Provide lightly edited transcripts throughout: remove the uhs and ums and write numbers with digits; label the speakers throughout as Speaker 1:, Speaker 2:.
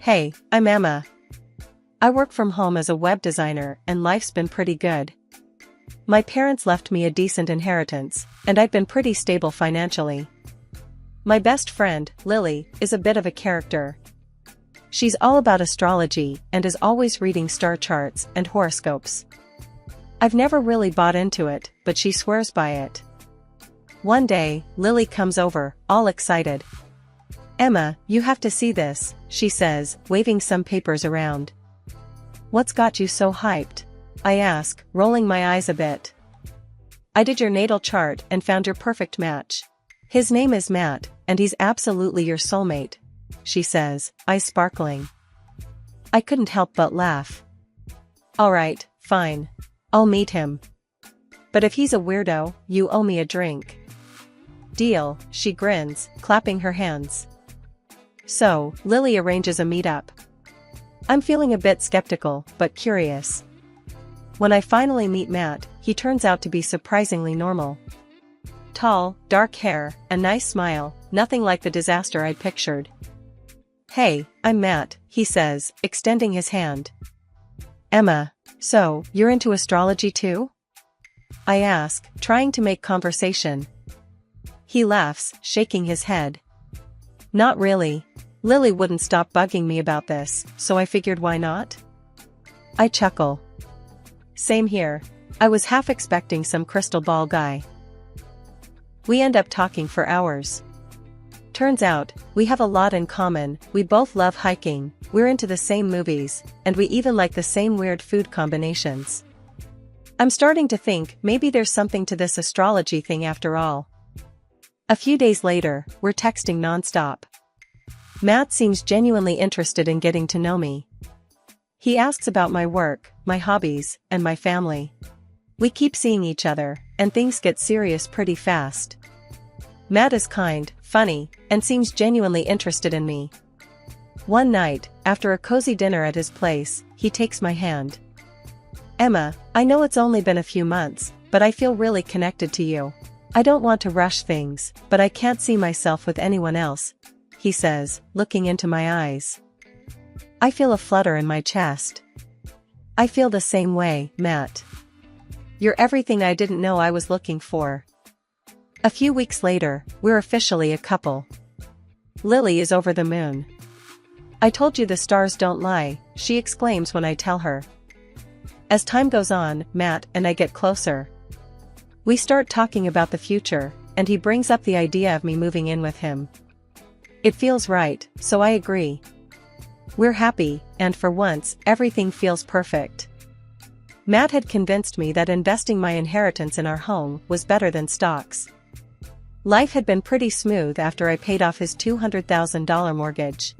Speaker 1: Hey, I'm Emma. I work from home as a web designer and life's been pretty good. My parents left me a decent inheritance, and I've been pretty stable financially. My best friend, Lily, is a bit of a character. She's all about astrology and is always reading star charts and horoscopes. I've never really bought into it, but she swears by it. One day, Lily comes over, all excited. "Emma, you have to see this," she says, waving some papers around. "What's got you so hyped?" I ask, rolling my eyes a bit. "I did your natal chart and found your perfect match. His name is Matt, and he's absolutely your soulmate," she says, eyes sparkling. I couldn't help but laugh. "Alright, fine. I'll meet him. But if he's a weirdo, you owe me a drink." "Deal," she grins, clapping her hands. So, Lily arranges a meetup. I'm feeling a bit skeptical, but curious. When I finally meet Matt, he turns out to be surprisingly normal. Tall, dark hair, a nice smile, nothing like the disaster I'd pictured. "Hey, I'm Matt," he says, extending his hand. "Emma, so, you're into astrology too?" I ask, trying to make conversation. He laughs, shaking his head. "Not really. Lily wouldn't stop bugging me about this, so I figured why not?" I chuckle. Same here. I was half expecting some crystal ball guy. We end up talking for hours. Turns out, we have a lot in common. We both love hiking, we're into the same movies, and we even like the same weird food combinations. I'm starting to think maybe there's something to this astrology thing after all. A few days later, we're texting nonstop. Matt seems genuinely interested in getting to know me. He asks about my work, my hobbies, and my family. We keep seeing each other, and things get serious pretty fast. Matt is kind, funny, and seems genuinely interested in me. One night, after a cozy dinner at his place, he takes my hand. "Emma, I know it's only been a few months, but I feel really connected to you. I don't want to rush things, but I can't see myself with anyone else," he says, looking into my eyes. I feel a flutter in my chest. "I feel the same way, Matt. You're everything I didn't know I was looking for." A few weeks later, we're officially a couple. Lily is over the moon. "I told you the stars don't lie," she exclaims when I tell her. As time goes on, Matt and I get closer. We start talking about the future, and he brings up the idea of me moving in with him. It feels right, so I agree. We're happy, and for once, everything feels perfect. Matt had convinced me that investing my inheritance in our home was better than stocks. Life had been pretty smooth after I paid off his $200,000 mortgage.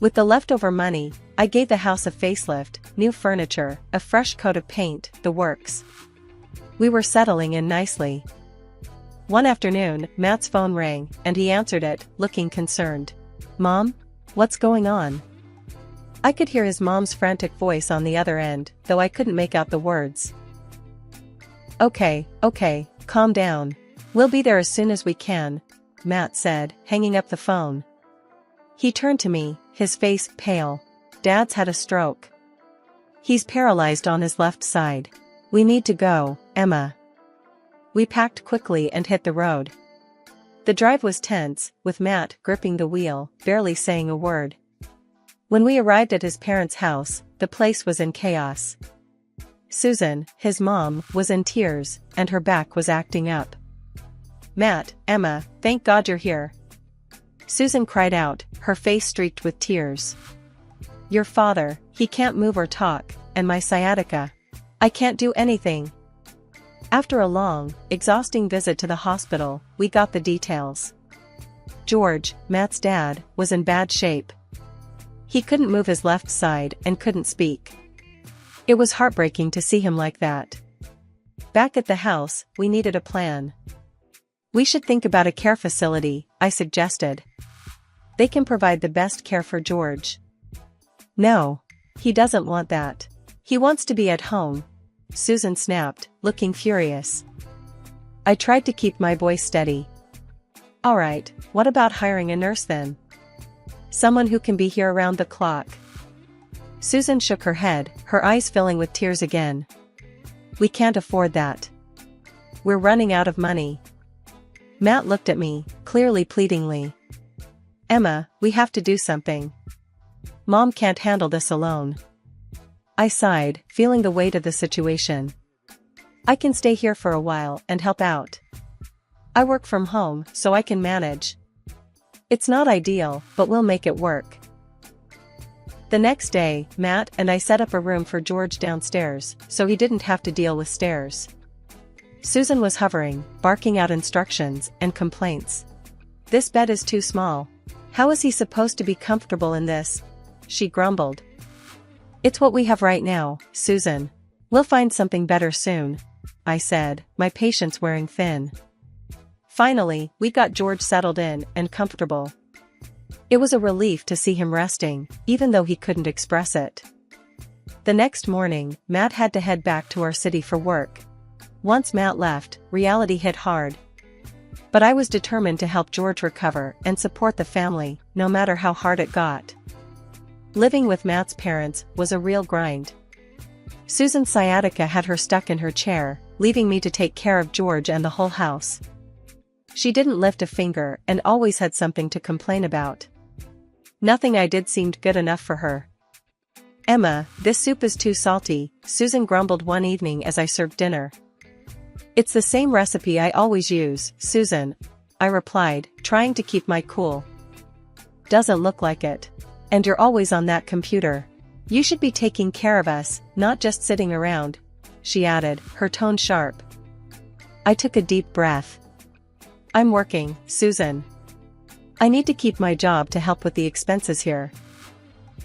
Speaker 1: With the leftover money, I gave the house a facelift, new furniture, a fresh coat of paint, the works. We were settling in nicely. One afternoon, Matt's phone rang, and he answered it, looking concerned. "Mom? What's going on?" I could hear his mom's frantic voice on the other end, though I couldn't make out the words. Okay, calm down. We'll be there as soon as we can," Matt said, hanging up the phone. He turned to me, his face pale. "Dad's had a stroke. He's paralyzed on his left side. We need to go, Emma." We packed quickly and hit the road. The drive was tense, with Matt gripping the wheel, barely saying a word. When we arrived at his parents' house, the place was in chaos. Susan, his mom, was in tears, and her back was acting up. "Matt, Emma, thank God you're here," Susan cried out, her face streaked with tears. "Your father, he can't move or talk, and my sciatica. I can't do anything." After a long, exhausting visit to the hospital, we got the details. George, Matt's dad, was in bad shape. He couldn't move his left side and couldn't speak. It was heartbreaking to see him like that. Back at the house, we needed a plan. "We should think about a care facility," I suggested. "They can provide the best care for George." "No. He doesn't want that. He wants to be at home," Susan snapped, looking furious. I tried to keep my voice steady. "Alright, what about hiring a nurse then?" Someone who can be here around the clock. Susan shook her head, her eyes filling with tears again. We can't afford that. We're running out of money. Matt looked at me, clearly pleadingly. Emma, we have to do something. Mom can't handle this alone. I sighed, feeling the weight of the situation. I can stay here for a while and help out. I work from home, so I can manage. It's not ideal, but we'll make it work. The next day, Matt and I set up a room for George downstairs, so he didn't have to deal with stairs. Susan was hovering, barking out instructions and complaints. This bed is too small. How is he supposed to be comfortable in this? She grumbled. It's what we have right now, Susan. We'll find something better soon, I said, my patience wearing thin. Finally, we got George settled in and comfortable. It was a relief to see him resting, even though he couldn't express it. The next morning, Matt had to head back to our city for work. Once Matt left, reality hit hard. But I was determined to help George recover and support the family, no matter how hard it got. Living with Matt's parents was a real grind. Susan's sciatica had her stuck in her chair, leaving me to take care of George and the whole house. She didn't lift a finger and always had something to complain about. Nothing I did seemed good enough for her. Emma, this soup is too salty, Susan grumbled one evening as I served dinner. It's the same recipe I always use, Susan, I replied, trying to keep my cool. Doesn't look like it. And you're always on that computer. You should be taking care of us, not just sitting around, she added, her tone sharp. I took a deep breath. I'm working, Susan. I need to keep my job to help with the expenses here.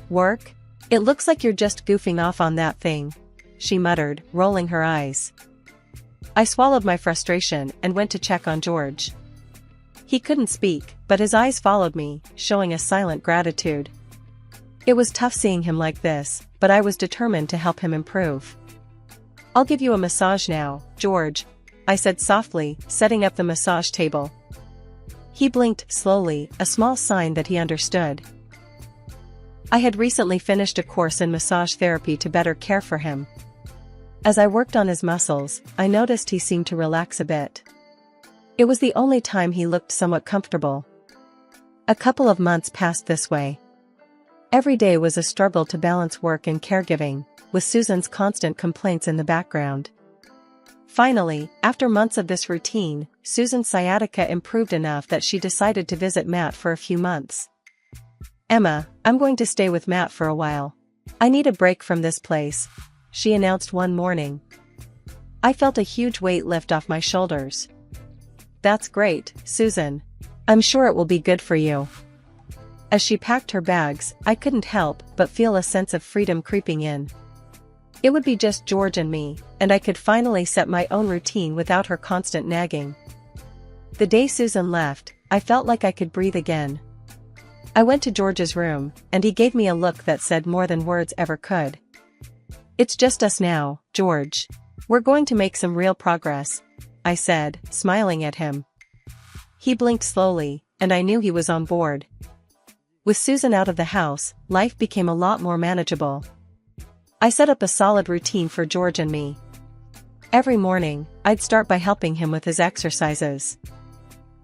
Speaker 1: Work? It looks like you're just goofing off on that thing, she muttered, rolling her eyes. I swallowed my frustration and went to check on George. He couldn't speak, but his eyes followed me, showing a silent gratitude. It was tough seeing him like this, but I was determined to help him improve. I'll give you a massage now, George, I said softly, setting up the massage table. He blinked slowly, a small sign that he understood. I had recently finished a course in massage therapy to better care for him. As I worked on his muscles, I noticed he seemed to relax a bit. It was the only time he looked somewhat comfortable. A couple of months passed this way. Every day was a struggle to balance work and caregiving, with Susan's constant complaints in the background. Finally, after months of this routine, Susan's sciatica improved enough that she decided to visit Matt for a few months. Emma, I'm going to stay with Matt for a while. I need a break from this place, she announced one morning. I felt a huge weight lift off my shoulders. That's great, Susan. I'm sure it will be good for you. As she packed her bags, I couldn't help but feel a sense of freedom creeping in. It would be just George and me, and I could finally set my own routine without her constant nagging. The day Susan left, I felt like I could breathe again. I went to George's room, and he gave me a look that said more than words ever could. It's just us now, George. We're going to make some real progress, I said, smiling at him. He blinked slowly, and I knew he was on board. With Susan out of the house, life became a lot more manageable. I set up a solid routine for George and me. Every morning, I'd start by helping him with his exercises.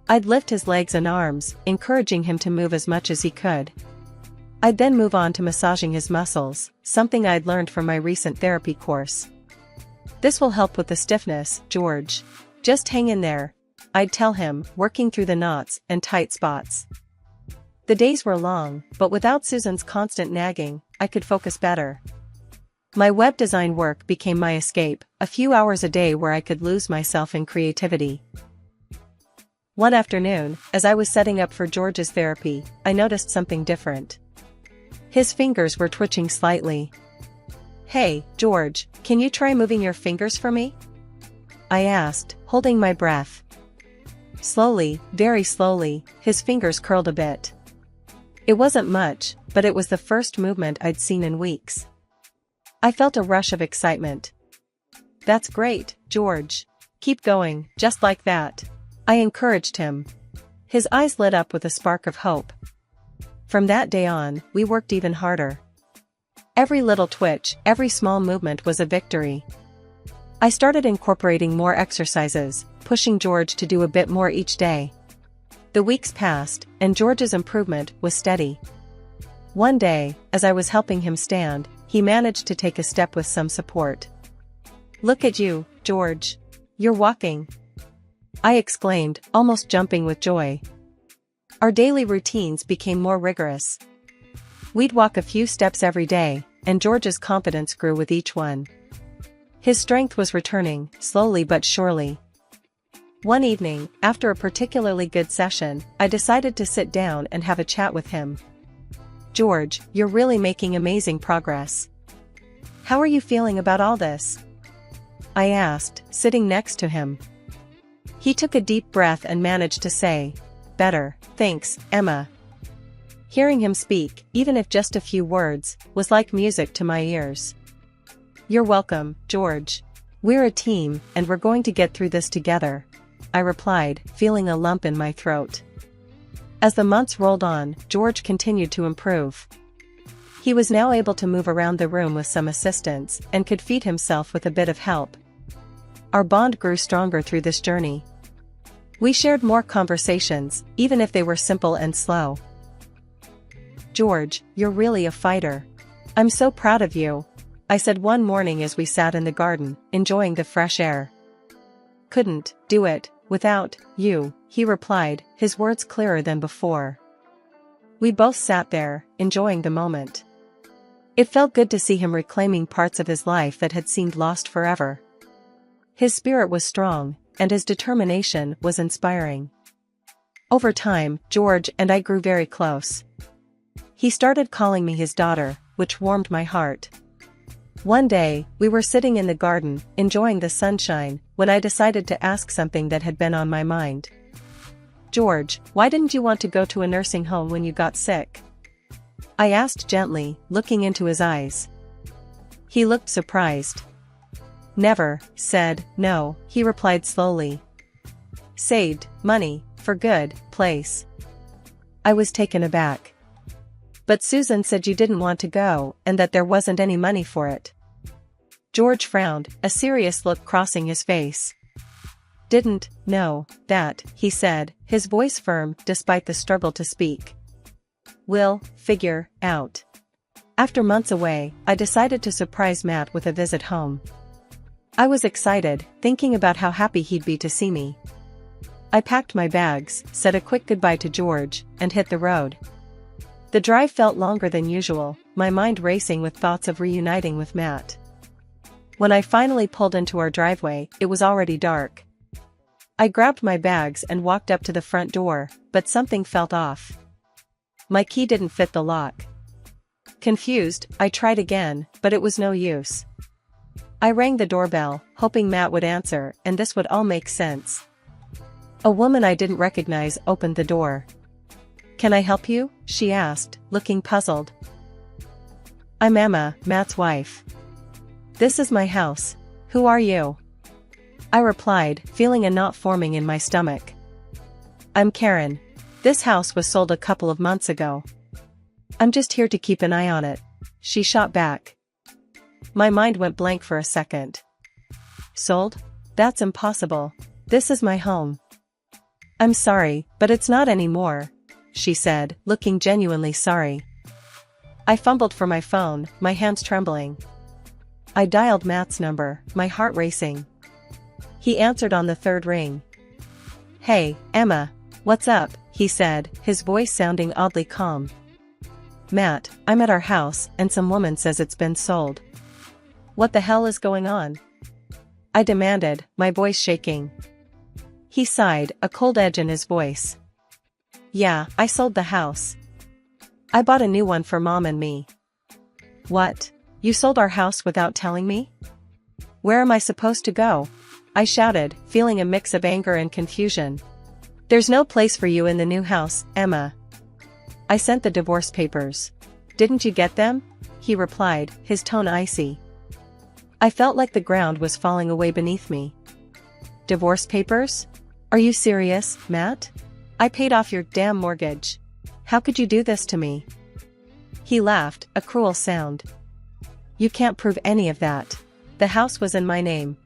Speaker 1: I'd lift his legs and arms, encouraging him to move as much as he could. I'd then move on to massaging his muscles, something I'd learned from my recent therapy course. This will help with the stiffness, George. Just hang in there, I'd tell him, working through the knots and tight spots. The days were long, but without Susan's constant nagging, I could focus better. My web design work became my escape, a few hours a day where I could lose myself in creativity. One afternoon, as I was setting up for George's therapy, I noticed something different. His fingers were twitching slightly. Hey, George, can you try moving your fingers for me? I asked, holding my breath. Slowly, very slowly, his fingers curled a bit. It wasn't much, but it was the first movement I'd seen in weeks. I felt a rush of excitement. That's great, George. Keep going, just like that, I encouraged him. His eyes lit up with a spark of hope. From that day on, we worked even harder. Every little twitch, every small movement was a victory. I started incorporating more exercises, pushing George to do a bit more each day. The weeks passed, and George's improvement was steady. One day, as I was helping him stand, he managed to take a step with some support. "Look at you, George. You're walking," I exclaimed, almost jumping with joy. Our daily routines became more rigorous. We'd walk a few steps every day, and George's confidence grew with each one. His strength was returning, slowly but surely. One evening, after a particularly good session, I decided to sit down and have a chat with him. "George, you're really making amazing progress. How are you feeling about all this?" I asked, sitting next to him. He took a deep breath and managed to say, "Better, thanks, Emma." Hearing him speak, even if just a few words, was like music to my ears. "You're welcome, George. We're a team, and we're going to get through this together," I replied, feeling a lump in my throat. As the months rolled on, George continued to improve. He was now able to move around the room with some assistance, and could feed himself with a bit of help. Our bond grew stronger through this journey. We shared more conversations, even if they were simple and slow. "George, you're really a fighter. I'm so proud of you," I said one morning as we sat in the garden, enjoying the fresh air. "Couldn't do it without you," he replied, his words clearer than before. We both sat there, enjoying the moment. It felt good to see him reclaiming parts of his life that had seemed lost forever. His spirit was strong, and his determination was inspiring. Over time, George and I grew very close. He started calling me his daughter, which warmed my heart. One day, we were sitting in the garden, enjoying the sunshine, when I decided to ask something that had been on my mind. "George, why didn't you want to go to a nursing home when you got sick?" I asked gently, looking into his eyes. He looked surprised. "Never said no," he replied slowly. "Saved money for good place." I was taken aback. "But Susan said you didn't want to go, and that there wasn't any money for it." George frowned, a serious look crossing his face. "Didn't know that," he said, his voice firm despite the struggle to speak. "We'll figure out." After months away, I decided to surprise Matt with a visit home. I was excited, thinking about how happy he'd be to see me. I packed my bags, said a quick goodbye to George, and hit the road. The drive felt longer than usual, my mind racing with thoughts of reuniting with Matt. When I finally pulled into our driveway, it was already dark. I grabbed my bags and walked up to the front door, but something felt off. My key didn't fit the lock. Confused, I tried again, but it was no use. I rang the doorbell, hoping Matt would answer, and this would all make sense. A woman I didn't recognize opened the door. "Can I help you?" she asked, looking puzzled. "I'm Emma, Matt's wife. This is my house. Who are you?" I replied, feeling a knot forming in my stomach. "I'm Karen. This house was sold a couple of months ago. I'm just here to keep an eye on it," she shot back. My mind went blank for a second. "Sold? That's impossible. This is my home." "I'm sorry, but it's not anymore," she said, looking genuinely sorry. I fumbled for my phone, my hands trembling. I dialed Matt's number, my heart racing. He answered on the third ring. "Hey, Emma. What's up?" he said, his voice sounding oddly calm. "Matt, I'm at our house, and some woman says it's been sold." "What the hell is going on?" I demanded, my voice shaking. He sighed, a cold edge in his voice. "Yeah, I sold the house. I bought a new one for Mom and me." "What? You sold our house without telling me? Where am I supposed to go?" I shouted, feeling a mix of anger and confusion. "There's no place for you in the new house, Emma. I sent the divorce papers. Didn't you get them?" he replied, his tone icy. I felt like the ground was falling away beneath me. "Divorce papers? Are you serious, Matt? I paid off your damn mortgage." How could you do this to me? He laughed, a cruel sound. You can't prove any of that. The house was in my name.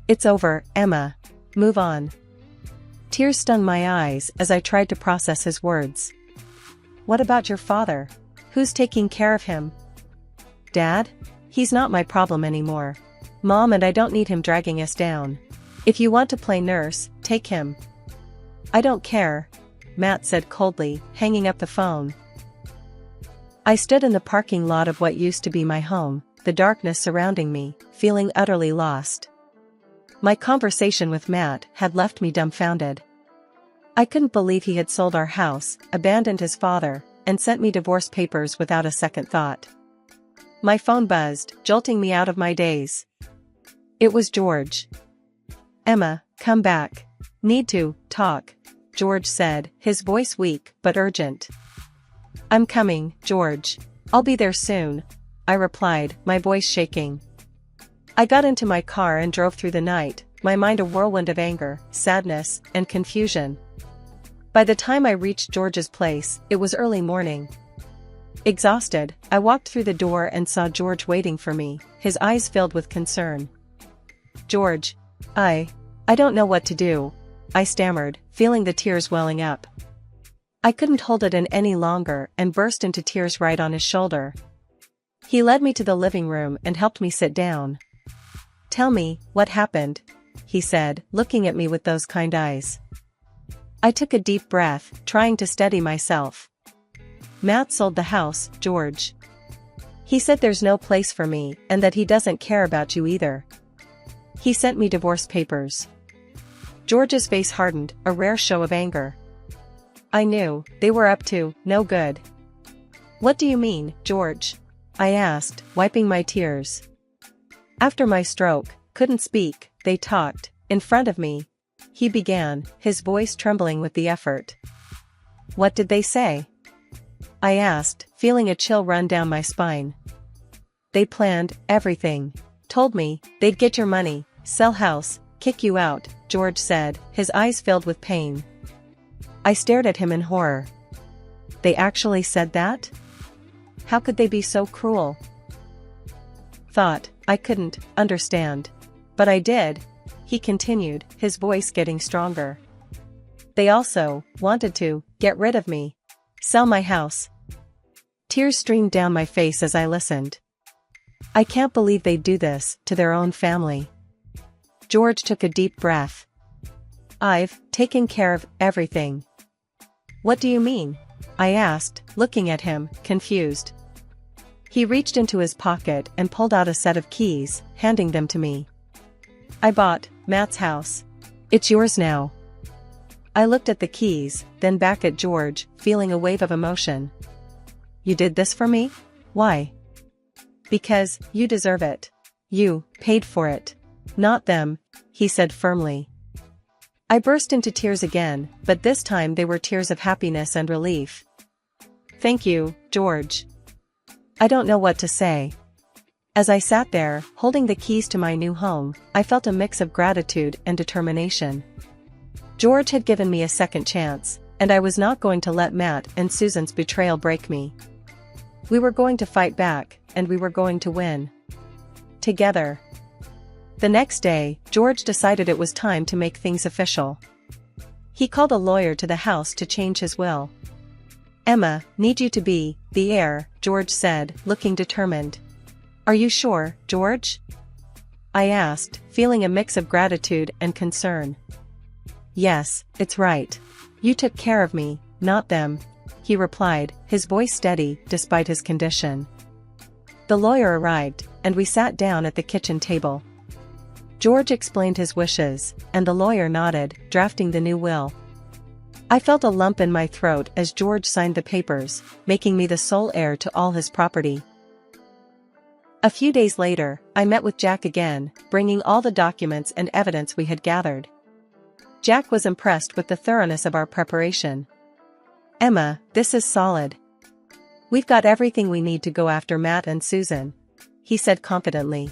Speaker 1: It's over, Emma. Move on. Tears stung my eyes as I tried to process his words. What about your father? Who's taking care of him? Dad? He's not my problem anymore. Mom and I don't need him dragging us down. If you want to play nurse, take him. I don't care, Matt said coldly, hanging up the phone. I stood in the parking lot of what used to be my home, the darkness surrounding me, feeling utterly lost. My conversation with Matt had left me dumbfounded. I couldn't believe he had sold our house, abandoned his father, and sent me divorce papers without a second thought. My phone buzzed, jolting me out of my daze. It was George. Emma, come back. Need to talk, George said, his voice weak but urgent. I'm coming, George. I'll be there soon, I replied, my voice shaking. I got into my car and drove through the night, my mind a whirlwind of anger, sadness, and confusion. By the time I reached George's place, it was early morning. Exhausted, I walked through the door and saw George waiting for me, his eyes filled with concern. George, I don't know what to do, I stammered, feeling the tears welling up. I couldn't hold it in any longer and burst into tears right on his shoulder. He led me to the living room and helped me sit down. Tell me, what happened? He said, looking at me with those kind eyes. I took a deep breath, trying to steady myself. Matt sold the house, George. He said there's no place for me and that he doesn't care about you either. He sent me divorce papers. George's face hardened, a rare show of anger. I knew, they were up to no good. What do you mean, George? I asked, wiping my tears. After my stroke, couldn't speak, they talked, in front of me. He began, his voice trembling with the effort. What did they say? I asked, feeling a chill run down my spine. They planned everything. Told me, they'd get your money, sell house, kick you out, George said, his eyes filled with pain. I stared at him in horror. They actually said that? How could they be so cruel? Thought, I couldn't understand. But I did, he continued, his voice getting stronger. They also wanted to get rid of me. Sell my house. Tears streamed down my face as I listened. I can't believe they'd do this to their own family. George took a deep breath. I've taken care of everything. What do you mean? I asked, looking at him, confused. He reached into his pocket and pulled out a set of keys, handing them to me. I bought Matt's house. It's yours now. I looked at the keys, then back at George, feeling a wave of emotion. You did this for me? Why? Because you deserve it. You paid for it. Not them, he said firmly. I burst into tears again, but this time they were tears of happiness and relief. Thank you, George. I don't know what to say. As I sat there, holding the keys to my new home, I felt a mix of gratitude and determination. George had given me a second chance, and I was not going to let Matt and Susan's betrayal break me. We were going to fight back, and we were going to win. Together. The next day, George decided it was time to make things official. He called a lawyer to the house to change his will. Emma, need you to be the heir, George said, looking determined. Are you sure, George? I asked, feeling a mix of gratitude and concern. Yes, it's right. You took care of me, not them, he replied, his voice steady despite his condition. The lawyer arrived, and we sat down at the kitchen table. George explained his wishes, and the lawyer nodded, drafting the new will. I felt a lump in my throat as George signed the papers, making me the sole heir to all his property. A few days later, I met with Jack again, bringing all the documents and evidence we had gathered. Jack was impressed with the thoroughness of our preparation. Emma, this is solid. We've got everything we need to go after Matt and Susan, he said confidently.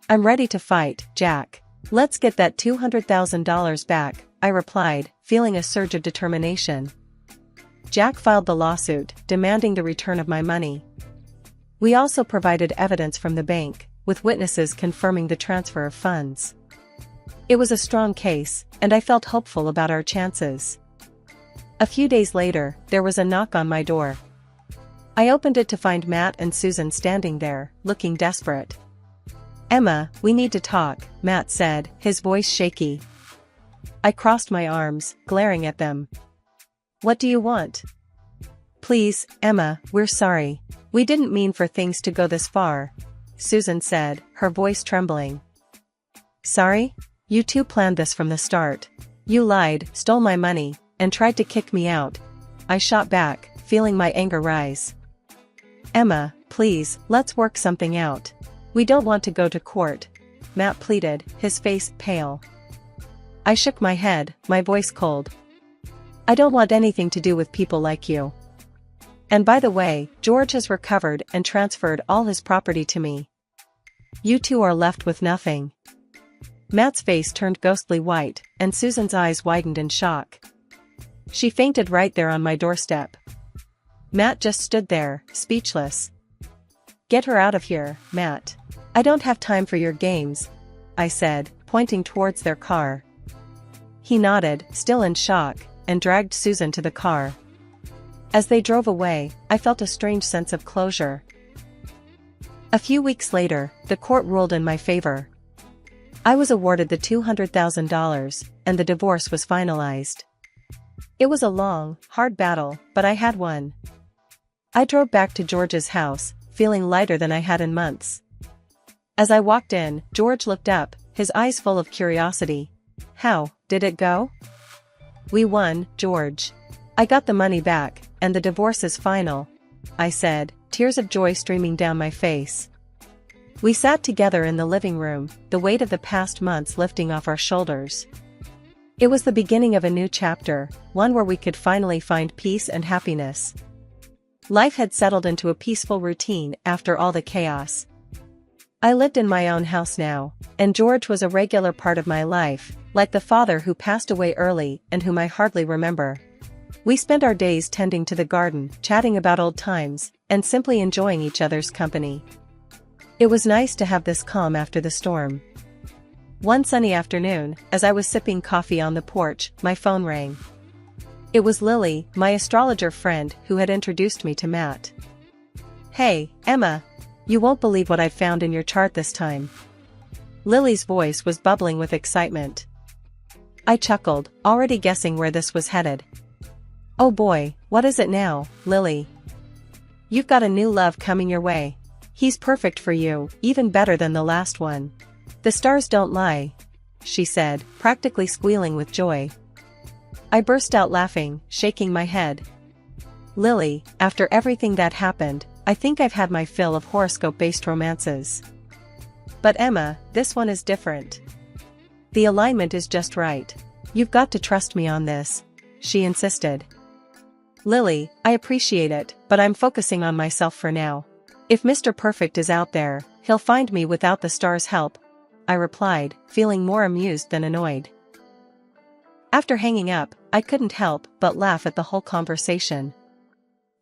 Speaker 1: I'm ready to fight, Jack. Let's get that $200,000 back, I replied, feeling a surge of determination. Jack filed the lawsuit, demanding the return of my money. We also provided evidence from the bank, with witnesses confirming the transfer of funds. It was a strong case, and I felt hopeful about our chances. A few days later, there was a knock on my door. I opened it to find Matt and Susan standing there, looking desperate. "Emma, we need to talk," Matt said, his voice shaky. I crossed my arms, glaring at them. "What do you want?" "Please, Emma, we're sorry. We didn't mean for things to go this far," Susan said, her voice trembling. "Sorry? You two planned this from the start. You lied, stole my money, and tried to kick me out," I shot back, feeling my anger rise. "Emma, please, let's work something out. We don't want to go to court," Matt pleaded, his face pale. I shook my head, my voice cold. "I don't want anything to do with people like you. And by the way, George has recovered and transferred all his property to me. You two are left with nothing." Matt's face turned ghostly white, and Susan's eyes widened in shock. She fainted right there on my doorstep. Matt just stood there, speechless. "Get her out of here, Matt. I don't have time for your games," I said, pointing towards their car. He nodded, still in shock, and dragged Susan to the car. As they drove away, I felt a strange sense of closure. A few weeks later, the court ruled in my favor. I was awarded the $200,000, and the divorce was finalized. It was a long, hard battle, but I had won. I drove back to George's house, feeling lighter than I had in months. As I walked in, George looked up, his eyes full of curiosity. "How did it go?" "We won, George. I got the money back, and the divorce is final," I said, tears of joy streaming down my face. We sat together in the living room, the weight of the past months lifting off our shoulders. It was the beginning of a new chapter, one where we could finally find peace and happiness. Life had settled into a peaceful routine after all the chaos. I lived in my own house now, and George was a regular part of my life, like the father who passed away early and whom I hardly remember. We spent our days tending to the garden, chatting about old times, and simply enjoying each other's company. It was nice to have this calm after the storm. One sunny afternoon, as I was sipping coffee on the porch, my phone rang. It was Lily, my astrologer friend, who had introduced me to Matt. "Hey, Emma. You won't believe what I found in your chart this time." Lily's voice was bubbling with excitement. I chuckled, already guessing where this was headed. "Oh boy, what is it now, Lily?" "You've got a new love coming your way. He's perfect for you, even better than the last one. The stars don't lie," she said, practically squealing with joy. I burst out laughing, shaking my head. "Lily, after everything that happened, I think I've had my fill of horoscope-based romances. But Emma, this one is different. The alignment is just right. You've got to trust me on this," she insisted. "Lily, I appreciate it, but I'm focusing on myself for now. If Mr. Perfect is out there, he'll find me without the stars' help," I replied, feeling more amused than annoyed. After hanging up, I couldn't help but laugh at the whole conversation.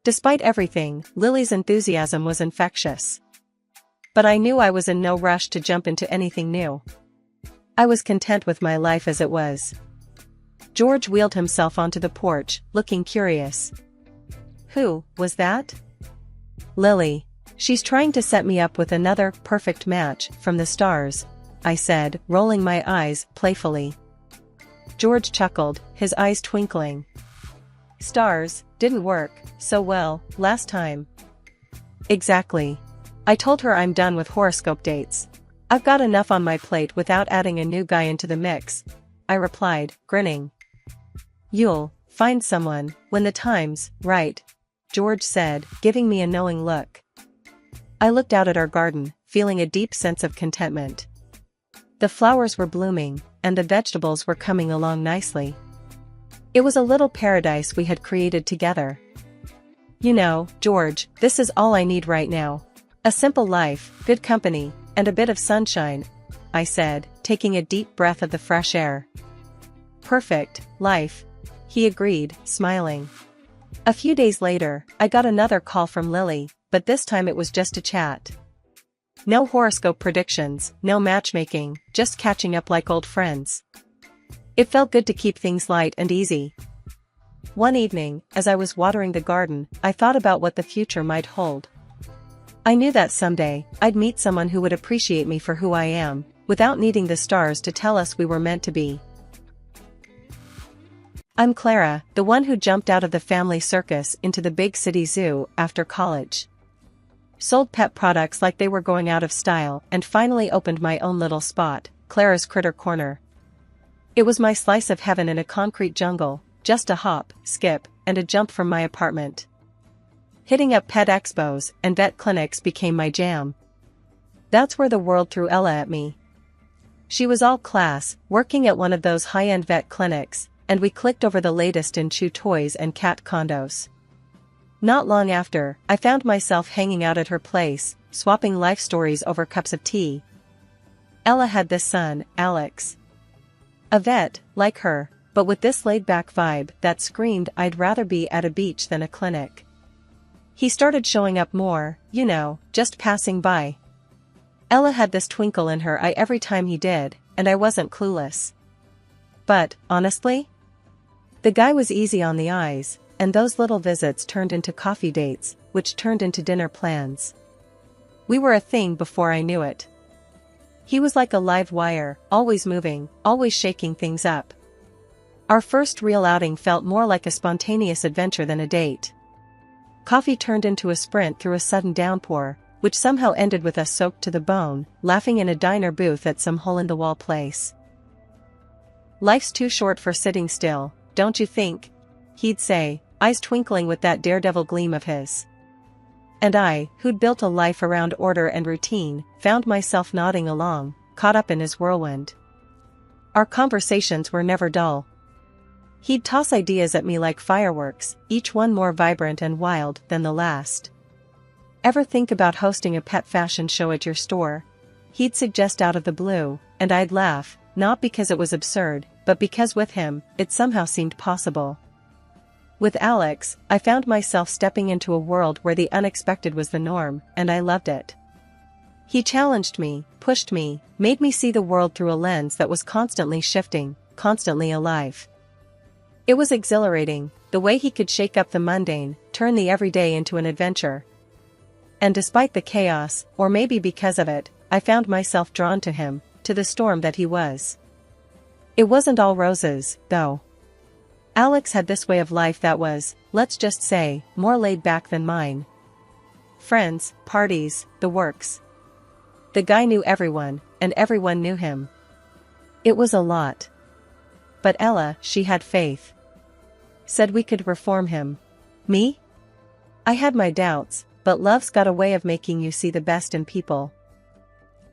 Speaker 1: Despite everything, Lily's enthusiasm was infectious. But I knew I was in no rush to jump into anything new. I was content with my life as it was. George wheeled himself onto the porch, looking curious. "Who was that?" "Lily. She's trying to set me up with another perfect match from the stars," I said, rolling my eyes playfully. George chuckled, his eyes twinkling. "Stars didn't work so well last time." "Exactly. I told her I'm done with horoscope dates. I've got enough on my plate without adding a new guy into the mix," I replied, grinning. "You'll find someone when the time's right," George said, giving me a knowing look. I looked out at our garden, feeling a deep sense of contentment. The flowers were blooming, and the vegetables were coming along nicely. It was a little paradise we had created together. "You know, George, this is all I need right now. A simple life, good company, and a bit of sunshine," I said, taking a deep breath of the fresh air. "Perfect life," he agreed, smiling. A few days later, I got another call from Lily, but this time it was just a chat. No horoscope predictions, no matchmaking, just catching up like old friends. It felt good to keep things light and easy. One evening, as I was watering the garden, I thought about what the future might hold. I knew that someday, I'd meet someone who would appreciate me for who I am, without needing the stars to tell us we were meant to be. I'm Clara, the one who jumped out of the family circus into the big city zoo after college. Sold pet products like they were going out of style and finally opened my own little spot, Clara's Critter Corner. It was my slice of heaven in a concrete jungle, just a hop, skip, and a jump from my apartment. Hitting up pet expos and vet clinics became my jam. That's where the world threw Ella at me. She was all class, working at one of those high-end vet clinics, and we clicked over the latest in chew toys and cat condos. Not long after, I found myself hanging out at her place, swapping life stories over cups of tea. Ella had this son, Alex. A vet, like her, but with this laid-back vibe that screamed I'd rather be at a beach than a clinic. He started showing up more, just passing by. Ella had this twinkle in her eye every time he did, and I wasn't clueless. But, honestly? The guy was easy on the eyes, and those little visits turned into coffee dates, which turned into dinner plans. We were a thing before I knew it. He was like a live wire, always moving, always shaking things up. Our first real outing felt more like a spontaneous adventure than a date. Coffee turned into a sprint through a sudden downpour, which somehow ended with us soaked to the bone, laughing in a diner booth at some hole-in-the-wall place. Life's too short for sitting still, don't you think? He'd say, eyes twinkling with that daredevil gleam of his. And I, who'd built a life around order and routine, found myself nodding along, caught up in his whirlwind. Our conversations were never dull. He'd toss ideas at me like fireworks, each one more vibrant and wild than the last. Ever think about hosting a pet fashion show at your store? He'd suggest out of the blue, and I'd laugh, not because it was absurd, but because with him, it somehow seemed possible. With Alex, I found myself stepping into a world where the unexpected was the norm, and I loved it. He challenged me, pushed me, made me see the world through a lens that was constantly shifting, constantly alive. It was exhilarating, the way he could shake up the mundane, turn the everyday into an adventure. And despite the chaos, or maybe because of it, I found myself drawn to him, to the storm that he was. It wasn't all roses, though. Alex had this way of life that was, let's just say, more laid back than mine. Friends, parties, the works. The guy knew everyone, and everyone knew him. It was a lot. But Ella, she had faith. Said we could reform him. Me? I had my doubts, but love's got a way of making you see the best in people.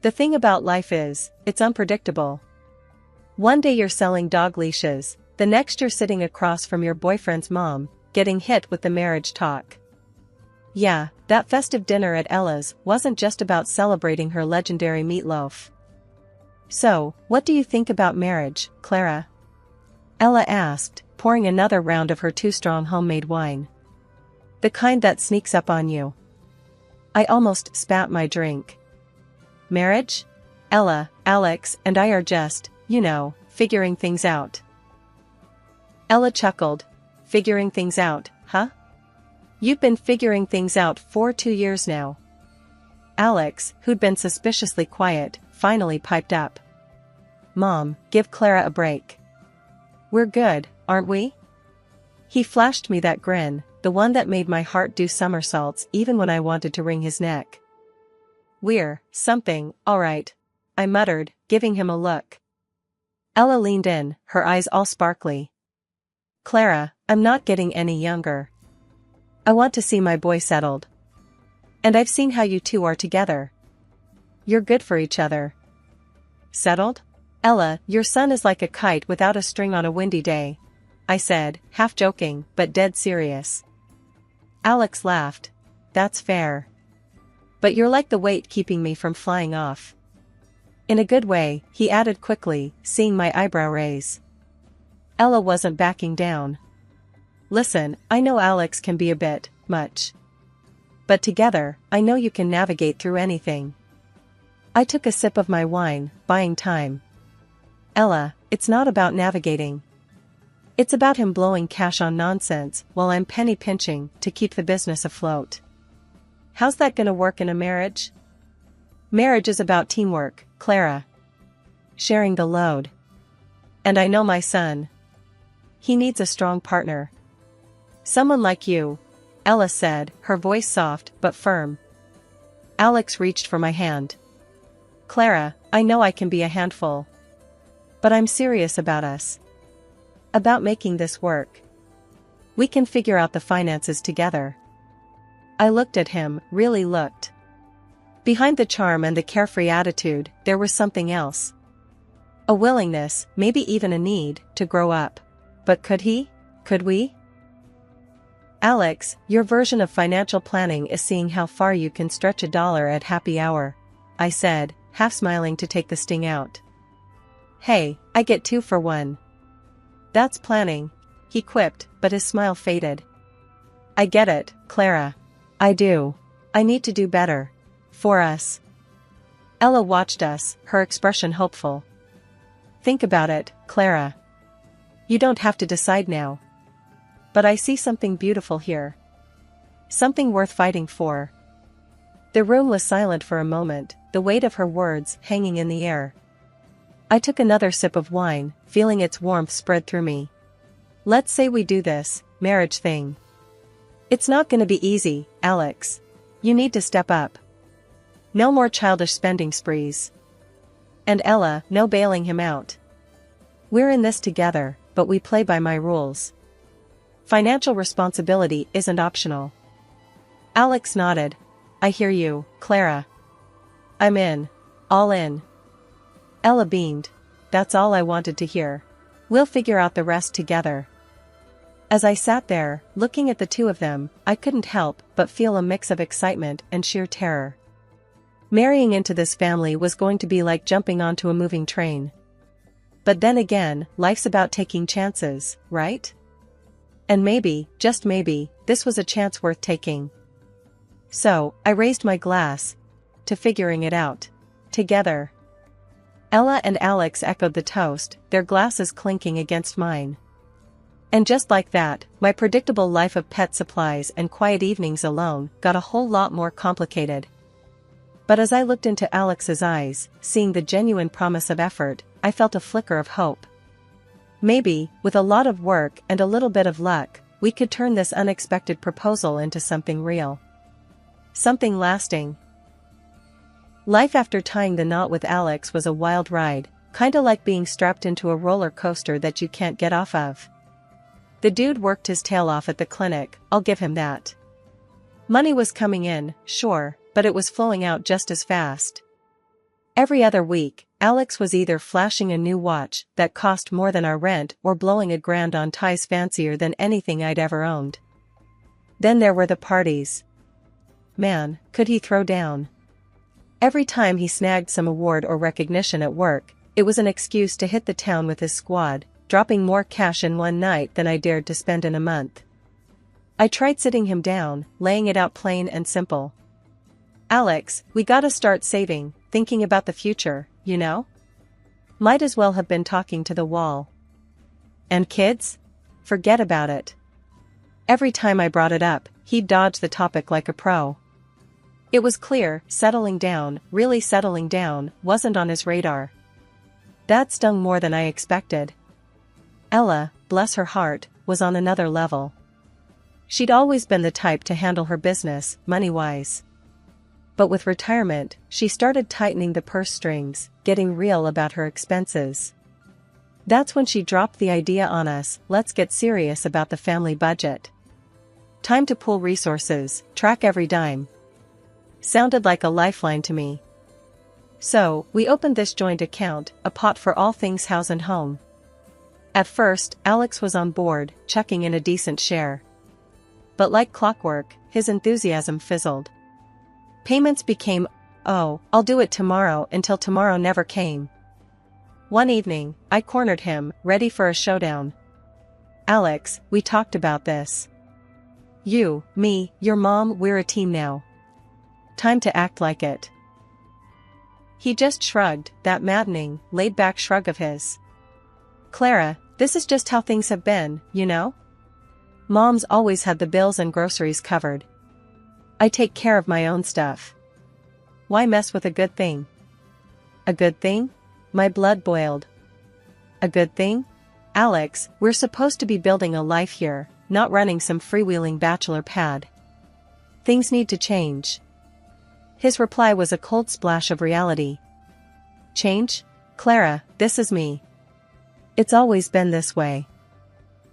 Speaker 1: The thing about life is, it's unpredictable. One day you're selling dog leashes, the next you're sitting across from your boyfriend's mom, getting hit with the marriage talk. Yeah, that festive dinner at Ella's wasn't just about celebrating her legendary meatloaf. So, what do you think about marriage, Clara? Ella asked, pouring another round of her too-strong homemade wine. The kind that sneaks up on you. I almost spat my drink. Marriage? Ella, Alex, and I are just, figuring things out. Ella chuckled. Figuring things out, huh? You've been figuring things out for 2 years now. Alex, who'd been suspiciously quiet, finally piped up. Mom, give Clara a break. We're good, aren't we? He flashed me that grin, the one that made my heart do somersaults even when I wanted to wring his neck. We're something, all right, I muttered, giving him a look. Ella leaned in, her eyes all sparkly. Clara, I'm not getting any younger. I want to see my boy settled. And I've seen how you two are together. You're good for each other. Settled? Ella, your son is like a kite without a string on a windy day, I said, half joking, but dead serious. Alex laughed. That's fair. But you're like the weight keeping me from flying off. In a good way, he added quickly, seeing my eyebrow raise. Ella wasn't backing down. Listen, I know Alex can be a bit much. But together, I know you can navigate through anything. I took a sip of my wine, buying time. Ella, it's not about navigating. It's about him blowing cash on nonsense while I'm penny pinching to keep the business afloat. How's that gonna work in a marriage? Marriage is about teamwork, Clara. Sharing the load. And I know my son. He needs a strong partner. Someone like you, Ella said, her voice soft but firm. Alex reached for my hand. Clara, I know I can be a handful. But I'm serious about us. About making this work. We can figure out the finances together. I looked at him, really looked. Behind the charm and the carefree attitude, there was something else. A willingness, maybe even a need, to grow up. But could he? Could we? Alex, your version of financial planning is seeing how far you can stretch $1 at happy hour, I said, half smiling to take the sting out. Hey, I get 2 for 1. That's planning, he quipped, but his smile faded. I get it, Clara. I do. I need to do better. For us. Ella watched us, her expression hopeful. Think about it, Clara. You don't have to decide now. But I see something beautiful here. Something worth fighting for. The room was silent for a moment, the weight of her words hanging in the air. I took another sip of wine, feeling its warmth spread through me. Let's say we do this marriage thing. It's not gonna be easy, Alex. You need to step up. No more childish spending sprees. And Ella, no bailing him out. We're in this together, but we play by my rules. Financial responsibility isn't optional. Alex nodded. I hear you, Clara. I'm in. All in. Ella beamed. That's all I wanted to hear. We'll figure out the rest together. As I sat there, looking at the two of them, I couldn't help but feel a mix of excitement and sheer terror. Marrying into this family was going to be like jumping onto a moving train. But then again, life's about taking chances, right? And maybe, just maybe, this was a chance worth taking. So, I raised my glass to figuring it out. Together. Ella and Alex echoed the toast, their glasses clinking against mine. And just like that, my predictable life of pet supplies and quiet evenings alone got a whole lot more complicated. But as I looked into Alex's eyes, seeing the genuine promise of effort, I felt a flicker of hope. Maybe, with a lot of work and a little bit of luck, we could turn this unexpected proposal into something real. Something lasting. Life after tying the knot with Alex was a wild ride, kinda like being strapped into a roller coaster that you can't get off of. The dude worked his tail off at the clinic, I'll give him that. Money was coming in, sure, but it was flowing out just as fast. Every other week, Alex was either flashing a new watch that cost more than our rent or blowing $1,000 on ties fancier than anything I'd ever owned. Then there were the parties. Man, could he throw down. Every time he snagged some award or recognition at work, it was an excuse to hit the town with his squad, dropping more cash in one night than I dared to spend in a month. I tried sitting him down, laying it out plain and simple. Alex, we gotta start saving, thinking about the future, you know? Might as well have been talking to the wall. And kids? Forget about it. Every time I brought it up, he'd dodge the topic like a pro. It was clear, settling down, really settling down, wasn't on his radar. That stung more than I expected. Ella, bless her heart, was on another level. She'd always been the type to handle her business, money-wise. But with retirement, she started tightening the purse strings, getting real about her expenses. That's when she dropped the idea on us, let's get serious about the family budget. Time to pool resources, track every dime. Sounded like a lifeline to me. So, we opened this joint account, a pot for all things house and home. At first, Alex was on board, chucking in a decent share. But like clockwork, his enthusiasm fizzled. Payments became, oh, I'll do it tomorrow, until tomorrow never came. One evening, I cornered him, ready for a showdown. Alex, we talked about this. You, me, your mom, we're a team now. Time to act like it. He just shrugged, that maddening, laid-back shrug of his. Clara, this is just how things have been, you know? Mom's always had the bills and groceries covered. I take care of my own stuff. Why mess with a good thing? A good thing? My blood boiled. A good thing? Alex, we're supposed to be building a life here, not running some freewheeling bachelor pad. Things need to change. His reply was a cold splash of reality. Change? Clara, this is me. It's always been this way.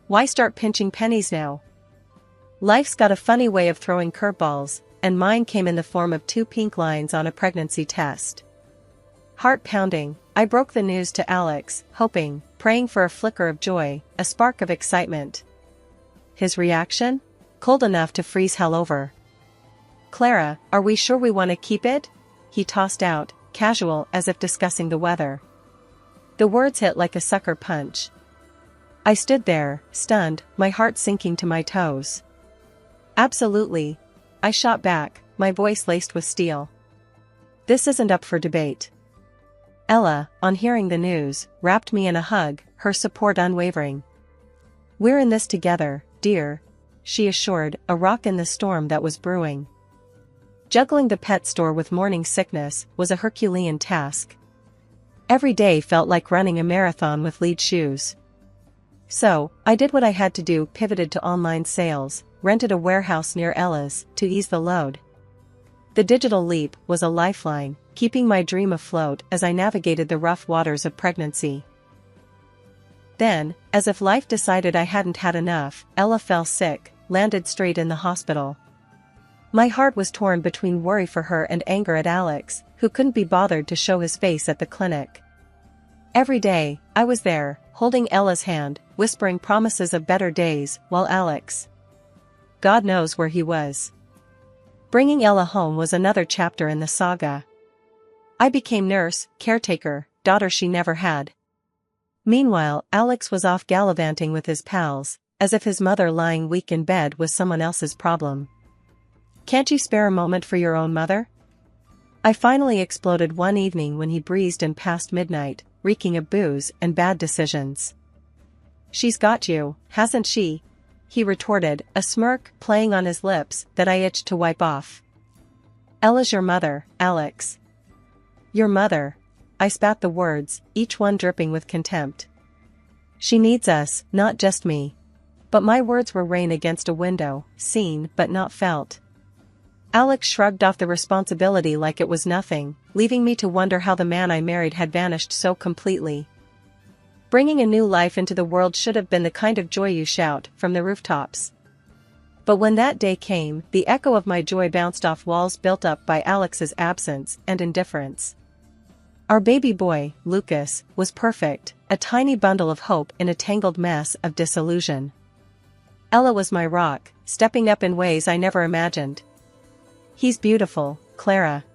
Speaker 1: Why start pinching pennies now? Life's got a funny way of throwing curveballs, and mine came in the form of 2 pink lines on a pregnancy test. Heart pounding, I broke the news to Alex, hoping, praying for a flicker of joy, a spark of excitement. His reaction? Cold enough to freeze hell over. Clara, are we sure we want to keep it? He tossed out, casual as if discussing the weather. The words hit like a sucker punch. I stood there, stunned, my heart sinking to my toes. Absolutely. I shot back, my voice laced with steel. This isn't up for debate. Ella, on hearing the news, wrapped me in a hug, her support unwavering. We're in this together, dear, she assured, a rock in the storm that was brewing. Juggling the pet store with morning sickness was a Herculean task. Every day felt like running a marathon with lead shoes. So, I did what I had to do, pivoted to online sales, rented a warehouse near Ella's, to ease the load. The digital leap was a lifeline, keeping my dream afloat as I navigated the rough waters of pregnancy. Then, as if life decided I hadn't had enough, Ella fell sick, landed straight in the hospital. My heart was torn between worry for her and anger at Alex, who couldn't be bothered to show his face at the clinic. Every day, I was there, holding Ella's hand, whispering promises of better days, while Alex, God knows where he was. Bringing Ella home was another chapter in the saga. I became nurse, caretaker, daughter she never had. Meanwhile, Alex was off gallivanting with his pals, as if his mother lying weak in bed was someone else's problem. Can't you spare a moment for your own mother? I finally exploded one evening when he breezed in past midnight, reeking of booze and bad decisions. She's got you, hasn't she? He retorted, a smirk playing on his lips that I itched to wipe off. Ella's your mother, Alex. Your mother. I spat the words, each one dripping with contempt. She needs us, not just me. But my words were rain against a window, seen but not felt. Alex shrugged off the responsibility like it was nothing, leaving me to wonder how the man I married had vanished so completely. Bringing a new life into the world should have been the kind of joy you shout from the rooftops. But when that day came, the echo of my joy bounced off walls built up by Alex's absence and indifference. Our baby boy, Lucas, was perfect, a tiny bundle of hope in a tangled mess of disillusion. Ella was my rock, stepping up in ways I never imagined. He's beautiful, Clara.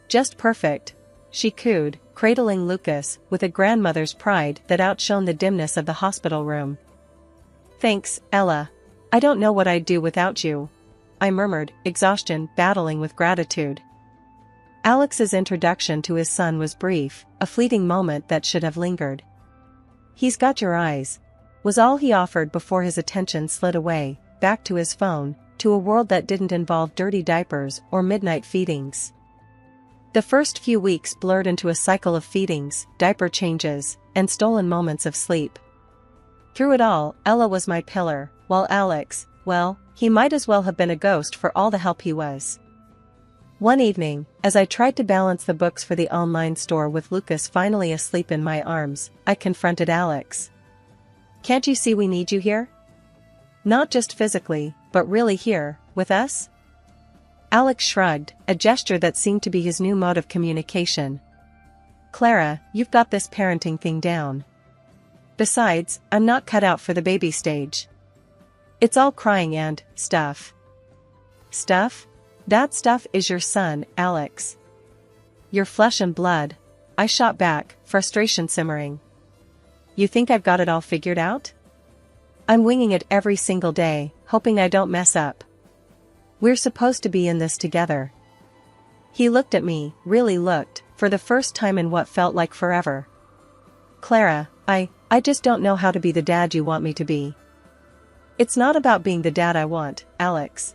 Speaker 1: Just perfect, she cooed, cradling Lucas with a grandmother's pride that outshone the dimness of the hospital room. Thanks, Ella. I don't know what I'd do without you, I murmured, exhaustion battling with gratitude. Alex's introduction to his son was brief, a fleeting moment that should have lingered. He's got your eyes, was all he offered before his attention slid away, back to his phone, to a world that didn't involve dirty diapers or midnight feedings. The first few weeks blurred into a cycle of feedings, diaper changes, and stolen moments of sleep. Through it all, Ella was my pillar, while Alex, well, he might as well have been a ghost for all the help he was. One evening, as I tried to balance the books for the online store with Lucas finally asleep in my arms, I confronted Alex. Can't you see we need you here? Not just physically, but really here, with us? Alex shrugged, a gesture that seemed to be his new mode of communication. Clara, you've got this parenting thing down. Besides, I'm not cut out for the baby stage. It's all crying and stuff. Stuff? That stuff is your son, Alex. Your flesh and blood. I shot back, frustration simmering. You think I've got it all figured out? I'm winging it every single day, hoping I don't mess up. We're supposed to be in this together. He looked at me, really looked, for the first time in what felt like forever. Clara, I just don't know how to be the dad you want me to be. It's not about being the dad I want, Alex.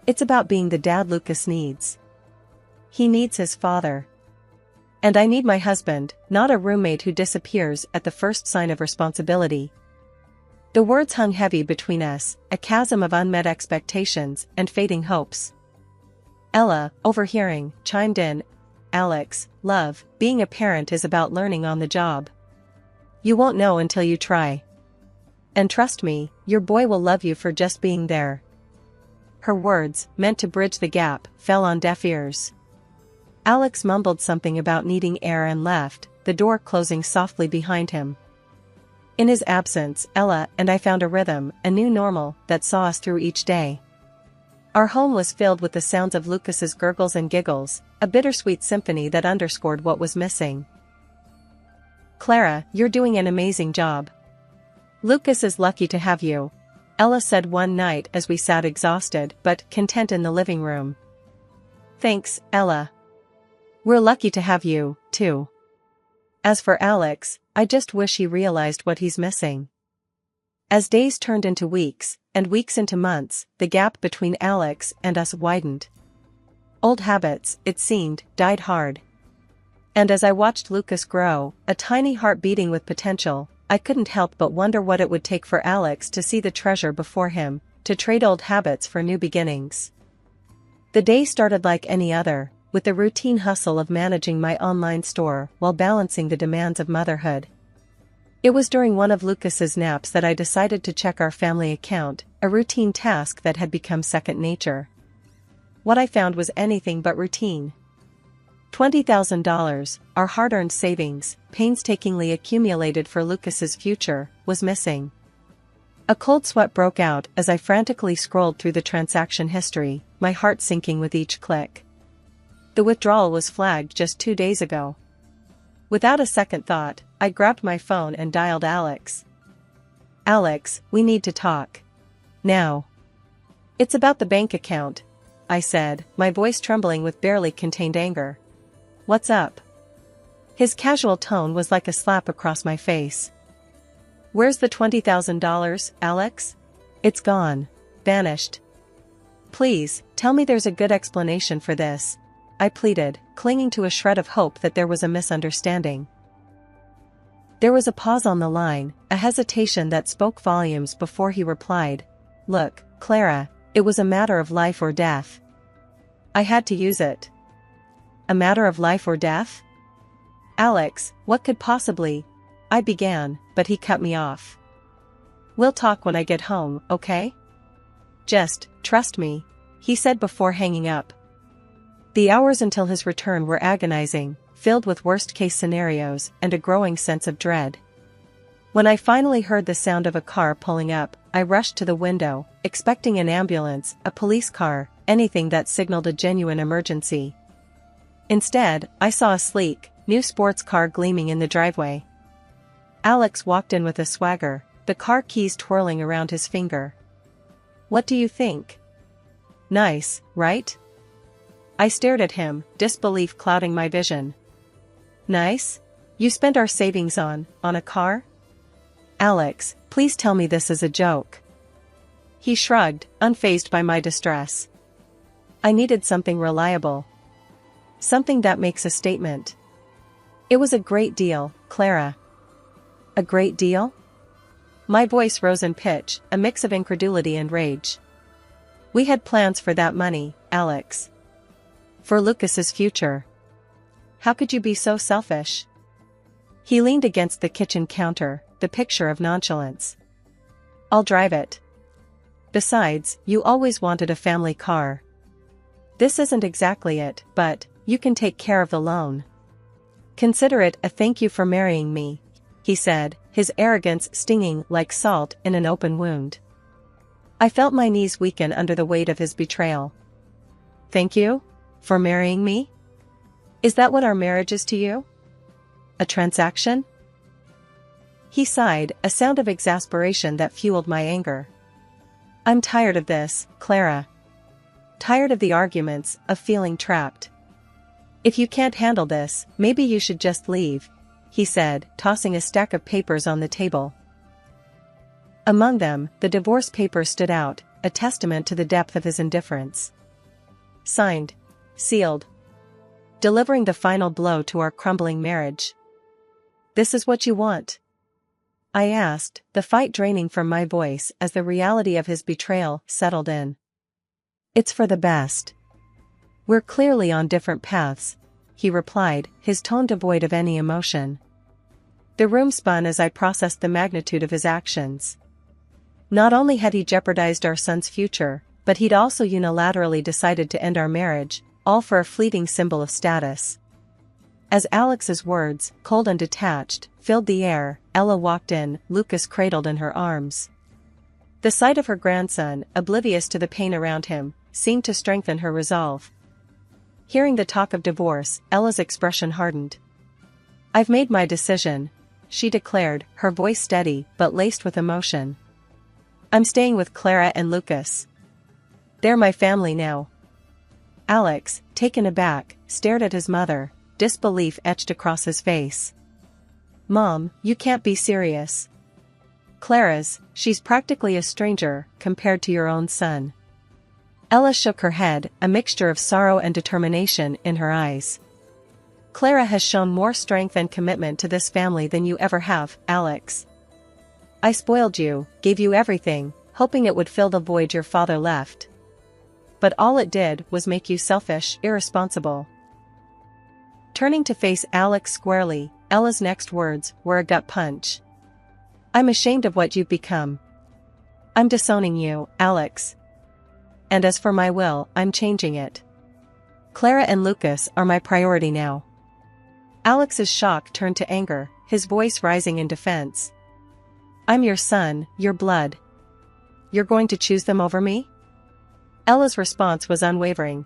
Speaker 1: It's about being the dad Lucas needs. He needs his father. And I need my husband, not a roommate who disappears at the first sign of responsibility. The words hung heavy between us, a chasm of unmet expectations and fading hopes. Ella, overhearing, chimed in, Alex, love, being a parent is about learning on the job. You won't know until you try. And trust me, your boy will love you for just being there. Her words, meant to bridge the gap, fell on deaf ears. Alex mumbled something about needing air and left, the door closing softly behind him. In his absence, Ella and I found a rhythm, a new normal, that saw us through each day. Our home was filled with the sounds of Lucas's gurgles and giggles, a bittersweet symphony that underscored what was missing. Clara, you're doing an amazing job. Lucas is lucky to have you, Ella said one night as we sat exhausted but content in the living room. Thanks, Ella. We're lucky to have you, too. As for Alex, I just wish he realized what he's missing. As days turned into weeks, and weeks into months, the gap between Alex and us widened. Old habits, it seemed, died hard. And as I watched Lucas grow, a tiny heart beating with potential, I couldn't help but wonder what it would take for Alex to see the treasure before him, to trade old habits for new beginnings. The day started like any other, with the routine hustle of managing my online store while balancing the demands of motherhood. It was during one of Lucas's naps that I decided to check our family account, a routine task that had become second nature. What I found was anything but routine. $20,000, our hard-earned savings, painstakingly accumulated for Lucas's future, was missing. A cold sweat broke out as I frantically scrolled through the transaction history, my heart sinking with each click. The withdrawal was flagged just 2 days ago. Without a second thought, I grabbed my phone and dialed Alex. Alex, we need to talk. Now. It's about the bank account, I said, my voice trembling with barely contained anger. What's up? His casual tone was like a slap across my face. Where's the $20,000, Alex? It's gone. Vanished. Please, tell me there's a good explanation for this, I pleaded, clinging to a shred of hope that there was a misunderstanding. There was a pause on the line, a hesitation that spoke volumes before he replied. Look, Clara, it was a matter of life or death. I had to use it. A matter of life or death? Alex, what could possibly? I began, but he cut me off. We'll talk when I get home, okay? Just, trust me, he said before hanging up. The hours until his return were agonizing, filled with worst-case scenarios and a growing sense of dread. When I finally heard the sound of a car pulling up, I rushed to the window, expecting an ambulance, a police car, anything that signaled a genuine emergency. Instead, I saw a sleek, new sports car gleaming in the driveway. Alex walked in with a swagger, the car keys twirling around his finger. What do you think? Nice, right? I stared at him, disbelief clouding my vision. Nice? You spent our savings on a car? Alex, please tell me this is a joke. He shrugged, unfazed by my distress. I needed something reliable. Something that makes a statement. It was a great deal, Clara. A great deal? My voice rose in pitch, a mix of incredulity and rage. We had plans for that money, Alex. For Lucas's future. How could you be so selfish? He leaned against the kitchen counter, the picture of nonchalance. I'll drive it. Besides, you always wanted a family car. This isn't exactly it, but you can take care of the loan. Consider it a thank you for marrying me, he said, his arrogance stinging like salt in an open wound. I felt my knees weaken under the weight of his betrayal. Thank you? For marrying me? Is that what our marriage is to you? A transaction? He sighed, a sound of exasperation that fueled my anger. I'm tired of this, Clara. Tired of the arguments, of feeling trapped. If you can't handle this, maybe you should just leave, he said, tossing a stack of papers on the table. Among them, the divorce papers stood out, a testament to the depth of his indifference. Signed. Sealed. Delivering the final blow to our crumbling marriage. This is what you want? I asked, the fight draining from my voice as the reality of his betrayal settled in. It's for the best. We're clearly on different paths, he replied, his tone devoid of any emotion. The room spun as I processed the magnitude of his actions. Not only had he jeopardized our son's future, but he'd also unilaterally decided to end our marriage, all for a fleeting symbol of status. As Alex's words, cold and detached, filled the air, Ella walked in, Lucas cradled in her arms. The sight of her grandson, oblivious to the pain around him, seemed to strengthen her resolve. Hearing the talk of divorce, Ella's expression hardened. I've made my decision, she declared, her voice steady but laced with emotion. I'm staying with Clara and Lucas. They're my family now. Alex, taken aback, stared at his mother, disbelief etched across his face. Mom, you can't be serious. She's practically a stranger, compared to your own son. Ella shook her head, a mixture of sorrow and determination in her eyes. Clara has shown more strength and commitment to this family than you ever have, Alex. I spoiled you, gave you everything, hoping it would fill the void your father left. But all it did was make you selfish, irresponsible. Turning to face Alex squarely, Ella's next words were a gut punch. I'm ashamed of what you've become. I'm disowning you, Alex. And as for my will, I'm changing it. Clara and Lucas are my priority now. Alex's shock turned to anger, his voice rising in defense. I'm your son, your blood. You're going to choose them over me? Ella's response was unwavering.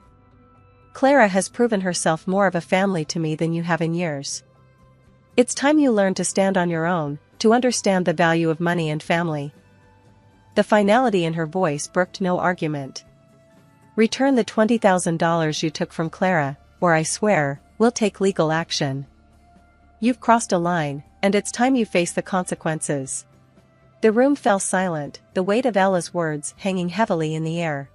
Speaker 1: Clara has proven herself more of a family to me than you have in years. It's time you learn to stand on your own, to understand the value of money and family. The finality in her voice brooked no argument. Return the $20,000 you took from Clara, or I swear, we'll take legal action. You've crossed a line, and it's time you face the consequences. The room fell silent, the weight of Ella's words hanging heavily in the air.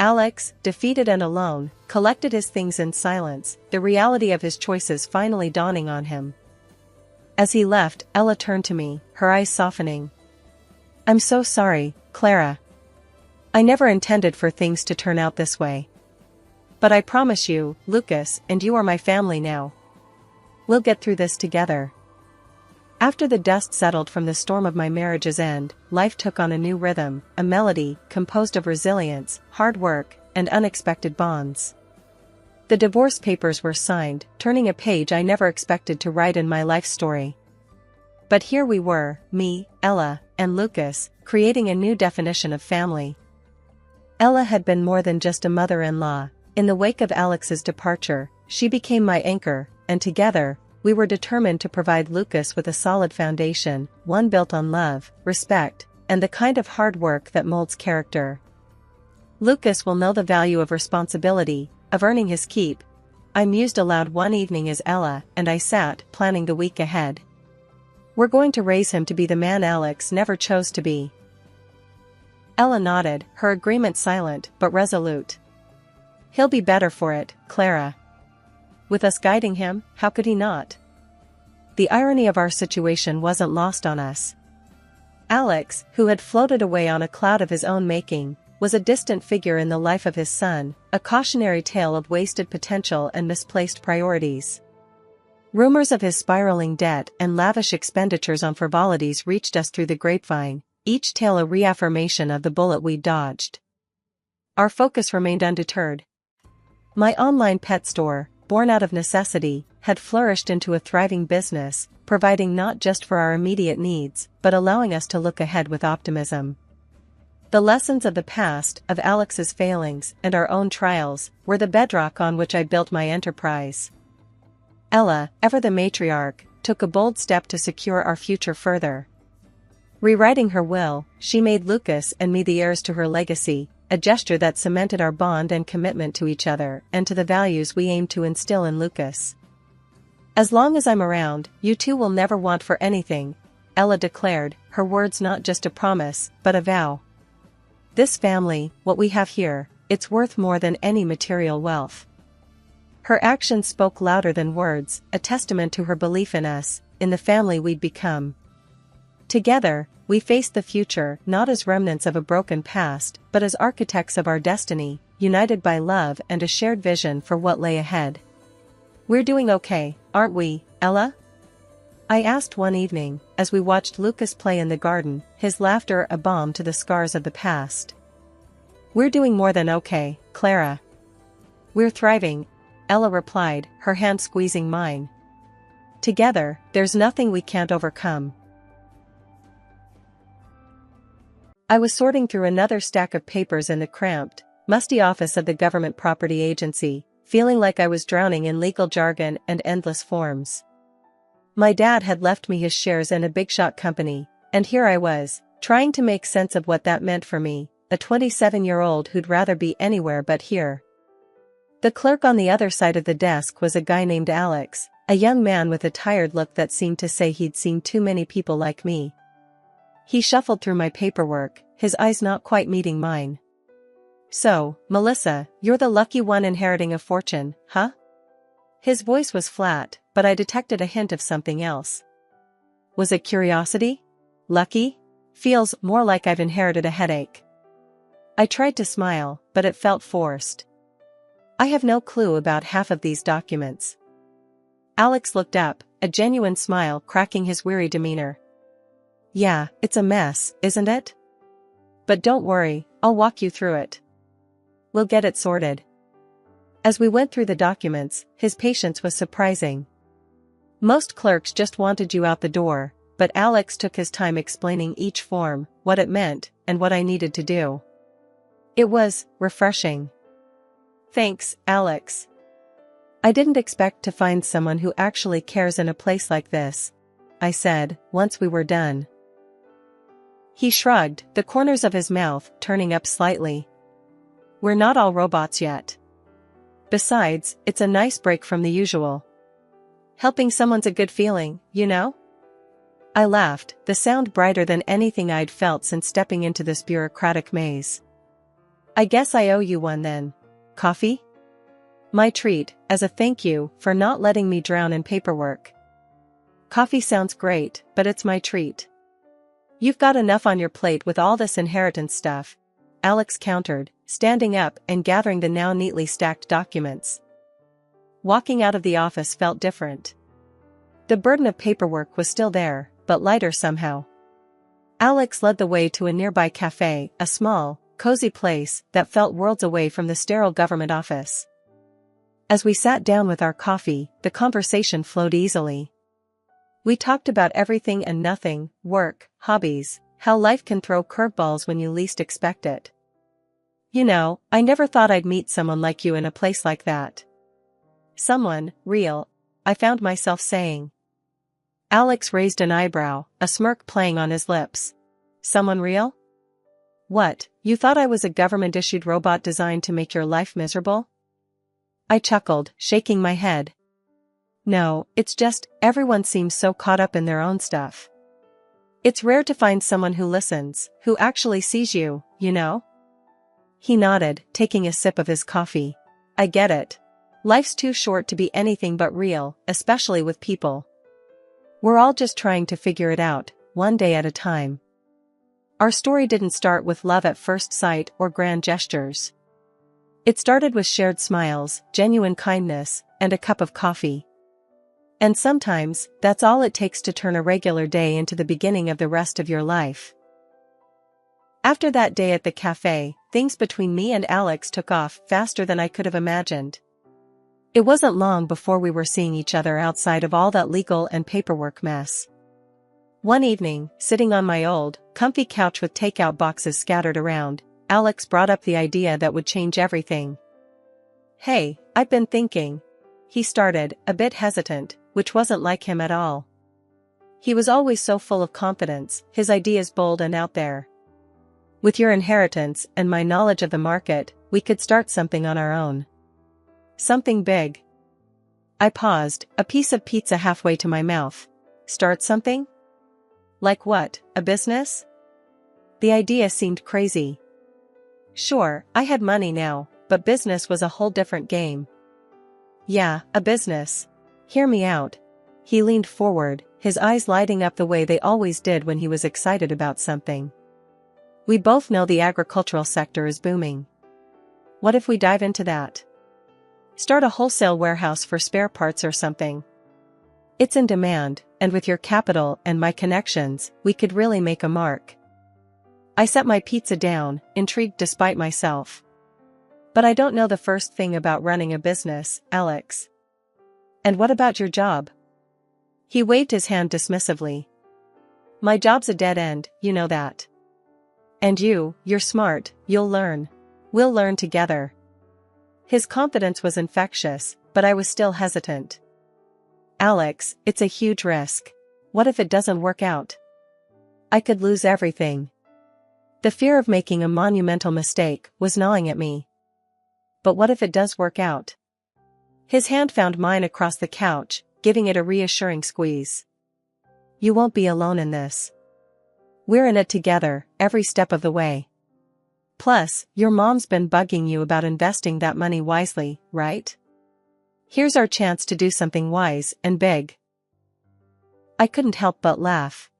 Speaker 1: Alex, defeated and alone, collected his things in silence, the reality of his choices finally dawning on him. As he left, Ella turned to me, her eyes softening. I'm so sorry, Clara. I never intended for things to turn out this way. But I promise you, Lucas and you are my family now. We'll get through this together. After the dust settled from the storm of my marriage's end, life took on a new rhythm, a melody composed of resilience, hard work, and unexpected bonds. The divorce papers were signed, turning a page I never expected to write in my life story. But here we were, me, Ella, and Lucas, creating a new definition of family. Ella had been more than just a mother-in-law. In the wake of Alex's departure, she became my anchor, and together, we were determined to provide Lucas with a solid foundation, one built on love, respect, and the kind of hard work that molds character. Lucas will know the value of responsibility, of earning his keep, I mused aloud one evening as Ella and I sat, planning the week ahead. We're going to raise him to be the man Alex never chose to be. Ella nodded, her agreement silent but resolute. He'll be better for it, Clara. With us guiding him, how could he not? The irony of our situation wasn't lost on us. Alex, who had floated away on a cloud of his own making, was a distant figure in the life of his son, a cautionary tale of wasted potential and misplaced priorities. Rumors of his spiraling debt and lavish expenditures on frivolities reached us through the grapevine, each tale a reaffirmation of the bullet we dodged. Our focus remained undeterred. My online pet store, born out of necessity, had flourished into a thriving business, providing not just for our immediate needs, but allowing us to look ahead with optimism. The lessons of the past, of Alex's failings, and our own trials, were the bedrock on which I built my enterprise. Ella, ever the matriarch, took a bold step to secure our future further. Rewriting her will, she made Lucas and me the heirs to her legacy, a gesture that cemented our bond and commitment to each other and to the values we aimed to instill in Lucas. "As long as I'm around, you two will never want for anything," Ella declared, her words not just a promise, but a vow. "This family, what we have here, it's worth more than any material wealth." Her actions spoke louder than words, a testament to her belief in us, in the family we'd become. Together, we faced the future not as remnants of a broken past, but as architects of our destiny, united by love and a shared vision for what lay ahead. "We're doing okay, aren't we, Ella?" I asked one evening, as we watched Lucas play in the garden, his laughter a balm to the scars of the past. "We're doing more than okay, Clara. We're thriving," Ella replied, her hand squeezing mine. "Together, there's nothing we can't overcome." I was sorting through another stack of papers in the cramped, musty office of the Government Property Agency, feeling like I was drowning in legal jargon and endless forms. My dad had left me his shares in a big-shot company, and here I was, trying to make sense of what that meant for me, a 27-year-old who'd rather be anywhere but here. The clerk on the other side of the desk was a guy named Alex, a young man with a tired look that seemed to say he'd seen too many people like me. He shuffled through my paperwork, his eyes not quite meeting mine. "So, Melissa, you're the lucky one inheriting a fortune, huh?" His voice was flat, but I detected a hint of something else. Was it curiosity? Lucky? Feels more like I've inherited a headache. I tried to smile, but it felt forced. "I have no clue about half of these documents." Alex looked up, a genuine smile cracking his weary demeanor. "Yeah, it's a mess, isn't it? But don't worry, I'll walk you through it. We'll get it sorted." As we went through the documents, his patience was surprising. Most clerks just wanted you out the door, but Alex took his time explaining each form, what it meant, and what I needed to do. It was refreshing. "Thanks, Alex. I didn't expect to find someone who actually cares in a place like this," I said, once we were done. He shrugged, the corners of his mouth turning up slightly. "We're not all robots yet. Besides, it's a nice break from the usual. Helping someone's a good feeling, you know?" I laughed, the sound brighter than anything I'd felt since stepping into this bureaucratic maze. "I guess I owe you one then. Coffee? My treat, as a thank you for not letting me drown in paperwork." "Coffee sounds great, but it's my treat." "You've got enough on your plate with all this inheritance stuff," Alex countered, standing up and gathering the now neatly stacked documents. Walking out of the office felt different. The burden of paperwork was still there, but lighter somehow. Alex led the way to a nearby cafe, a small, cozy place that felt worlds away from the sterile government office. As we sat down with our coffee, the conversation flowed easily. We talked about everything and nothing, work, hobbies, how life can throw curveballs when you least expect it. "You know, I never thought I'd meet someone like you in a place like that." "Someone, real," I found myself saying. Alex raised an eyebrow, a smirk playing on his lips. "Someone real? What, you thought I was a government-issued robot designed to make your life miserable?" I chuckled, shaking my head. "No, it's just, everyone seems so caught up in their own stuff. It's rare to find someone who listens, who actually sees you, you know?" He nodded, taking a sip of his coffee. "I get it. Life's too short to be anything but real, especially with people. We're all just trying to figure it out, one day at a time." Our story didn't start with love at first sight or grand gestures. It started with shared smiles, genuine kindness, and a cup of coffee. And sometimes, that's all it takes to turn a regular day into the beginning of the rest of your life. After that day at the cafe, things between me and Alex took off faster than I could have imagined. It wasn't long before we were seeing each other outside of all that legal and paperwork mess. One evening, sitting on my old, comfy couch with takeout boxes scattered around, Alex brought up the idea that would change everything. "Hey, I've been thinking," he started, a bit hesitant, which wasn't like him at all. He was always so full of confidence, his ideas bold and out there. With your inheritance and my knowledge of the market, we could start something on our own. Something big. I paused, a piece of pizza halfway to my mouth. Start something? Like what, a business? The idea seemed crazy. Sure, I had money now, but business was a whole different game. Yeah, a business. Hear me out. He leaned forward, his eyes lighting up the way they always did when he was excited about something. We both know the agricultural sector is booming. What if we dive into that? Start a wholesale warehouse for spare parts or something. It's in demand, and with your capital and my connections, we could really make a mark. I set my pizza down, intrigued despite myself. But I don't know the first thing about running a business, Alex. And what about your job? He waved his hand dismissively. My job's a dead end, you know that. And you're smart, you'll learn. We'll learn together. His confidence was infectious, but I was still hesitant. Alex, it's a huge risk. What if it doesn't work out? I could lose everything. The fear of making a monumental mistake was gnawing at me. But what if it does work out? His hand found mine across the couch, giving it a reassuring squeeze. You won't be alone in this. We're in it together, every step of the way. Plus, your mom's been bugging you about investing that money wisely, right? Here's our chance to do something wise and big. I couldn't help but laugh.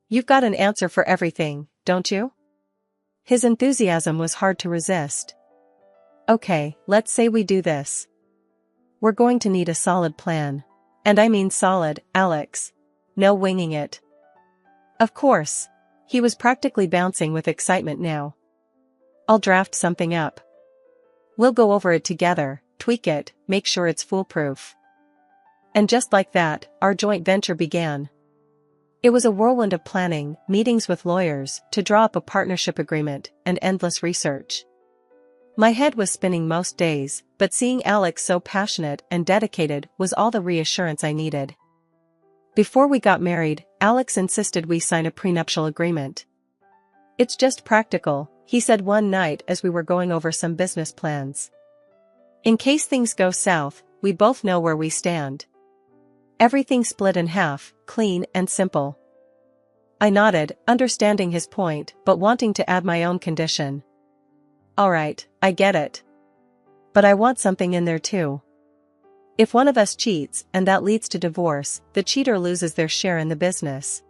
Speaker 1: You've got an answer for everything, don't you? His enthusiasm was hard to resist. Okay, let's say we do this. We're going to need a solid plan. And I mean solid, Alex. No winging it. Of course. He was practically bouncing with excitement now. I'll draft something up. We'll go over it together, tweak it, make sure it's foolproof. And just like that, our joint venture began. It was a whirlwind of planning, meetings with lawyers, to draw up a partnership agreement, and endless research. My head was spinning most days, but seeing Alex so passionate and dedicated was all the reassurance I needed. Before we got married, Alex insisted we sign a prenuptial agreement. It's just practical, he said one night as we were going over some business plans. In case things go south, we both know where we stand. Everything split in half, clean and simple. I nodded, understanding his point, but wanting to add my own condition. All right, I get it. But I want something in there too. If one of us cheats and that leads to divorce, the cheater loses their share in the business.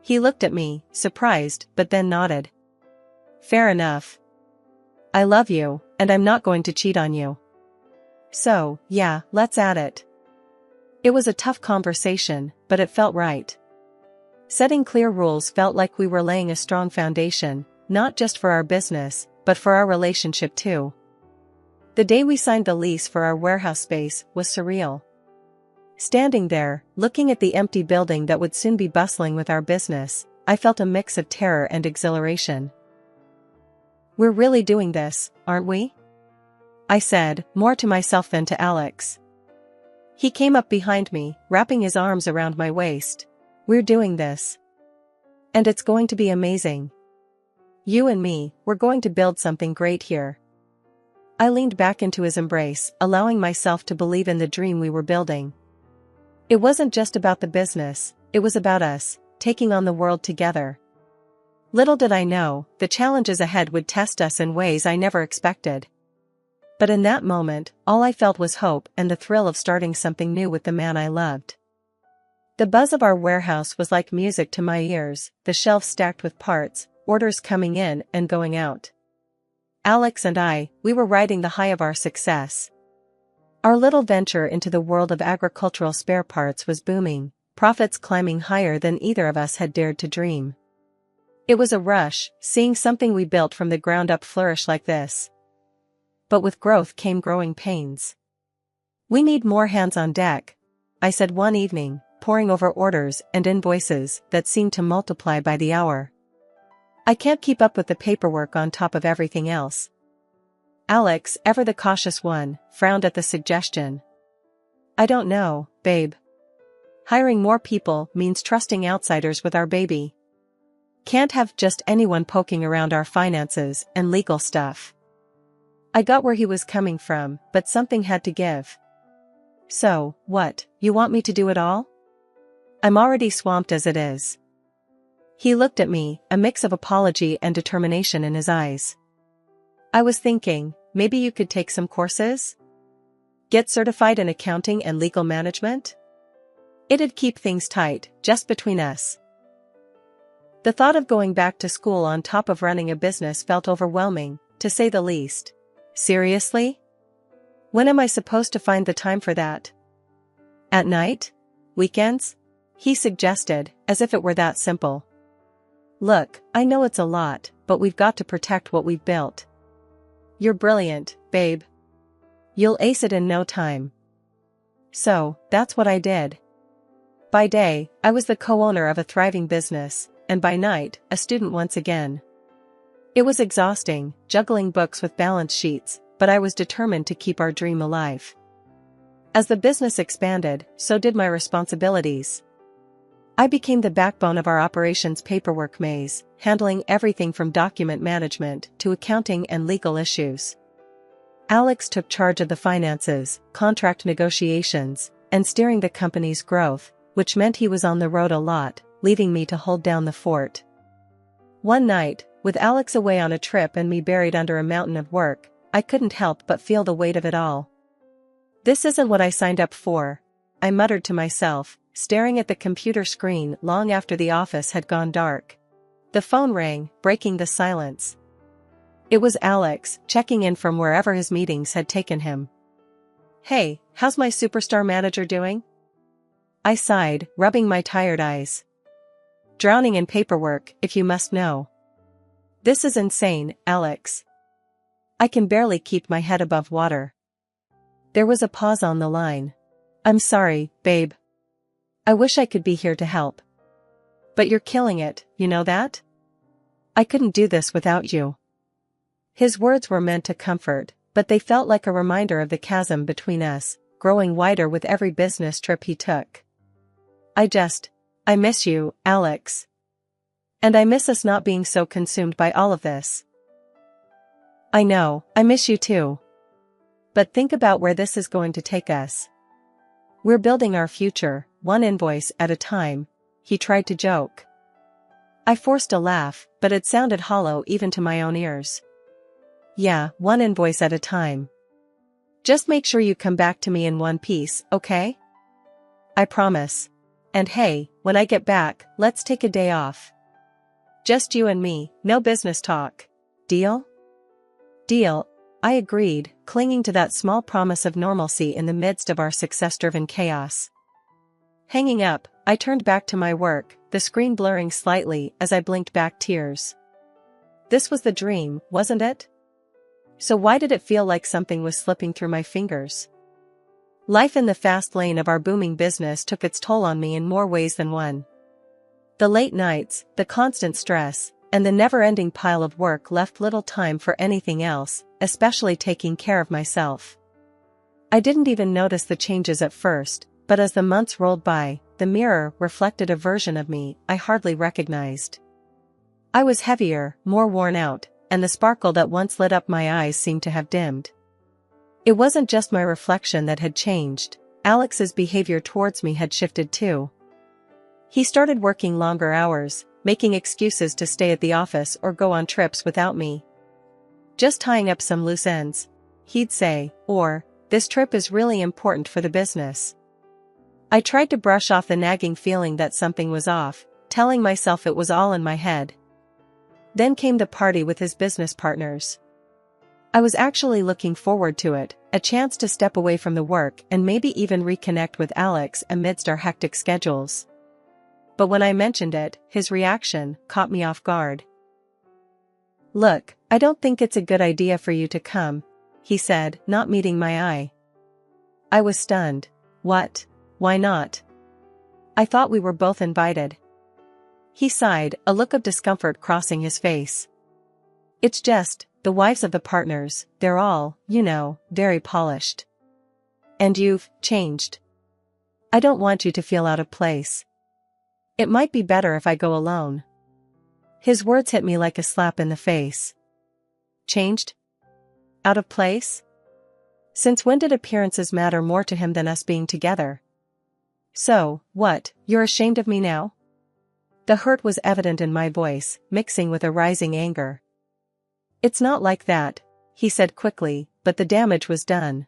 Speaker 1: He looked at me, surprised, but then nodded. Fair enough. I love you, and I'm not going to cheat on you. So, yeah, let's add it. It was a tough conversation, but it felt right. Setting clear rules felt like we were laying a strong foundation, not just for our business, but for our relationship too. The day we signed the lease for our warehouse space was surreal. Standing there, looking at the empty building that would soon be bustling with our business, I felt a mix of terror and exhilaration. We're really doing this, aren't we? I said, more to myself than to Alex. He came up behind me, wrapping his arms around my waist. We're doing this. And it's going to be amazing. You and me, we're going to build something great here. I leaned back into his embrace, allowing myself to believe in the dream we were building. It wasn't just about the business, it was about us, taking on the world together. Little did I know, the challenges ahead would test us in ways I never expected. But in that moment, all I felt was hope and the thrill of starting something new with the man I loved. The buzz of our warehouse was like music to my ears, the shelves stacked with parts, orders coming in and going out. Alex and I, we were riding the high of our success. Our little venture into the world of agricultural spare parts was booming, profits climbing higher than either of us had dared to dream. It was a rush, seeing something we built from the ground up flourish like this. But with growth came growing pains. We need more hands on deck, I said one evening, poring over orders and invoices that seemed to multiply by the hour. I can't keep up with the paperwork on top of everything else. Alex, ever the cautious one, frowned at the suggestion. I don't know, babe. Hiring more people means trusting outsiders with our baby. Can't have just anyone poking around our finances and legal stuff. I got where he was coming from, but something had to give. So, what, you want me to do it all? I'm already swamped as it is. He looked at me, a mix of apology and determination in his eyes. I was thinking, maybe you could take some courses? Get certified in accounting and legal management? It'd keep things tight, just between us. The thought of going back to school on top of running a business felt overwhelming, to say the least. Seriously? When am I supposed to find the time for that? At night? Weekends? He suggested, as if it were that simple. Look, I know it's a lot, but we've got to protect what we've built. You're brilliant, babe. You'll ace it in no time. So, that's what I did. By day, I was the co-owner of a thriving business, and by night, a student once again. It was exhausting, juggling books with balance sheets, but I was determined to keep our dream alive. As the business expanded, so did my responsibilities. I became the backbone of our operations paperwork maze, handling everything from document management to accounting and legal issues. Alex took charge of the finances, contract negotiations, and steering the company's growth, which meant he was on the road a lot, leaving me to hold down the fort. One night, with Alex away on a trip and me buried under a mountain of work, I couldn't help but feel the weight of it all. This isn't what I signed up for, I muttered to myself, staring at the computer screen long after the office had gone dark. The phone rang, breaking the silence. It was Alex, checking in from wherever his meetings had taken him. Hey, how's my superstar manager doing? I sighed, rubbing my tired eyes. Drowning in paperwork, if you must know. This is insane, Alex. I can barely keep my head above water. There was a pause on the line. I'm sorry, babe. I wish I could be here to help. But you're killing it, you know that? I couldn't do this without you. His words were meant to comfort, but they felt like a reminder of the chasm between us, growing wider with every business trip he took. I miss you, Alex. And I miss us not being so consumed by all of this. I know, I miss you too. But think about where this is going to take us. We're building our future, one invoice at a time, he tried to joke. I forced a laugh, but it sounded hollow even to my own ears. Yeah, one invoice at a time. Just make sure you come back to me in one piece, okay? I promise. And hey, when I get back, let's take a day off. Just you and me, no business talk. Deal? Deal, I agreed, clinging to that small promise of normalcy in the midst of our success-driven chaos. Hanging up, I turned back to my work, the screen blurring slightly as I blinked back tears. This was the dream, wasn't it? So why did it feel like something was slipping through my fingers? Life in the fast lane of our booming business took its toll on me in more ways than one. The late nights, the constant stress, and the never-ending pile of work left little time for anything else, especially taking care of myself. I didn't even notice the changes at first, but as the months rolled by, the mirror reflected a version of me I hardly recognized. I was heavier, more worn out, and the sparkle that once lit up my eyes seemed to have dimmed. It wasn't just my reflection that had changed, Alex's behavior towards me had shifted too. He started working longer hours, making excuses to stay at the office or go on trips without me. Just tying up some loose ends, he'd say, or, this trip is really important for the business. I tried to brush off the nagging feeling that something was off, telling myself it was all in my head. Then came the party with his business partners. I was actually looking forward to it, a chance to step away from the work and maybe even reconnect with Alex amidst our hectic schedules. But when I mentioned it, his reaction caught me off guard. Look, I don't think it's a good idea for you to come, he said, not meeting my eye. I was stunned. What? Why not? I thought we were both invited. He sighed, a look of discomfort crossing his face. It's just, the wives of the partners, they're all, very polished. And you've changed. I don't want you to feel out of place. It might be better if I go alone. His words hit me like a slap in the face. Changed? Out of place? Since when did appearances matter more to him than us being together? So, what, you're ashamed of me now? The hurt was evident in my voice, mixing with a rising anger. It's not like that, he said quickly, but the damage was done.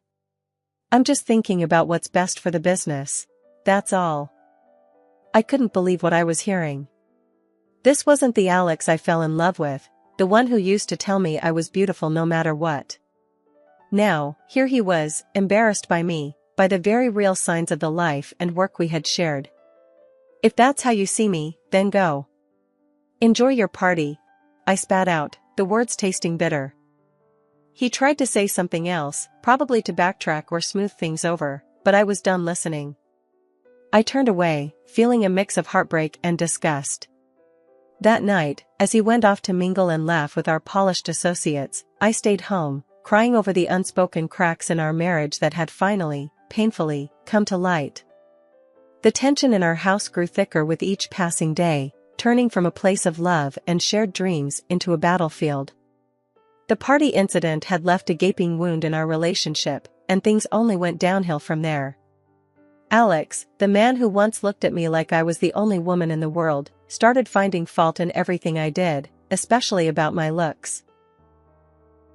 Speaker 1: I'm just thinking about what's best for the business. That's all. I couldn't believe what I was hearing. This wasn't the Alex I fell in love with, the one who used to tell me I was beautiful no matter what. Now, here he was, embarrassed by me, by the very real signs of the life and work we had shared. If that's how you see me, then go. Enjoy your party, I spat out, the words tasting bitter. He tried to say something else, probably to backtrack or smooth things over, but I was done listening. I turned away, feeling a mix of heartbreak and disgust. That night, as he went off to mingle and laugh with our polished associates, I stayed home, crying over the unspoken cracks in our marriage that had finally, painfully, come to light. The tension in our house grew thicker with each passing day, turning from a place of love and shared dreams into a battlefield. The party incident had left a gaping wound in our relationship, and things only went downhill from there. Alex, the man who once looked at me like I was the only woman in the world, started finding fault in everything I did, especially about my looks.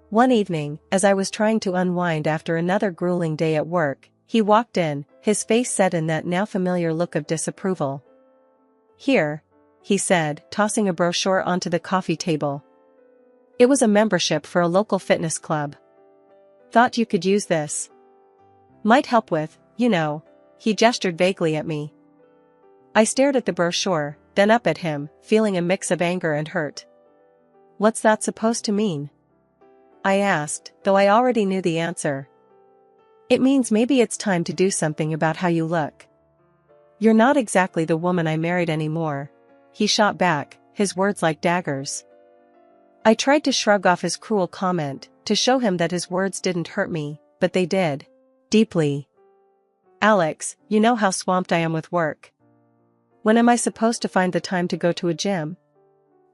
Speaker 1: One evening, as I was trying to unwind after another grueling day at work, he walked in, his face set in that now familiar look of disapproval. Here, he said, tossing a brochure onto the coffee table. It was a membership for a local fitness club. Thought you could use this. Might help with, you know. He gestured vaguely at me. I stared at the brochure, then up at him, feeling a mix of anger and hurt. What's that supposed to mean? I asked, though I already knew the answer. It means maybe it's time to do something about how you look. You're not exactly the woman I married anymore. He shot back, his words like daggers. I tried to shrug off his cruel comment, to show him that his words didn't hurt me, but they did. Deeply. Alex, you know how swamped I am with work. When am I supposed to find the time to go to a gym?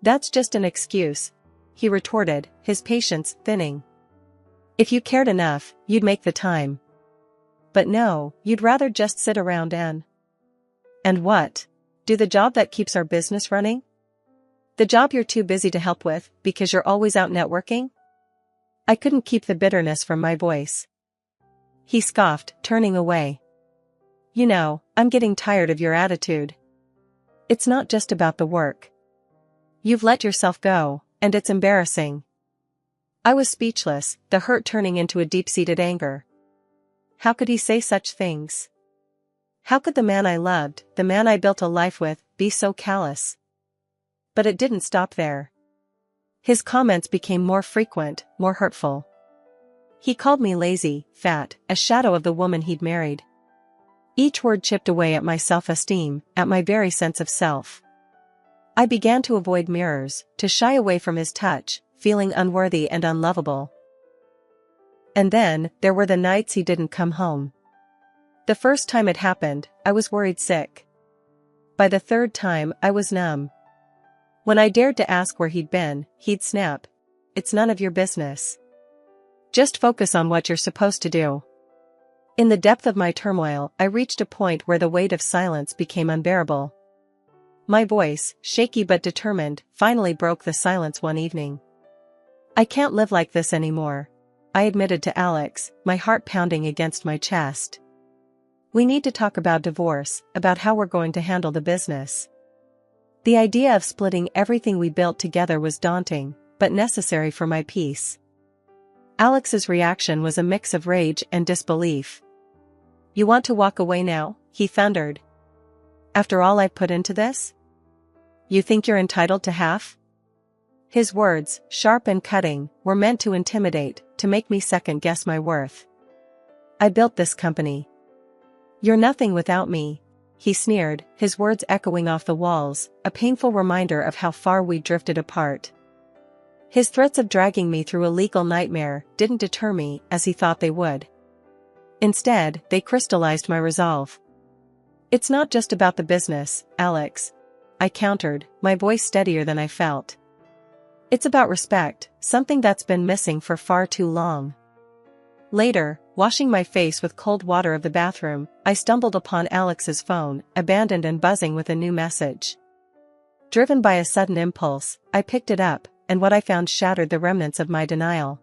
Speaker 1: That's just an excuse, he retorted, his patience thinning. If you cared enough, you'd make the time. But no, you'd rather just sit around and what? Do the job that keeps our business running? The job you're too busy to help with, because you're always out networking? I couldn't keep the bitterness from my voice. He scoffed, turning away. You know, I'm getting tired of your attitude. It's not just about the work. You've let yourself go, and it's embarrassing. I was speechless, the hurt turning into a deep-seated anger. How could he say such things? How could the man I loved, the man I built a life with, be so callous? But it didn't stop there. His comments became more frequent, more hurtful. He called me lazy, fat, a shadow of the woman he'd married. Each word chipped away at my self-esteem, at my very sense of self. I began to avoid mirrors, to shy away from his touch, feeling unworthy and unlovable. And then, there were the nights he didn't come home. The first time it happened, I was worried sick. By the third time, I was numb. When I dared to ask where he'd been, he'd snap. It's none of your business. Just focus on what you're supposed to do. In the depth of my turmoil, I reached a point where the weight of silence became unbearable. My voice, shaky but determined, finally broke the silence one evening. I can't live like this anymore, I admitted to Alex, my heart pounding against my chest. We need to talk about divorce, about how we're going to handle the business. The idea of splitting everything we built together was daunting, but necessary for my peace. Alex's reaction was a mix of rage and disbelief. You want to walk away now? He thundered. After all I've put into this? You think you're entitled to half? His words, sharp and cutting, were meant to intimidate, to make me second-guess my worth. I built this company. You're nothing without me, he sneered, his words echoing off the walls, a painful reminder of how far we drifted apart. His threats of dragging me through a legal nightmare didn't deter me as he thought they would. Instead, they crystallized my resolve. It's not just about the business, Alex, I countered, my voice steadier than I felt. It's about respect, something that's been missing for far too long. Later, washing my face with cold water of the bathroom, I stumbled upon Alex's phone, abandoned and buzzing with a new message. Driven by a sudden impulse, I picked it up, and what I found shattered the remnants of my denial.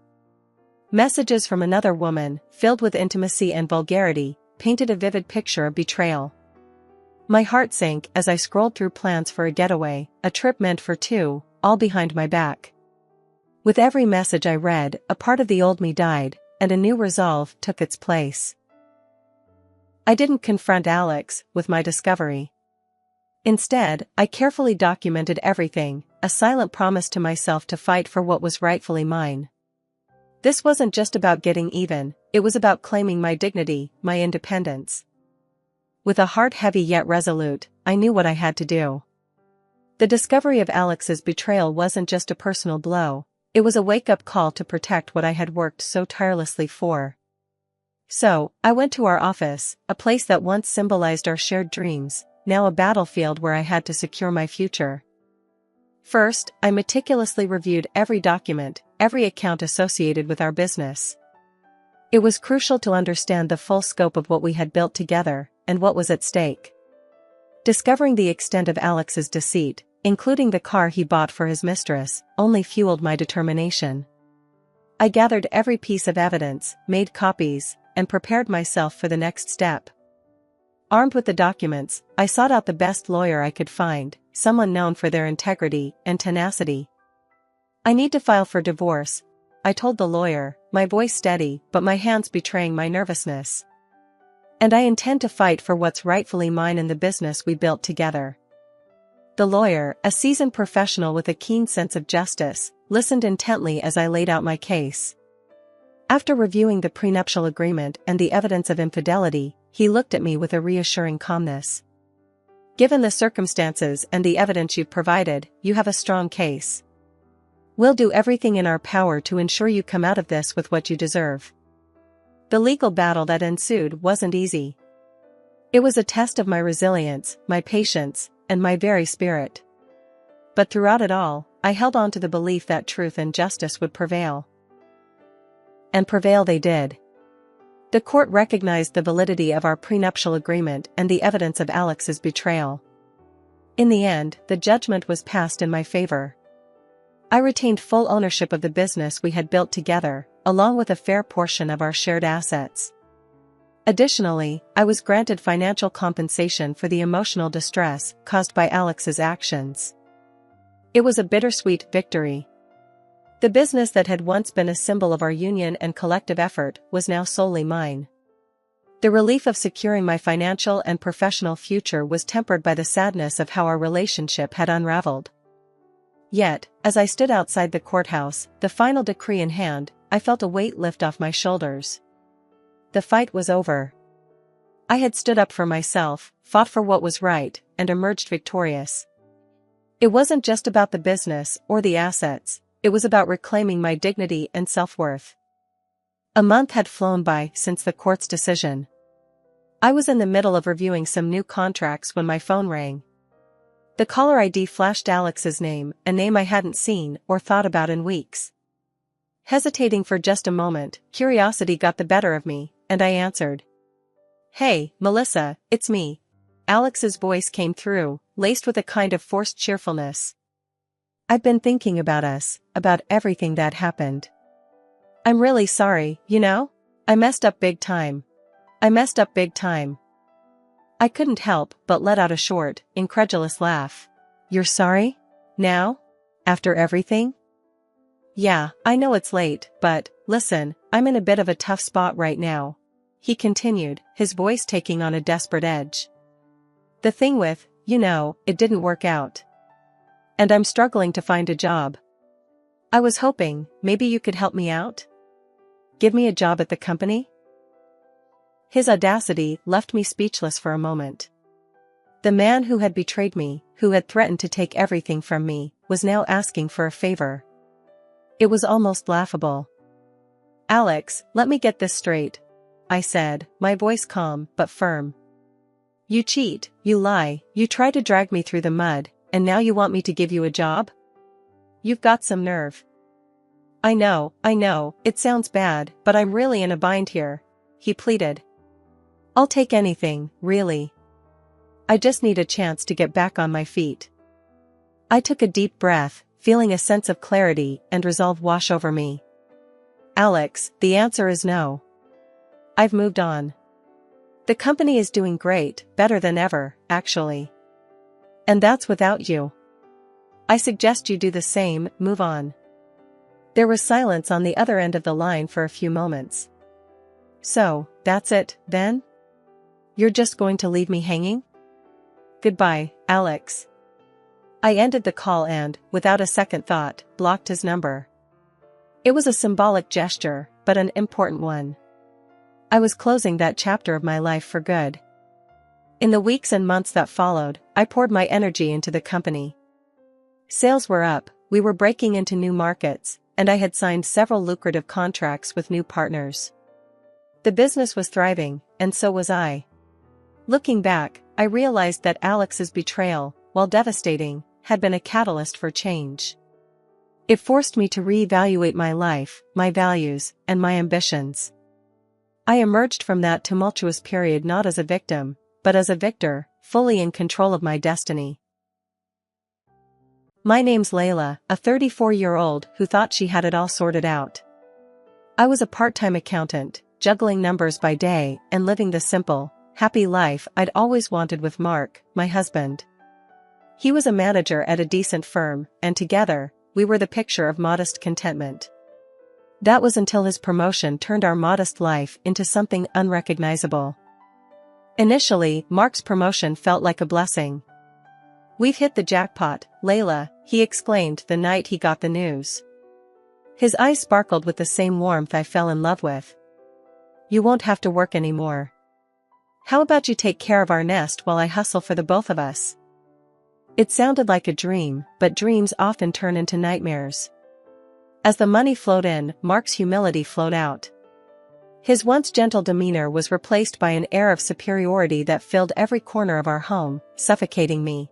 Speaker 1: Messages from another woman, filled with intimacy and vulgarity, painted a vivid picture of betrayal. My heart sank as I scrolled through plans for a getaway, a trip meant for two, all behind my back. With every message I read, a part of the old me died, and a new resolve took its place. I didn't confront Alex with my discovery. Instead, I carefully documented everything, a silent promise to myself to fight for what was rightfully mine. This wasn't just about getting even, it was about claiming my dignity, my independence. With a heart heavy yet resolute, I knew what I had to do. The discovery of Alex's betrayal wasn't just a personal blow, it was a wake-up call to protect what I had worked so tirelessly for. So, I went to our office, a place that once symbolized our shared dreams, now a battlefield where I had to secure my future. First, I meticulously reviewed every document, every account associated with our business. It was crucial to understand the full scope of what we had built together, and what was at stake. Discovering the extent of Alex's deceit, including the car he bought for his mistress, only fueled my determination. I gathered every piece of evidence, made copies, and prepared myself for the next step. Armed with the documents, I sought out the best lawyer I could find, someone known for their integrity and tenacity. I need to file for divorce, I told the lawyer, my voice steady but my hands betraying my nervousness. And I intend to fight for what's rightfully mine in the business we built together. The lawyer, a seasoned professional with a keen sense of justice, listened intently as I laid out my case. After reviewing the prenuptial agreement and the evidence of infidelity, he looked at me with a reassuring calmness. Given the circumstances and the evidence you've provided, you have a strong case. We'll do everything in our power to ensure you come out of this with what you deserve. The legal battle that ensued wasn't easy. It was a test of my resilience, my patience, and my very spirit. But throughout it all, I held on to the belief that truth and justice would prevail. And prevail they did. The court recognized the validity of our prenuptial agreement and the evidence of Alex's betrayal. In the end, the judgment was passed in my favor. I retained full ownership of the business we had built together, along with a fair portion of our shared assets. Additionally, I was granted financial compensation for the emotional distress caused by Alex's actions. It was a bittersweet victory. The business that had once been a symbol of our union and collective effort was now solely mine. The relief of securing my financial and professional future was tempered by the sadness of how our relationship had unraveled. Yet, as I stood outside the courthouse, the final decree in hand, I felt a weight lift off my shoulders. The fight was over. I had stood up for myself, fought for what was right, and emerged victorious. It wasn't just about the business or the assets, it was about reclaiming my dignity and self-worth. A month had flown by since the court's decision. I was in the middle of reviewing some new contracts when my phone rang. The caller ID flashed Alex's name, a name I hadn't seen or thought about in weeks. Hesitating for just a moment, curiosity got the better of me, and I answered. "Hey, Melissa, it's me." Alex's voice came through, laced with a kind of forced cheerfulness. "I've been thinking about us, about everything that happened. I'm really sorry, you know? I messed up big time. I messed up big time." I couldn't help but let out a short, incredulous laugh. "You're sorry? Now? After everything?" "Yeah, I know it's late, but, listen, I'm in a bit of a tough spot right now," he continued, his voice taking on a desperate edge. "The thing with, it didn't work out. And I'm struggling to find a job. I was hoping, maybe you could help me out? Give me a job at the company?" His audacity left me speechless for a moment. The man who had betrayed me, who had threatened to take everything from me, was now asking for a favor. It was almost laughable. "Alex, let me get this straight," I said, my voice calm but firm. You cheat, you lie, you try to drag me through the mud, and now you want me to give you a job? You've got some nerve. I know, it sounds bad, but I'm really in a bind here, he pleaded. I'll take anything, really. I just need a chance to get back on my feet. I took a deep breath, feeling a sense of clarity and resolve wash over me. Alex, the answer is no. I've moved on. The company is doing great, better than ever, actually. And that's without you. I suggest you do the same, move on. There was silence on the other end of the line for a few moments. So, that's it, then? You're just going to leave me hanging? Goodbye, Alex. I ended the call and, without a second thought, blocked his number. It was a symbolic gesture, but an important one. I was closing that chapter of my life for good. In the weeks and months that followed, I poured my energy into the company. Sales were up, we were breaking into new markets, and I had signed several lucrative contracts with new partners. The business was thriving, and so was I. Looking back, I realized that Alex's betrayal, while devastating, had been a catalyst for change. It forced me to reevaluate my life, my values, and my ambitions. I emerged from that tumultuous period not as a victim, but as a victor, fully in control of my destiny. My name's Layla, a 34-year-old who thought she had it all sorted out. I was a part-time accountant, juggling numbers by day and living the simple, happy life I'd always wanted with Mark, my husband. He was a manager at a decent firm, and together, we were the picture of modest contentment. That was until his promotion turned our modest life into something unrecognizable. Initially, Mark's promotion felt like a blessing. We've hit the jackpot, Layla, he exclaimed the night he got the news. His eyes sparkled with the same warmth I fell in love with. You won't have to work anymore. How about you take care of our nest while I hustle for the both of us? It sounded like a dream, but dreams often turn into nightmares. As the money flowed in, Mark's humility flowed out. His once gentle demeanor was replaced by an air of superiority that filled every corner of our home, suffocating me.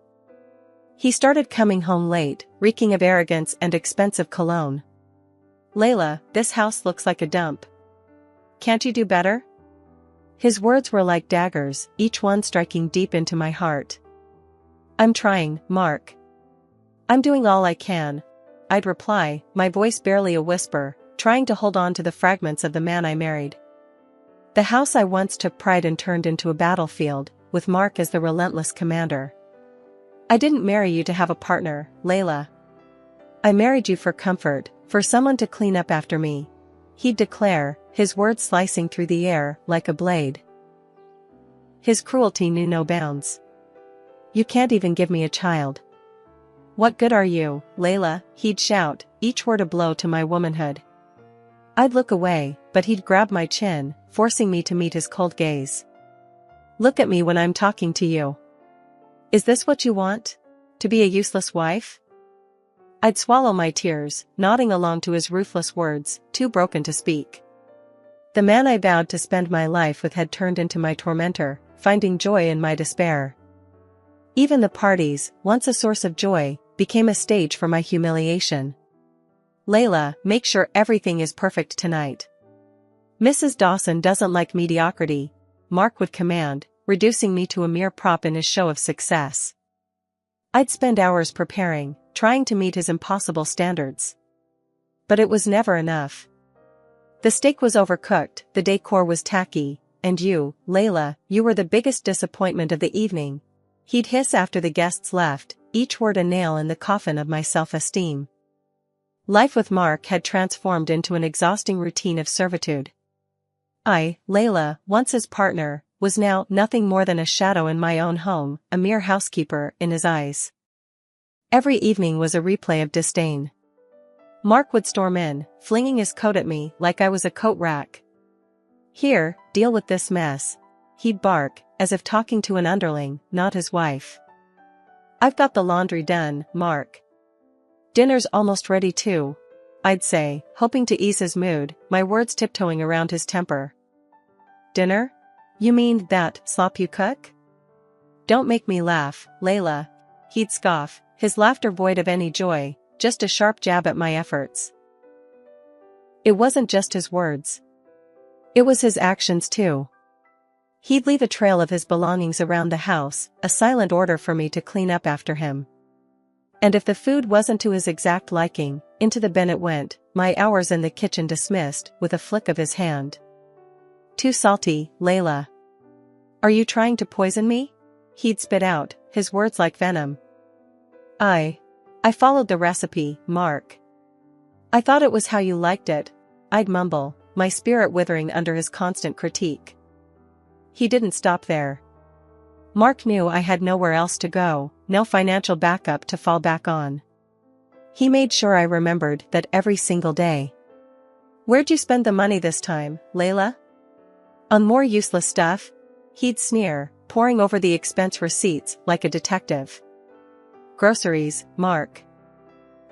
Speaker 1: He started coming home late, reeking of arrogance and expensive cologne. Layla, this house looks like a dump. Can't you do better? His words were like daggers, each one striking deep into my heart. I'm trying, Mark. I'm doing all I can, I'd reply, my voice barely a whisper, trying to hold on to the fragments of the man I married. The house I once took pride in turned into a battlefield, with Mark as the relentless commander. I didn't marry you to have a partner, Layla. I married you for comfort, for someone to clean up after me, he'd declare, his words slicing through the air like a blade. His cruelty knew no bounds. You can't even give me a child. What good are you, Layla, he'd shout, each word a blow to my womanhood. I'd look away, but he'd grab my chin, forcing me to meet his cold gaze. Look at me when I'm talking to you. Is this what you want? To be a useless wife? I'd swallow my tears, nodding along to his ruthless words, too broken to speak. The man I vowed to spend my life with had turned into my tormentor, finding joy in my despair. Even the parties, once a source of joy, became a stage for my humiliation. Layla, make sure everything is perfect tonight. Mrs. Dawson doesn't like mediocrity, Mark would command, reducing me to a mere prop in his show of success. I'd spend hours preparing, trying to meet his impossible standards. But it was never enough. The steak was overcooked, the decor was tacky, and you, Layla, you were the biggest disappointment of the evening, he'd hiss after the guests left, each word a nail in the coffin of my self-esteem. Life with Mark had transformed into an exhausting routine of servitude. I, Layla, once his partner, was now nothing more than a shadow in my own home, a mere housekeeper in his eyes. Every evening was a replay of disdain. Mark would storm in, flinging his coat at me like I was a coat rack. Here, deal with this mess, he'd bark, as if talking to an underling, not his wife. I've got the laundry done, Mark. Dinner's almost ready too, I'd say, hoping to ease his mood, my words tiptoeing around his temper. Dinner? You mean that slop you cook? Don't make me laugh, Layla. He'd scoff, his laughter void of any joy, just a sharp jab at my efforts. It wasn't just his words. It was his actions too. He'd leave a trail of his belongings around the house, a silent order for me to clean up after him. And if the food wasn't to his exact liking, into the bin it went, my hours in the kitchen dismissed with a flick of his hand. Too salty, Layla. Are you trying to poison me? He'd spit out, his words like venom. I followed the recipe, Mark. I thought it was how you liked it, I'd mumble, my spirit withering under his constant critique. He didn't stop there. Mark knew I had nowhere else to go, no financial backup to fall back on. He made sure I remembered that every single day. Where'd you spend the money this time, Layla? On more useless stuff? He'd sneer, poring over the expense receipts like a detective. Groceries, Mark.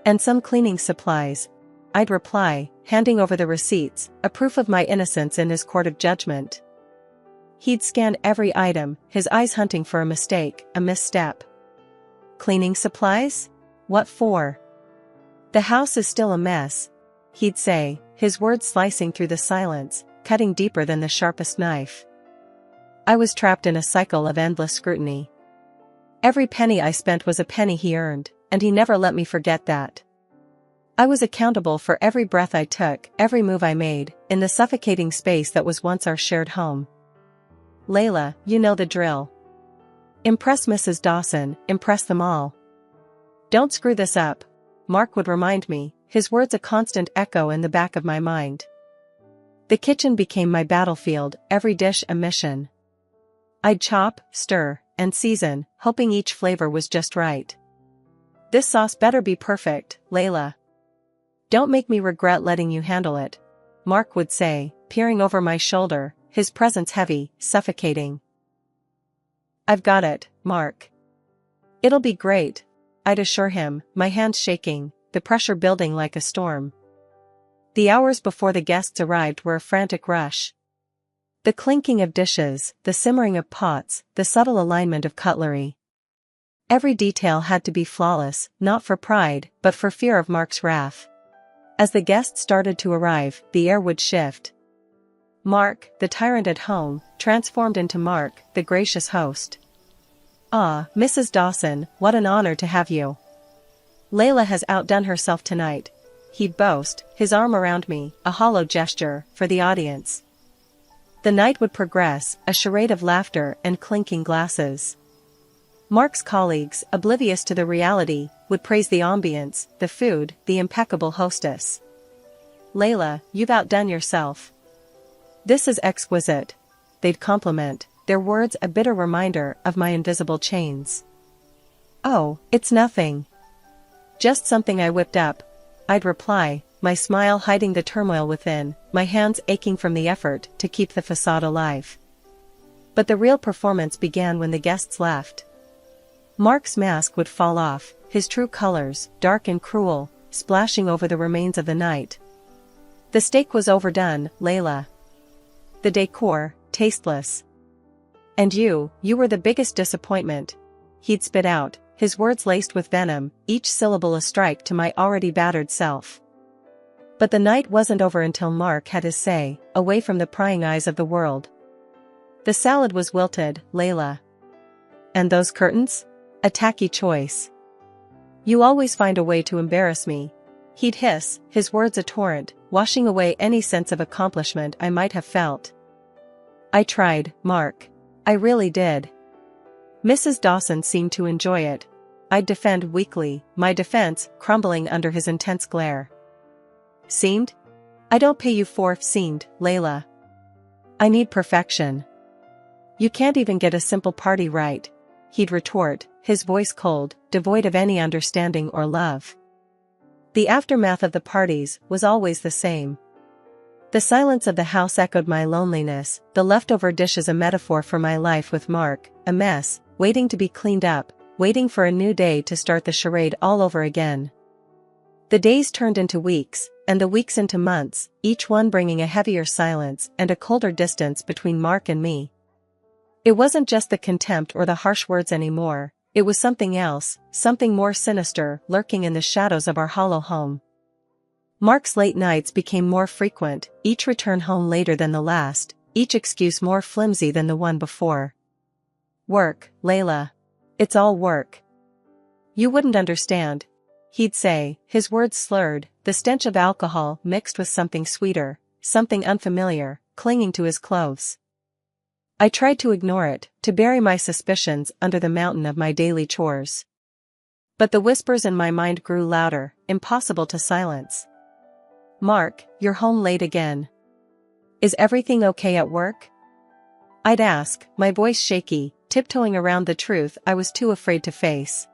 Speaker 1: And some cleaning supplies, I'd reply, handing over the receipts, a proof of my innocence in his court of judgment. He'd scan every item, his eyes hunting for a mistake, a misstep. Cleaning supplies? What for? The house is still a mess, he'd say, his words slicing through the silence, cutting deeper than the sharpest knife. I was trapped in a cycle of endless scrutiny. Every penny I spent was a penny he earned, and he never let me forget that. I was accountable for every breath I took, every move I made, in the suffocating space that was once our shared home. Layla, you know the drill. Impress Mrs. Dawson, impress them all. Don't screw this up, Mark would remind me, his words a constant echo in the back of my mind. The kitchen became my battlefield, every dish a mission. I'd chop, stir, and season, hoping each flavor was just right. This sauce better be perfect, Layla. Don't make me regret letting you handle it, Mark would say, peering over my shoulder, his presence heavy, suffocating. I've got it, Mark. It'll be great, I'd assure him, my hands shaking, the pressure building like a storm. The hours before the guests arrived were a frantic rush. The clinking of dishes, the simmering of pots, the subtle alignment of cutlery. Every detail had to be flawless, not for pride, but for fear of Mark's wrath. As the guests started to arrive, the air would shift. Mark, the tyrant at home, transformed into Mark, the gracious host. Ah, Mrs. Dawson, what an honor to have you. Layla has outdone herself tonight, he'd boast, his arm around me, a hollow gesture, for the audience. The night would progress, a charade of laughter and clinking glasses. Mark's colleagues, oblivious to the reality, would praise the ambience, the food, the impeccable hostess. Layla, you've outdone yourself. This is exquisite, they'd compliment, their words a bitter reminder of my invisible chains. Oh, it's nothing. Just something I whipped up, I'd reply, my smile hiding the turmoil within, my hands aching from the effort to keep the facade alive. But the real performance began when the guests left. Mark's mask would fall off, his true colors, dark and cruel, splashing over the remains of the night. The steak was overdone, Layla. The decor, tasteless. And you were the biggest disappointment, he'd spit out, his words laced with venom, each syllable a strike to my already battered self. But the night wasn't over until Mark had his say, away from the prying eyes of the world. The salad was wilted, Layla. And those curtains? A tacky choice. You always find a way to embarrass me, he'd hiss, his words a torrent, washing away any sense of accomplishment I might have felt. I tried, Mark. I really did. Mrs. Dawson seemed to enjoy it. I'd defend weakly, my defense crumbling under his intense glare. Seemed? I don't pay you for seemed, Layla. I need perfection. You can't even get a simple party right, he'd retort, his voice cold, devoid of any understanding or love. The aftermath of the parties was always the same. The silence of the house echoed my loneliness, the leftover dishes a metaphor for my life with Mark, a mess, waiting to be cleaned up, waiting for a new day to start the charade all over again. The days turned into weeks, and the weeks into months, each one bringing a heavier silence and a colder distance between Mark and me. It wasn't just the contempt or the harsh words anymore, it was something else, something more sinister, lurking in the shadows of our hollow home. Mark's late nights became more frequent, each return home later than the last, each excuse more flimsy than the one before. "Work, Layla. It's all work. You wouldn't understand," he'd say, his words slurred, the stench of alcohol mixed with something sweeter, something unfamiliar, clinging to his clothes. I tried to ignore it, to bury my suspicions under the mountain of my daily chores. But the whispers in my mind grew louder, impossible to silence. "Mark, you're home late again. Is everything okay at work?" I'd ask, my voice shaky, tiptoeing around the truth I was too afraid to face.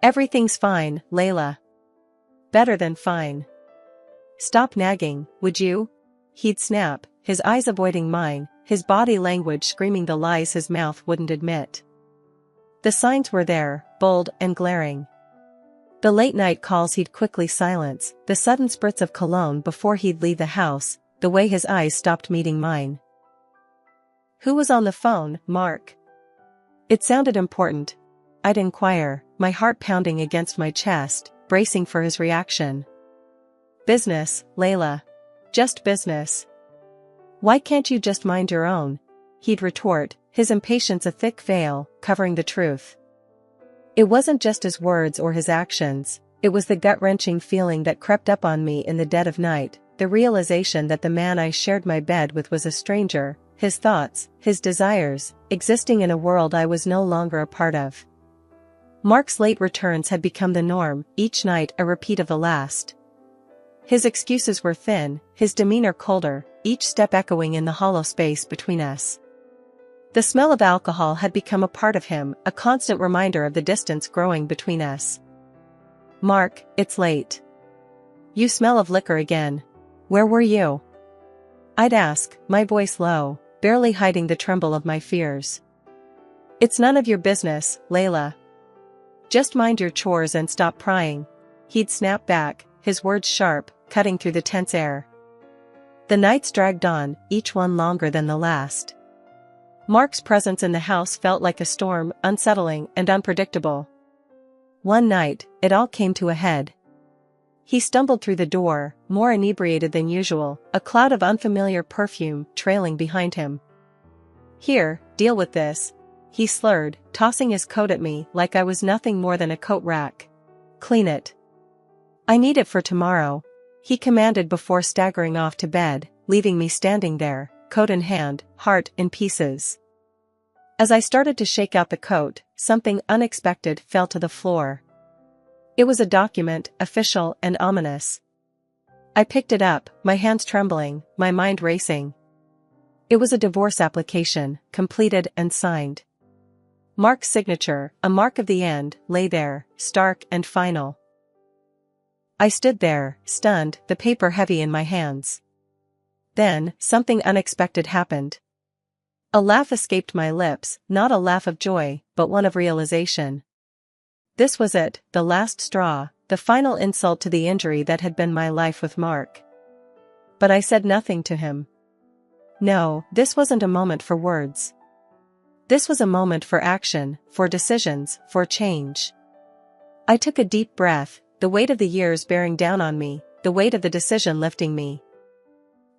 Speaker 1: "Everything's fine, Layla. Better than fine. Stop nagging, would you?" He'd snap, his eyes avoiding mine, his body language screaming the lies his mouth wouldn't admit. The signs were there, bold and glaring. The late-night calls he'd quickly silence, the sudden spurts of cologne before he'd leave the house, the way his eyes stopped meeting mine. "Who was on the phone, Mark?" It sounded important. I'd inquire, my heart pounding against my chest, bracing for his reaction. "Business, Layla. Just business." "Why can't you just mind your own?" he'd retort, his impatience a thick veil, covering the truth. It wasn't just his words or his actions, it was the gut-wrenching feeling that crept up on me in the dead of night, the realization that the man I shared my bed with was a stranger, his thoughts, his desires, existing in a world I was no longer a part of. Mark's late returns had become the norm, each night a repeat of the last. His excuses were thin, his demeanor colder, each step echoing in the hollow space between us. The smell of alcohol had become a part of him, a constant reminder of the distance growing between us. "Mark, it's late. You smell of liquor again. Where were you?" I'd ask, my voice low, barely hiding the tremble of my fears. "It's none of your business, Layla. Just mind your chores and stop prying," he'd snap back, his words sharp, cutting through the tense air. The nights dragged on, each one longer than the last. Mark's presence in the house felt like a storm, unsettling and unpredictable. One night, it all came to a head. He stumbled through the door, more inebriated than usual, a cloud of unfamiliar perfume trailing behind him. "Here, deal with this," he slurred, tossing his coat at me like I was nothing more than a coat rack. "Clean it. I need it for tomorrow," he commanded before staggering off to bed, leaving me standing there, coat in hand, heart in pieces. As I started to shake out the coat, something unexpected fell to the floor. It was a document, official and ominous. I picked it up, my hands trembling, my mind racing. It was a divorce application, completed and signed. Mark's signature, a mark of the end, lay there, stark and final. I stood there, stunned, the paper heavy in my hands. Then, something unexpected happened. A laugh escaped my lips, not a laugh of joy, but one of realization. This was it, the last straw, the final insult to the injury that had been my life with Mark. But I said nothing to him. No, this wasn't a moment for words. This was a moment for action, for decisions, for change. I took a deep breath, the weight of the years bearing down on me, the weight of the decision lifting me.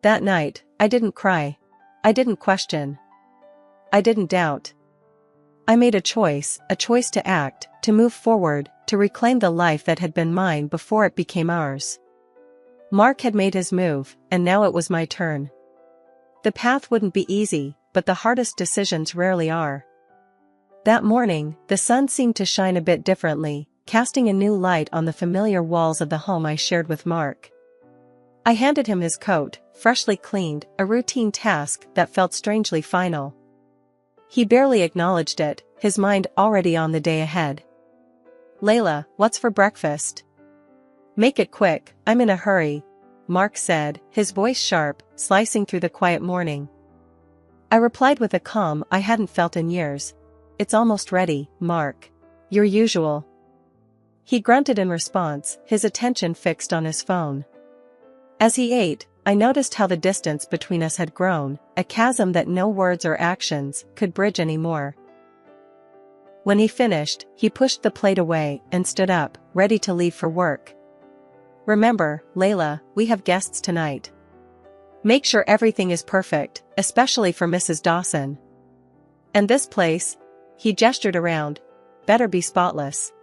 Speaker 1: That night, I didn't cry. I didn't question. I didn't doubt. I made a choice to act, to move forward, to reclaim the life that had been mine before it became ours. Mark had made his move, and now it was my turn. The path wouldn't be easy, but the hardest decisions rarely are. That morning, the sun seemed to shine a bit differently, casting a new light on the familiar walls of the home I shared with Mark. I handed him his coat, freshly cleaned, a routine task that felt strangely final. He barely acknowledged it, his mind already on the day ahead. "Layla, what's for breakfast?" "Make it quick, I'm in a hurry," Mark said, his voice sharp, slicing through the quiet morning. I replied with a calm I hadn't felt in years. "It's almost ready, Mark. Your usual." He grunted in response, his attention fixed on his phone. As he ate, I noticed how the distance between us had grown, a chasm that no words or actions could bridge anymore. When he finished, he pushed the plate away and stood up, ready to leave for work. "Remember, Layla, we have guests tonight. Make sure everything is perfect, especially for Mrs. Dawson. And this place," he gestured around, "better be spotless."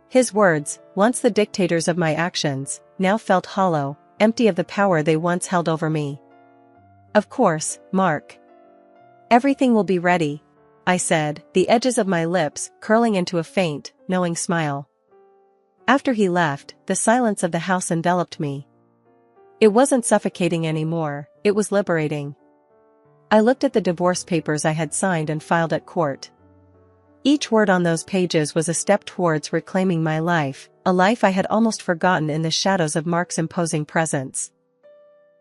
Speaker 1: His words, once the dictators of my actions, now felt hollow, empty of the power they once held over me. "Of course, Mark. Everything will be ready," I said, the edges of my lips curling into a faint, knowing smile. After he left, the silence of the house enveloped me. It wasn't suffocating anymore, it was liberating. I looked at the divorce papers I had signed and filed at court. Each word on those pages was a step towards reclaiming my life, a life I had almost forgotten in the shadows of Mark's imposing presence.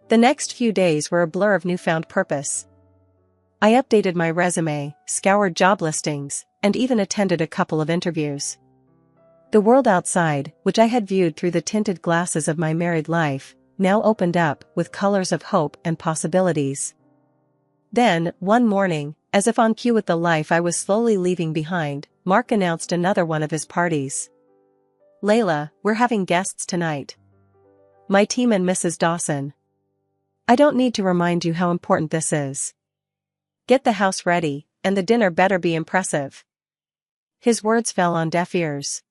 Speaker 1: The next few days were a blur of newfound purpose. I updated my resume, scoured job listings, and even attended a couple of interviews. The world outside, which I had viewed through the tinted glasses of my married life, now opened up with colors of hope and possibilities. Then, one morning, as if on cue with the life I was slowly leaving behind, Mark announced another one of his parties. "Layla, we're having guests tonight. My team and Mrs. Dawson. I don't need to remind you how important this is. Get the house ready, and the dinner better be impressive." His words fell on deaf ears.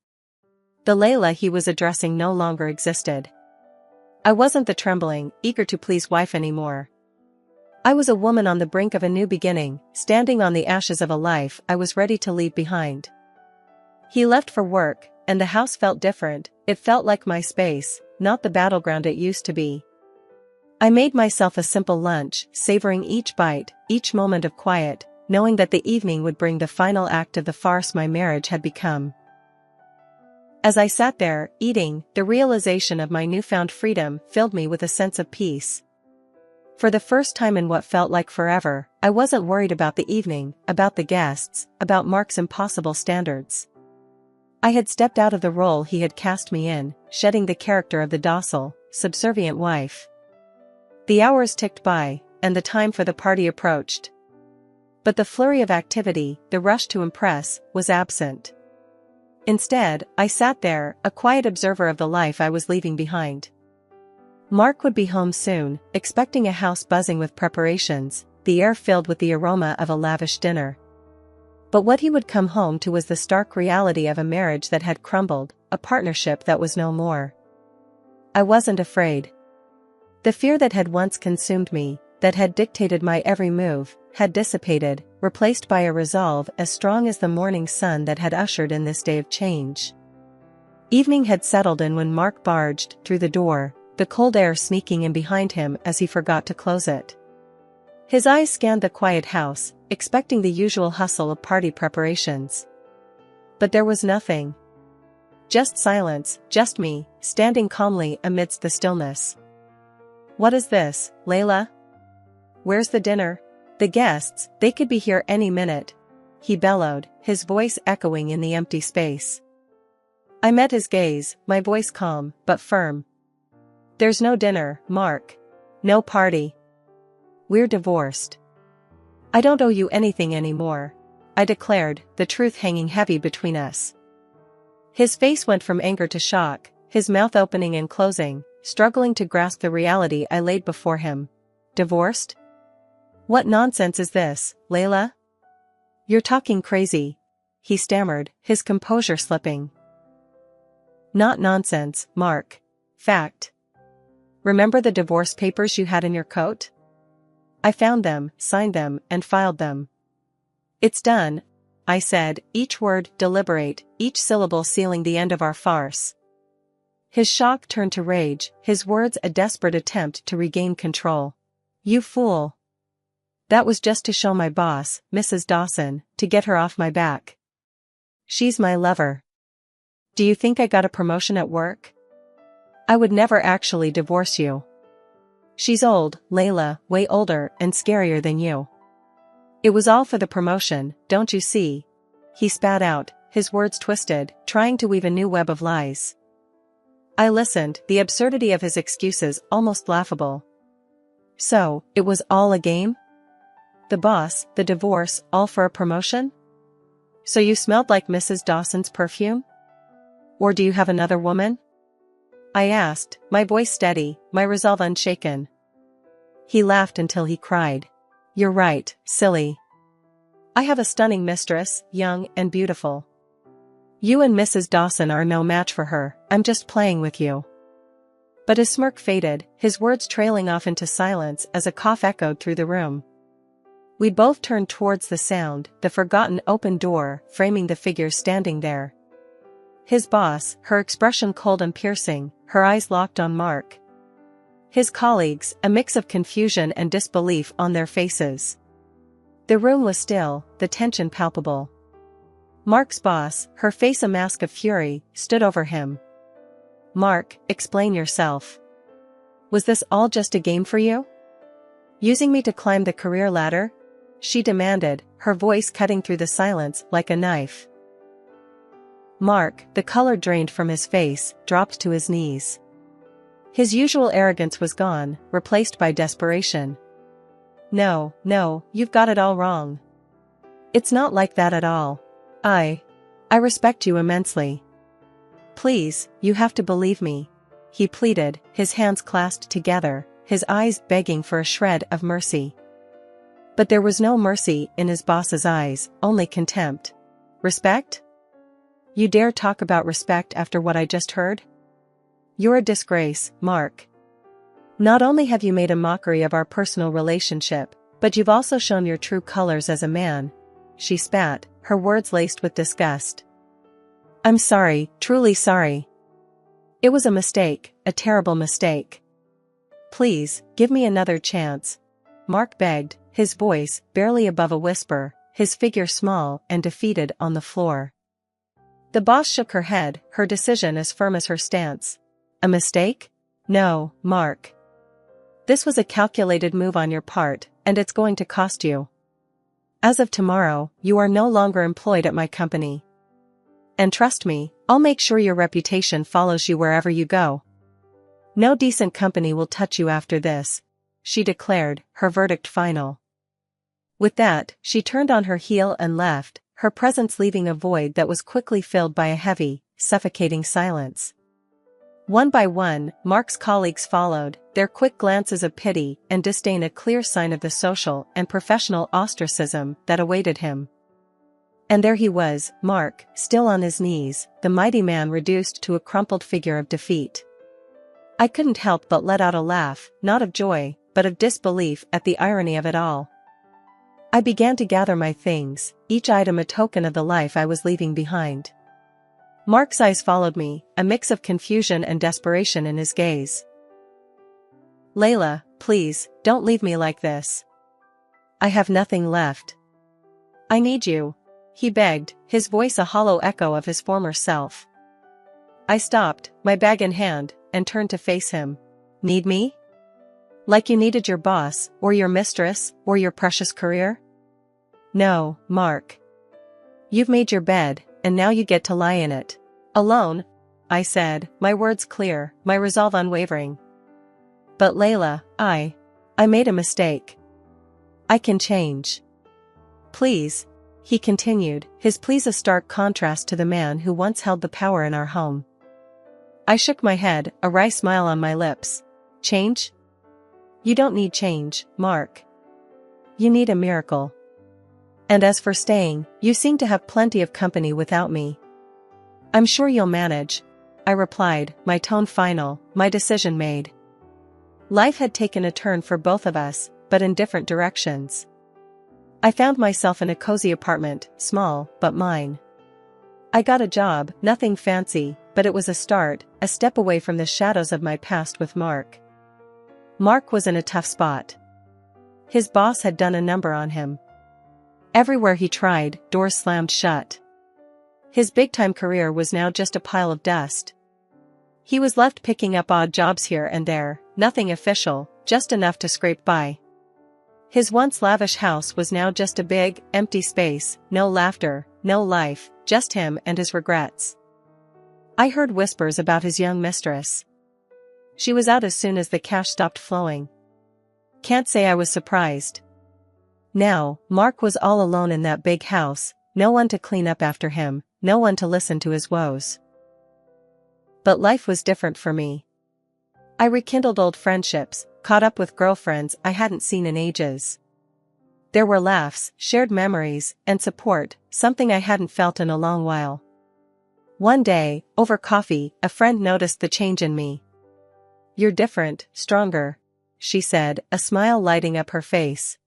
Speaker 1: The Layla he was addressing no longer existed. I wasn't the trembling, eager to please wife anymore. I was a woman on the brink of a new beginning, standing on the ashes of a life I was ready to leave behind. He left for work, and the house felt different. It felt like my space, not the battleground it used to be. I made myself a simple lunch, savoring each bite, each moment of quiet, knowing that the evening would bring the final act of the farce my marriage had become. As I sat there, eating, the realization of my newfound freedom filled me with a sense of peace. For the first time in what felt like forever, I wasn't worried about the evening, about the guests, about Mark's impossible standards. I had stepped out of the role he had cast me in, shedding the character of the docile, subservient wife. The hours ticked by, and the time for the party approached. But the flurry of activity, the rush to impress, was absent. Instead, I sat there, a quiet observer of the life I was leaving behind. Mark would be home soon, expecting a house buzzing with preparations, the air filled with the aroma of a lavish dinner. But what he would come home to was the stark reality of a marriage that had crumbled, a partnership that was no more. I wasn't afraid. The fear that had once consumed me, that had dictated my every move, had dissipated, replaced by a resolve as strong as the morning sun that had ushered in this day of change. Evening had settled in when Mark barged through the door, the cold air sneaking in behind him as he forgot to close it. His eyes scanned the quiet house, expecting the usual hustle of party preparations. But there was nothing. Just silence, just me, standing calmly amidst the stillness. "What is this, Layla? Where's the dinner? The guests, they could be here any minute," he bellowed, his voice echoing in the empty space. I met his gaze, my voice calm, but firm. "There's no dinner, Mark. No party. We're divorced. I don't owe you anything anymore," I declared, the truth hanging heavy between us. His face went from anger to shock, his mouth opening and closing, struggling to grasp the reality I laid before him. "Divorced? What nonsense is this, Layla? You're talking crazy," he stammered, his composure slipping. "Not nonsense, Mark. Fact. Remember the divorce papers you had in your coat? I found them, signed them, and filed them. It's done," I said, each word deliberate, each syllable sealing the end of our farce. His shock turned to rage, his words a desperate attempt to regain control. "You fool. That was just to show my boss, Mrs. Dawson, to get her off my back. She's my lover. Do you think I got a promotion at work? I would never actually divorce you. She's old, Layla, way older and scarier than you. It was all for the promotion, don't you see?" He spat out, his words twisted, trying to weave a new web of lies. I listened, the absurdity of his excuses almost laughable. "So, it was all a game? The boss, the divorce, all for a promotion? So you smelled like Mrs. Dawson's perfume? Or do you have another woman? I asked, my voice steady, my resolve unshaken. He laughed until he cried. You're right, silly. I have a stunning mistress, young and beautiful. You and Mrs. Dawson are no match for her, I'm just playing with you. But his smirk faded, his words trailing off into silence as a cough echoed through the room. We both turned towards the sound, the forgotten open door framing the figure standing there. His boss, her expression cold and piercing, her eyes locked on Mark. His colleagues, a mix of confusion and disbelief on their faces. The room was still, the tension palpable. Mark's boss, her face a mask of fury, stood over him. Mark, explain yourself. Was this all just a game for you? Using me to climb the career ladder? She demanded, her voice cutting through the silence like a knife. Mark, the color drained from his face, dropped to his knees. His usual arrogance was gone, replaced by desperation. No, you've got it all wrong. It's not like that at all. I respect you immensely. Please, you have to believe me. He pleaded, his hands clasped together, his eyes begging for a shred of mercy. But there was no mercy in his boss's eyes, only contempt. Respect? You dare talk about respect after what I just heard? You're a disgrace, Mark. Not only have you made a mockery of our personal relationship, but you've also shown your true colors as a man. She spat, her words laced with disgust. I'm sorry, truly sorry. It was a mistake, a terrible mistake. Please, give me another chance. Mark begged, his voice barely above a whisper, his figure small and defeated on the floor. The boss shook her head, her decision as firm as her stance. A mistake? No, Mark. This was a calculated move on your part, and it's going to cost you. As of tomorrow, you are no longer employed at my company. And trust me, I'll make sure your reputation follows you wherever you go. No decent company will touch you after this, she declared, her verdict final. With that, she turned on her heel and left, her presence leaving a void that was quickly filled by a heavy, suffocating silence. One by one, Mark's colleagues followed, their quick glances of pity and disdain a clear sign of the social and professional ostracism that awaited him. And there he was, Mark, still on his knees, the mighty man reduced to a crumpled figure of defeat. I couldn't help but let out a laugh, not of joy, but of disbelief at the irony of it all. I began to gather my things, each item a token of the life I was leaving behind. Mark's eyes followed me, a mix of confusion and desperation in his gaze. Layla, please, don't leave me like this. I have nothing left. I need you, he begged, his voice a hollow echo of his former self. I stopped, my bag in hand, and turned to face him. Need me? Like you needed your boss, or your mistress, or your precious career? No, Mark. You've made your bed, and now you get to lie in it. Alone, I said, my words clear, my resolve unwavering. But Layla, I made a mistake. I can change. Please, he continued, his pleas a stark contrast to the man who once held the power in our home. I shook my head, a wry smile on my lips. Change? You don't need change, Mark. You need a miracle. And as for staying, you seem to have plenty of company without me. I'm sure you'll manage, I replied, my tone final, my decision made. Life had taken a turn for both of us, but in different directions. I found myself in a cozy apartment, small, but mine. I got a job, nothing fancy, but it was a start, a step away from the shadows of my past with Mark. Mark was in a tough spot. His boss had done a number on him. Everywhere he tried, doors slammed shut. His big-time career was now just a pile of dust. He was left picking up odd jobs here and there, nothing official, just enough to scrape by. His once lavish house was now just a big, empty space, no laughter, no life, just him and his regrets. I heard whispers about his young mistress. She was out as soon as the cash stopped flowing. Can't say I was surprised. Now, Mark was all alone in that big house, no one to clean up after him, no one to listen to his woes. But life was different for me. I rekindled old friendships, caught up with girlfriends I hadn't seen in ages. There were laughs, shared memories, and support, something I hadn't felt in a long while. One day, over coffee, a friend noticed the change in me. "You're different, stronger," she said, a smile lighting up her face.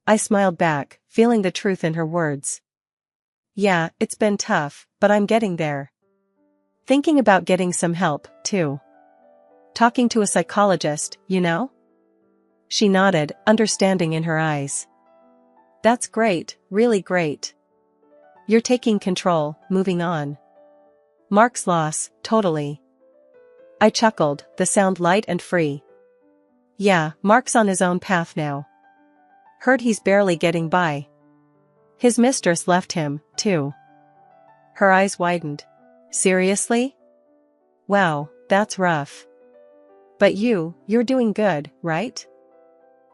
Speaker 1: I smiled back, feeling the truth in her words. "Yeah, it's been tough, but I'm getting there. Thinking about getting some help, too. Talking to a psychologist, you know?" She nodded, understanding in her eyes. "That's great, really great. You're taking control, moving on." Mark's loss, totally. I chuckled, the sound light and free. "Yeah, Mark's on his own path now. Heard he's barely getting by. His mistress left him, too." Her eyes widened. "Seriously? Wow, that's rough. But you're doing good, right?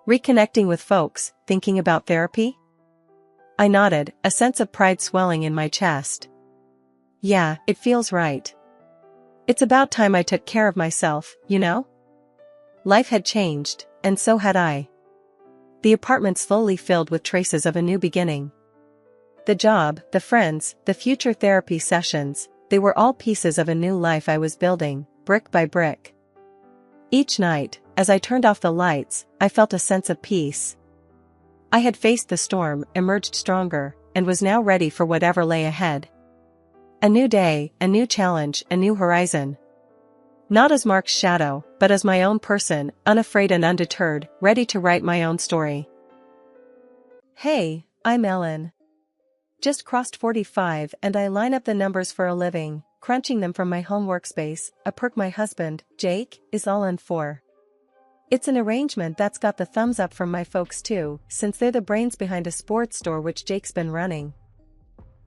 Speaker 1: Reconnecting with folks, thinking about therapy?" I nodded, a sense of pride swelling in my chest. "Yeah, it feels right. It's about time I took care of myself, you know?" Life had changed, and so had I. The apartment slowly filled with traces of a new beginning. The job, the friends, the future therapy sessions, they were all pieces of a new life I was building, brick by brick. Each night, as I turned off the lights, I felt a sense of peace. I had faced the storm, emerged stronger, and was now ready for whatever lay ahead. A new day, a new challenge, a new horizon. Not as Mark's shadow, but as my own person, unafraid and undeterred, ready to write my own story. Hey, I'm Ellen. Just crossed 45 and I line up the numbers for a living, crunching them from my home workspace, a perk my husband, Jake, is all in for. It's an arrangement that's got the thumbs up from my folks too, since they're the brains behind a sports store which Jake's been running.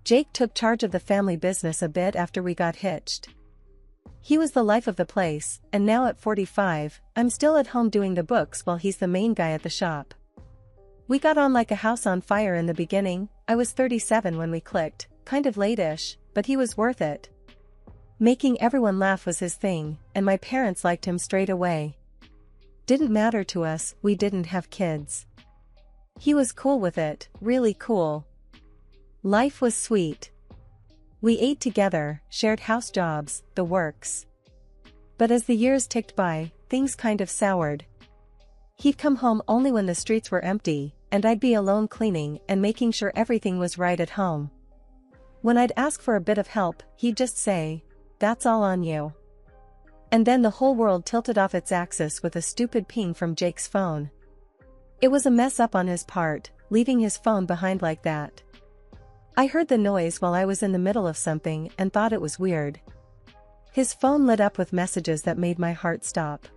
Speaker 1: Jake took charge of the family business a bit after we got hitched. He was the life of the place, and now at 45, I'm still at home doing the books while he's the main guy at the shop. We got on like a house on fire in the beginning. I was 37 when we clicked, kind of late-ish, but he was worth it. Making everyone laugh was his thing, and my parents liked him straight away. Didn't matter to us, we didn't have kids. He was cool with it, really cool. Life was sweet. We ate together, shared house jobs, the works. But as the years ticked by, things kind of soured. He'd come home only when the streets were empty, and I'd be alone cleaning and making sure everything was right at home. When I'd ask for a bit of help, he'd just say, "That's all on you." And then the whole world tilted off its axis with a stupid ping from Jake's phone. It was a mess up on his part, leaving his phone behind like that. I heard the noise while I was in the middle of something and thought it was weird. His phone lit up with messages that made my heart stop.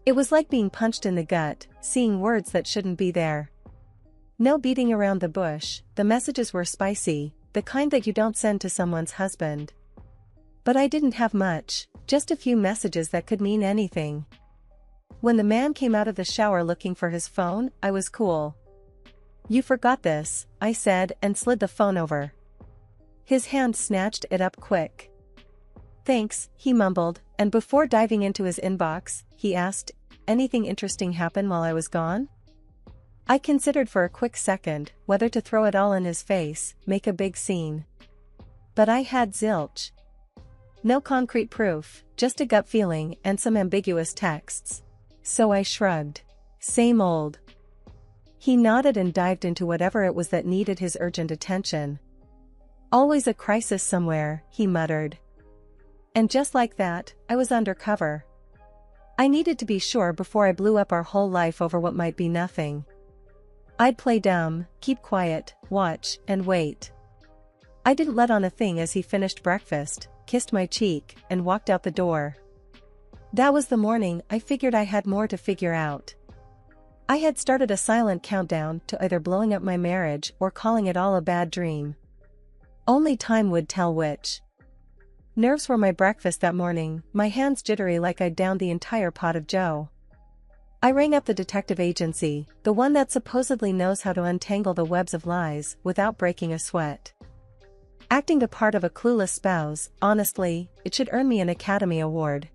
Speaker 1: It was like being punched in the gut, seeing words that shouldn't be there. No beating around the bush, the messages were spicy, the kind that you don't send to someone's husband. But I didn't have much, just a few messages that could mean anything. When the man came out of the shower looking for his phone, I was cool. "You forgot this," I said and slid the phone over. His hand snatched it up quick. "Thanks," he mumbled, and before diving into his inbox, he asked, "Anything interesting happen while I was gone?" I considered for a quick second whether to throw it all in his face, make a big scene. But I had zilch. No concrete proof, just a gut feeling and some ambiguous texts. So I shrugged. Same old. He nodded and dived into whatever it was that needed his urgent attention. "Always a crisis somewhere," he muttered. And just like that, I was undercover. I needed to be sure before I blew up our whole life over what might be nothing. I'd play dumb, keep quiet, watch, and wait. I didn't let on a thing as he finished breakfast, kissed my cheek, and walked out the door. That was the morning I figured I had more to figure out. I had started a silent countdown to either blowing up my marriage or calling it all a bad dream. Only time would tell which. Nerves were my breakfast that morning, my hands jittery like I'd downed the entire pot of joe. I rang up the detective agency, the one that supposedly knows how to untangle the webs of lies without breaking a sweat. Acting the part of a clueless spouse, honestly, it should earn me an Academy Award.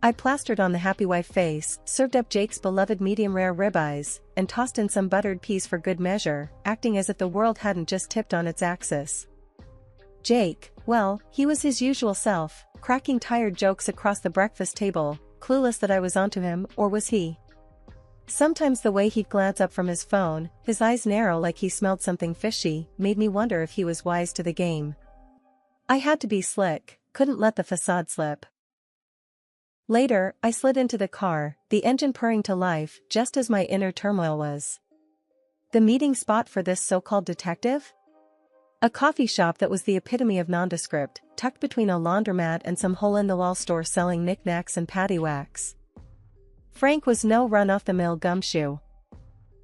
Speaker 1: I plastered on the happy wife face, served up Jake's beloved medium-rare ribeyes, and tossed in some buttered peas for good measure, acting as if the world hadn't just tipped on its axis. Jake, well, he was his usual self, cracking tired jokes across the breakfast table, clueless that I was onto him, or was he? Sometimes the way he'd glance up from his phone, his eyes narrow like he smelled something fishy, made me wonder if he was wise to the game. I had to be slick, couldn't let the facade slip. Later, I slid into the car, the engine purring to life, just as my inner turmoil was. The meeting spot for this so-called detective? A coffee shop that was the epitome of nondescript, tucked between a laundromat and some hole-in-the-wall store selling knickknacks and paddywhacks. Frank was no run-off-the-mill gumshoe.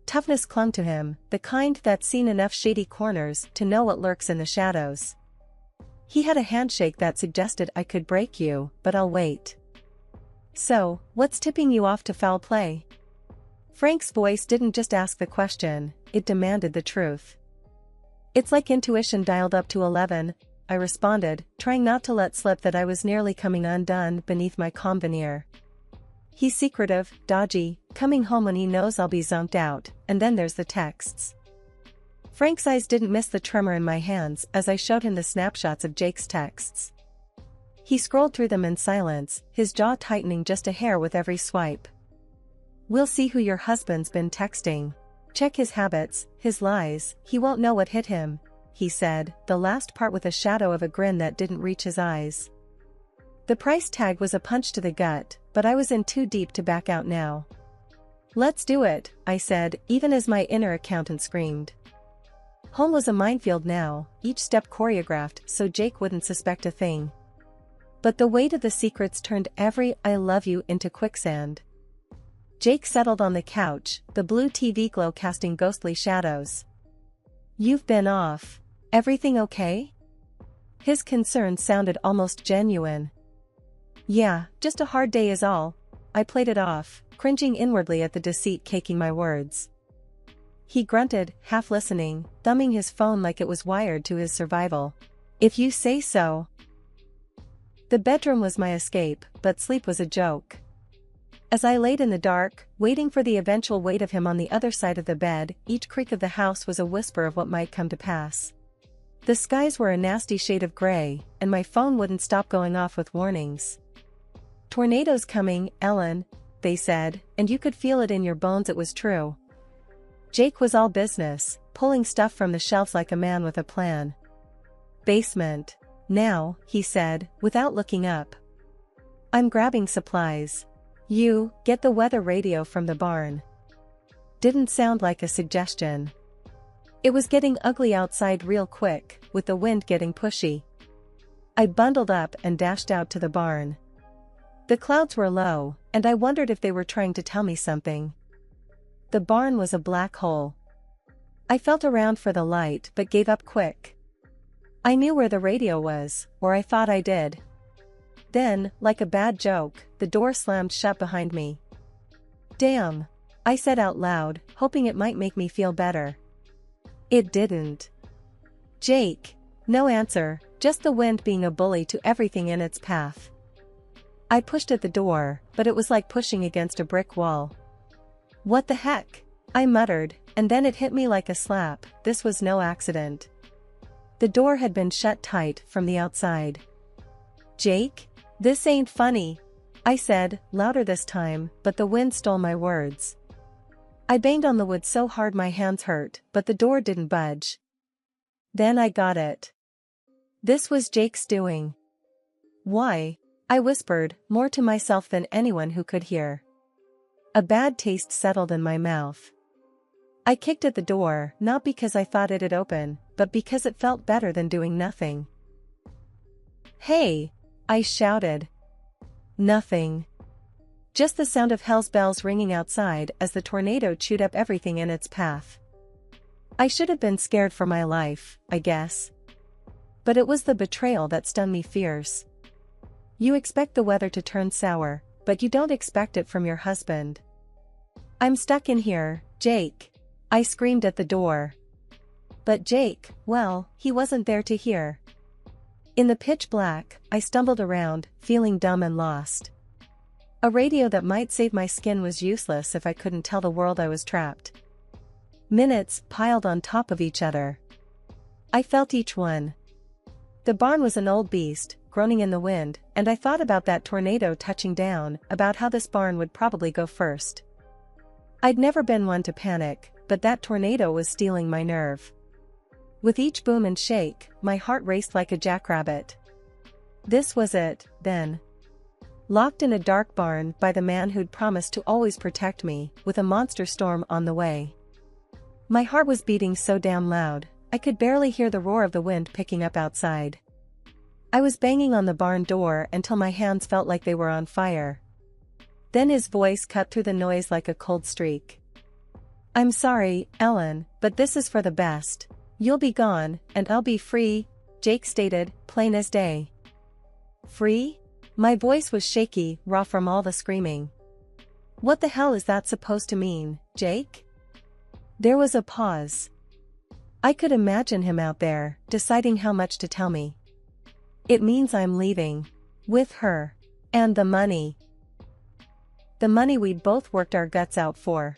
Speaker 1: Toughness clung to him, the kind that's seen enough shady corners to know what lurks in the shadows. He had a handshake that suggested I could break you, but I'll wait. So, what's tipping you off to foul play? Frank's voice didn't just ask the question, it demanded the truth. It's like intuition dialed up to 11, I responded, trying not to let slip that I was nearly coming undone beneath my calm veneer. He's secretive, dodgy, coming home when he knows I'll be zonked out, and then there's the texts. Frank's eyes didn't miss the tremor in my hands as I showed him the snapshots of Jake's texts. He scrolled through them in silence, his jaw tightening just a hair with every swipe. We'll see who your husband's been texting. Check his habits, his lies, he won't know what hit him, he said, the last part with a shadow of a grin that didn't reach his eyes. The price tag was a punch to the gut, but I was in too deep to back out now. Let's do it, I said, even as my inner accountant screamed. Home was a minefield now, each step choreographed so Jake wouldn't suspect a thing. But the weight of the secrets turned every "I love you" into quicksand. Jake settled on the couch, the blue TV glow casting ghostly shadows. You've been off. Everything okay? His concern sounded almost genuine. Yeah, just a hard day is all. I played it off, cringing inwardly at the deceit caking my words. He grunted, half listening, thumbing his phone like it was wired to his survival. If you say so. The bedroom was my escape, but sleep was a joke. As I laid in the dark, waiting for the eventual weight of him on the other side of the bed, each creak of the house was a whisper of what might come to pass. The skies were a nasty shade of gray, and my phone wouldn't stop going off with warnings. Tornadoes coming, Ellen, they said, and you could feel it in your bones it was true. Jake was all business, pulling stuff from the shelves like a man with a plan. Basement. Now, he said, without looking up. I'm grabbing supplies. You, get the weather radio from the barn. Didn't sound like a suggestion. It was getting ugly outside real quick, with the wind getting pushy. I bundled up and dashed out to the barn. The clouds were low, and I wondered if they were trying to tell me something. The barn was a black hole. I felt around for the light but gave up quick. I knew where the radio was, or I thought I did. Then, like a bad joke, the door slammed shut behind me. Damn, I said out loud, hoping it might make me feel better. It didn't. Jake. No answer, just the wind being a bully to everything in its path. I pushed at the door, but it was like pushing against a brick wall. What the heck? I muttered, and then it hit me like a slap, this was no accident. The door had been shut tight from the outside. Jake? This ain't funny, I said, louder this time, but the wind stole my words. I banged on the wood so hard my hands hurt, but the door didn't budge. Then I got it. This was Jake's doing. Why? I whispered, more to myself than anyone who could hear. A bad taste settled in my mouth. I kicked at the door, not because I thought it'd open, but because it felt better than doing nothing. Hey! I shouted. Nothing. Just the sound of hell's bells ringing outside as the tornado chewed up everything in its path. I should have been scared for my life, I guess. But it was the betrayal that stung me fierce. You expect the weather to turn sour, but you don't expect it from your husband. I'm stuck in here, Jake. I screamed at the door. But Jake, well, he wasn't there to hear. In the pitch black, I stumbled around, feeling dumb and lost. A radio that might save my skin was useless if I couldn't tell the world I was trapped. Minutes piled on top of each other. I felt each one. The barn was an old beast, groaning in the wind, and I thought about that tornado touching down, about how this barn would probably go first. I'd never been one to panic, but that tornado was stealing my nerve. With each boom and shake, my heart raced like a jackrabbit. This was it, then. Locked in a dark barn by the man who'd promised to always protect me, with a monster storm on the way. My heart was beating so damn loud, I could barely hear the roar of the wind picking up outside. I was banging on the barn door until my hands felt like they were on fire. Then his voice cut through the noise like a cold streak. "I'm sorry, Ellen, but this is for the best. You'll be gone, and I'll be free," Jake stated, plain as day. Free? My voice was shaky, raw from all the screaming. What the hell is that supposed to mean, Jake? There was a pause. I could imagine him out there, deciding how much to tell me. It means I'm leaving. With her. And the money. The money we'd both worked our guts out for.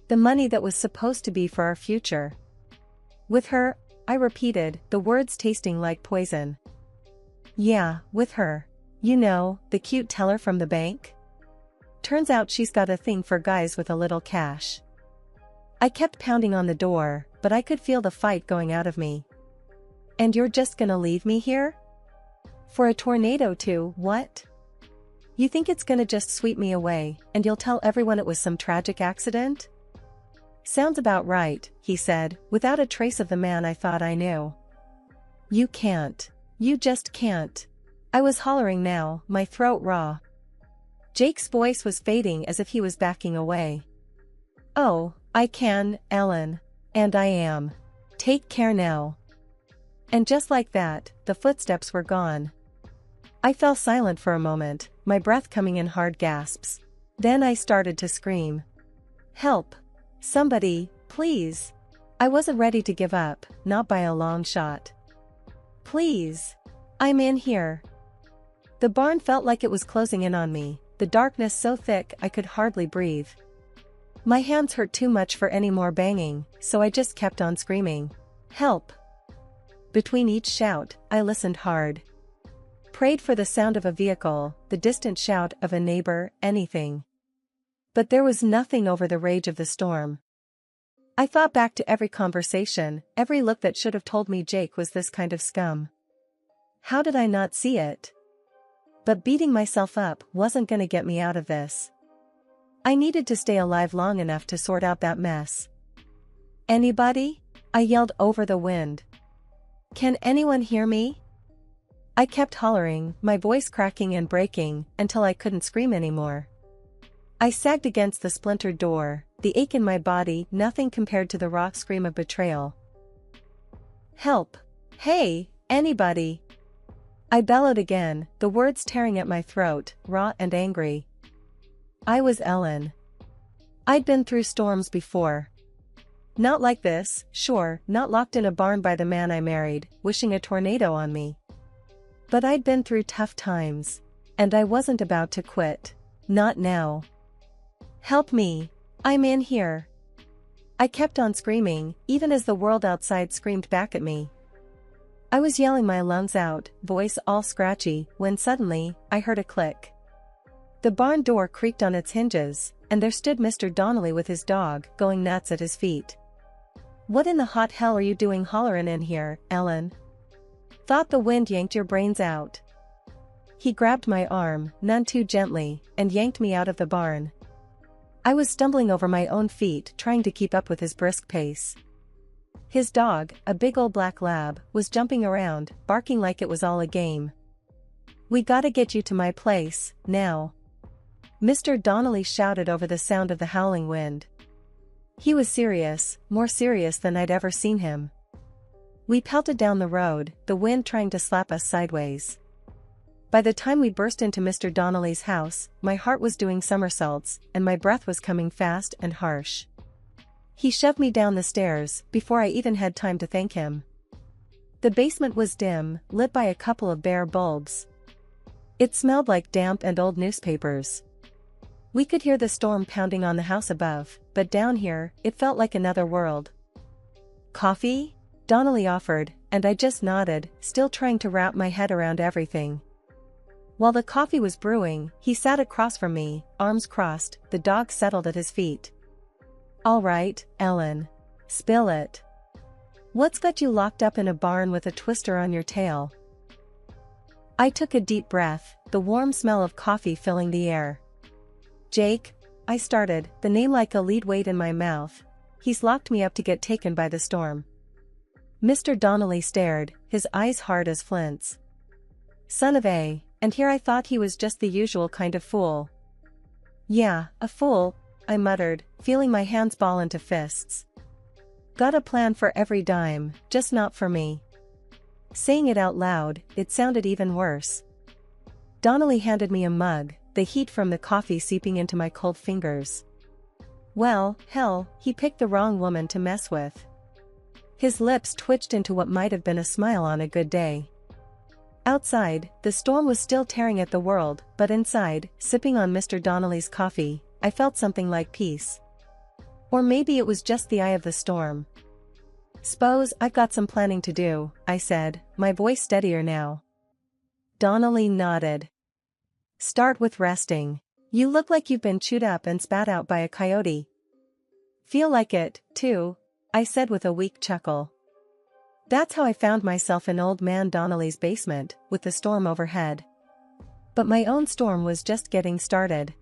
Speaker 1: The money that was supposed to be for our future. With her, I repeated, the words tasting like poison. Yeah, with her. You know, the cute teller from the bank? Turns out she's got a thing for guys with a little cash. I kept pounding on the door, but I could feel the fight going out of me. And you're just gonna leave me here? For a tornado to, what? You think it's gonna just sweep me away, and you'll tell everyone it was some tragic accident? Sounds about right, he said, without a trace of the man I thought I knew. You can't. You just can't. I was hollering now, my throat raw. Jake's voice was fading as if he was backing away. Oh, I can, Ellen. And I am. Take care now. And just like that, the footsteps were gone. I fell silent for a moment, my breath coming in hard gasps. Then I started to scream. Help! Somebody, please! I wasn't ready to give up, not by a long shot. Please! I'm in here. The barn felt like it was closing in on me, the darkness so thick I could hardly breathe. My hands hurt too much for any more banging, so I just kept on screaming. Help! Between each shout, I listened hard. Prayed for the sound of a vehicle, the distant shout of a neighbor, anything. But there was nothing over the rage of the storm. I thought back to every conversation, every look that should have told me Jake was this kind of scum. How did I not see it? But beating myself up wasn't gonna get me out of this. I needed to stay alive long enough to sort out that mess. Anybody? I yelled over the wind. Can anyone hear me? I kept hollering, my voice cracking and breaking, until I couldn't scream anymore. I sagged against the splintered door, the ache in my body nothing compared to the raw scream of betrayal. Help! Hey, anybody! I bellowed again, the words tearing at my throat, raw and angry. I was Ellen. I'd been through storms before. Not like this, sure, not locked in a barn by the man I married, wishing a tornado on me. But I'd been through tough times. And I wasn't about to quit. Not now. Help me. I'm in here. I kept on screaming, even as the world outside screamed back at me. I was yelling my lungs out, voice all scratchy, when suddenly, I heard a click. The barn door creaked on its hinges, and there stood Mr. Donnelly with his dog, going nuts at his feet. What in the hot hell are you doing hollerin' in here, Ellen? Thought the wind yanked your brains out. He grabbed my arm, none too gently, and yanked me out of the barn. I was stumbling over my own feet trying to keep up with his brisk pace. His dog, a big old black lab, was jumping around, barking like it was all a game. We gotta get you to my place, now. Mr. Donnelly shouted over the sound of the howling wind. He was serious, more serious than I'd ever seen him. We pelted down the road, the wind trying to slap us sideways. By the time we burst into Mr. Donnelly's house, my heart was doing somersaults, and my breath was coming fast and harsh. He shoved me down the stairs, before I even had time to thank him. The basement was dim, lit by a couple of bare bulbs. It smelled like damp and old newspapers. We could hear the storm pounding on the house above, but down here, it felt like another world. "Coffee?" Donnelly offered, and I just nodded, still trying to wrap my head around everything. While the coffee was brewing, he sat across from me, arms crossed, the dog settled at his feet. "All right, Ellen. Spill it. What's got you locked up in a barn with a twister on your tail?" I took a deep breath, the warm smell of coffee filling the air. "Jake," I started, the name like a lead weight in my mouth. "He's locked me up to get taken by the storm." Mr. Donnelly stared, his eyes hard as flints. Son of a, and here I thought he was just the usual kind of fool. "Yeah, a fool," I muttered, feeling my hands ball into fists. "Got a plan for every dime, just not for me." Saying it out loud, it sounded even worse. Donnelly handed me a mug, the heat from the coffee seeping into my cold fingers. Well, hell, he picked the wrong woman to mess with. His lips twitched into what might have been a smile on a good day. Outside, the storm was still tearing at the world, but inside, sipping on Mr. Donnelly's coffee, I felt something like peace. Or maybe it was just the eye of the storm. "S'pose I've got some planning to do," I said, my voice steadier now. Donnelly nodded. "Start with resting. You look like you've been chewed up and spat out by a coyote." "Feel like it, too," I said with a weak chuckle. That's how I found myself in old man Donnelly's basement, with the storm overhead. But my own storm was just getting started.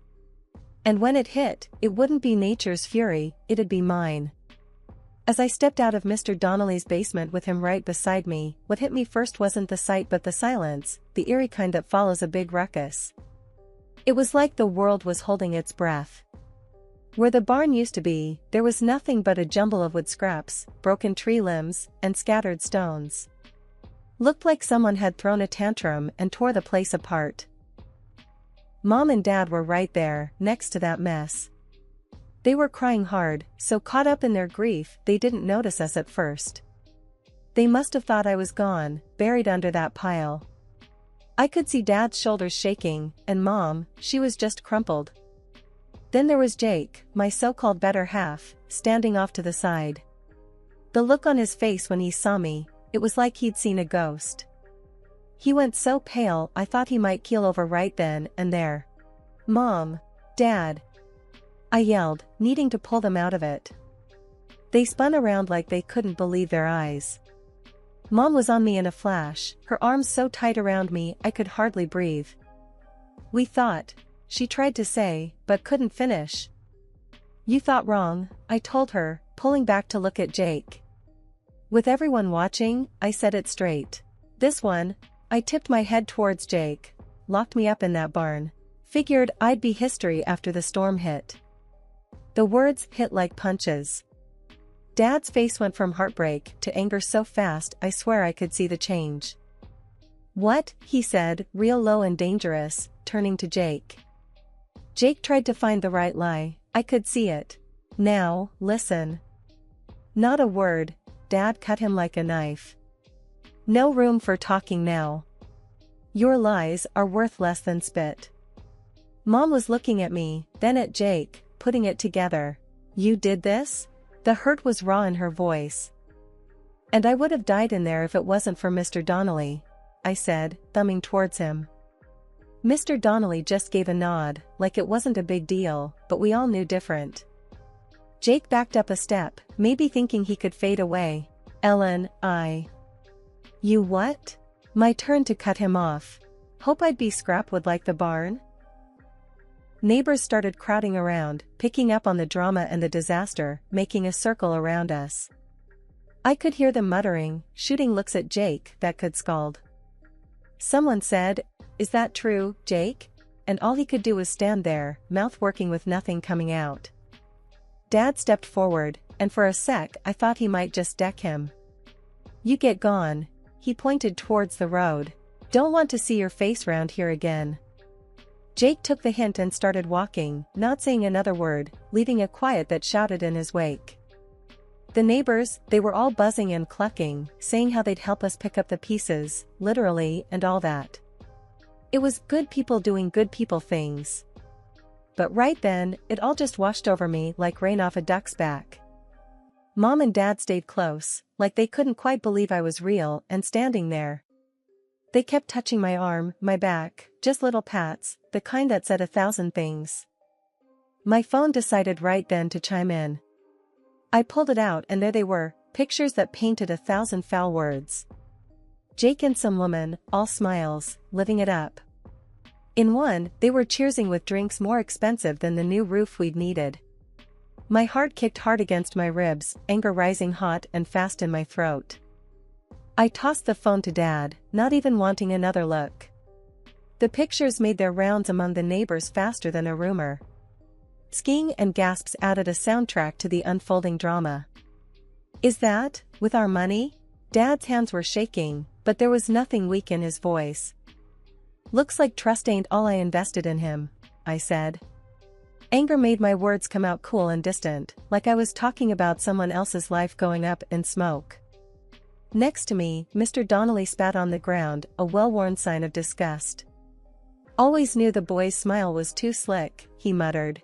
Speaker 1: And when it hit, it wouldn't be nature's fury, it'd be mine. As I stepped out of Mr. Donnelly's basement with him right beside me, what hit me first wasn't the sight but the silence, the eerie kind that follows a big ruckus. It was like the world was holding its breath. Where the barn used to be, there was nothing but a jumble of wood scraps, broken tree limbs, and scattered stones. Looked like someone had thrown a tantrum and tore the place apart. Mom and Dad were right there, next to that mess. They were crying hard, so caught up in their grief, they didn't notice us at first. They must have thought I was gone, buried under that pile. I could see Dad's shoulders shaking, and Mom, she was just crumpled. Then there was Jake, my so-called better half, standing off to the side. The look on his face when he saw me, it was like he'd seen a ghost. He went so pale I thought he might keel over right then and there. "Mom! Dad!" I yelled, needing to pull them out of it. They spun around like they couldn't believe their eyes. Mom was on me in a flash, her arms so tight around me I could hardly breathe. "We thought," she tried to say, but couldn't finish. "You thought wrong," I told her, pulling back to look at Jake. "With everyone watching," I said it straight. "This one," I tipped my head towards Jake, "locked me up in that barn. Figured I'd be history after the storm hit." The words hit like punches. Dad's face went from heartbreak to anger so fast I swear I could see the change. "What?" he said, real low and dangerous, turning to Jake. Jake tried to find the right lie, I could see it. "Now, listen." "Not a word," Dad cut him like a knife. "No room for talking now. Your lies are worth less than spit." Mom was looking at me, then at Jake, putting it together. "You did this?" The hurt was raw in her voice. "And I would have died in there if it wasn't for Mr. Donnelly," I said, thumbing towards him. Mr. Donnelly just gave a nod, like it wasn't a big deal, but we all knew different. Jake backed up a step, maybe thinking he could fade away. "Ellen, You what?" My turn to cut him off. "Hope I'd be scrapwood like the barn?" Neighbors started crowding around, picking up on the drama and the disaster, making a circle around us. I could hear them muttering, shooting looks at Jake that could scald. Someone said, "Is that true, Jake?" And all he could do was stand there, mouth working with nothing coming out. Dad stepped forward, and for a sec I thought he might just deck him. "You get gone." He pointed towards the road. Don't want to see your face round here again. Jake took the hint and started walking, not saying another word, leaving a quiet that shouted in his wake. The neighbors, they were all buzzing and clucking, saying how they'd help us pick up the pieces, literally, and all that. It was good people doing good people things. But right then, it all just washed over me like rain off a duck's back. Mom and Dad stayed close, like they couldn't quite believe I was real and standing there. They kept touching my arm, my back, just little pats, the kind that said 1,000 things. My phone decided right then to chime in. I pulled it out and there they were, pictures that painted 1,000 foul words. Jake and some woman, all smiles, living it up. In one, they were cheersing with drinks more expensive than the new roof we'd needed. My heart kicked hard against my ribs, anger rising hot and fast in my throat. I tossed the phone to Dad, not even wanting another look. The pictures made their rounds among the neighbors faster than a rumor. Skiing and gasps added a soundtrack to the unfolding drama. Is that, with our money? Dad's hands were shaking, but there was nothing weak in his voice. Looks like trust ain't all I invested in him, I said. Anger made my words come out cool and distant, like I was talking about someone else's life going up in smoke. Next to me, Mr. Donnelly spat on the ground, a well-worn sign of disgust. Always knew the boy's smile was too slick, he muttered.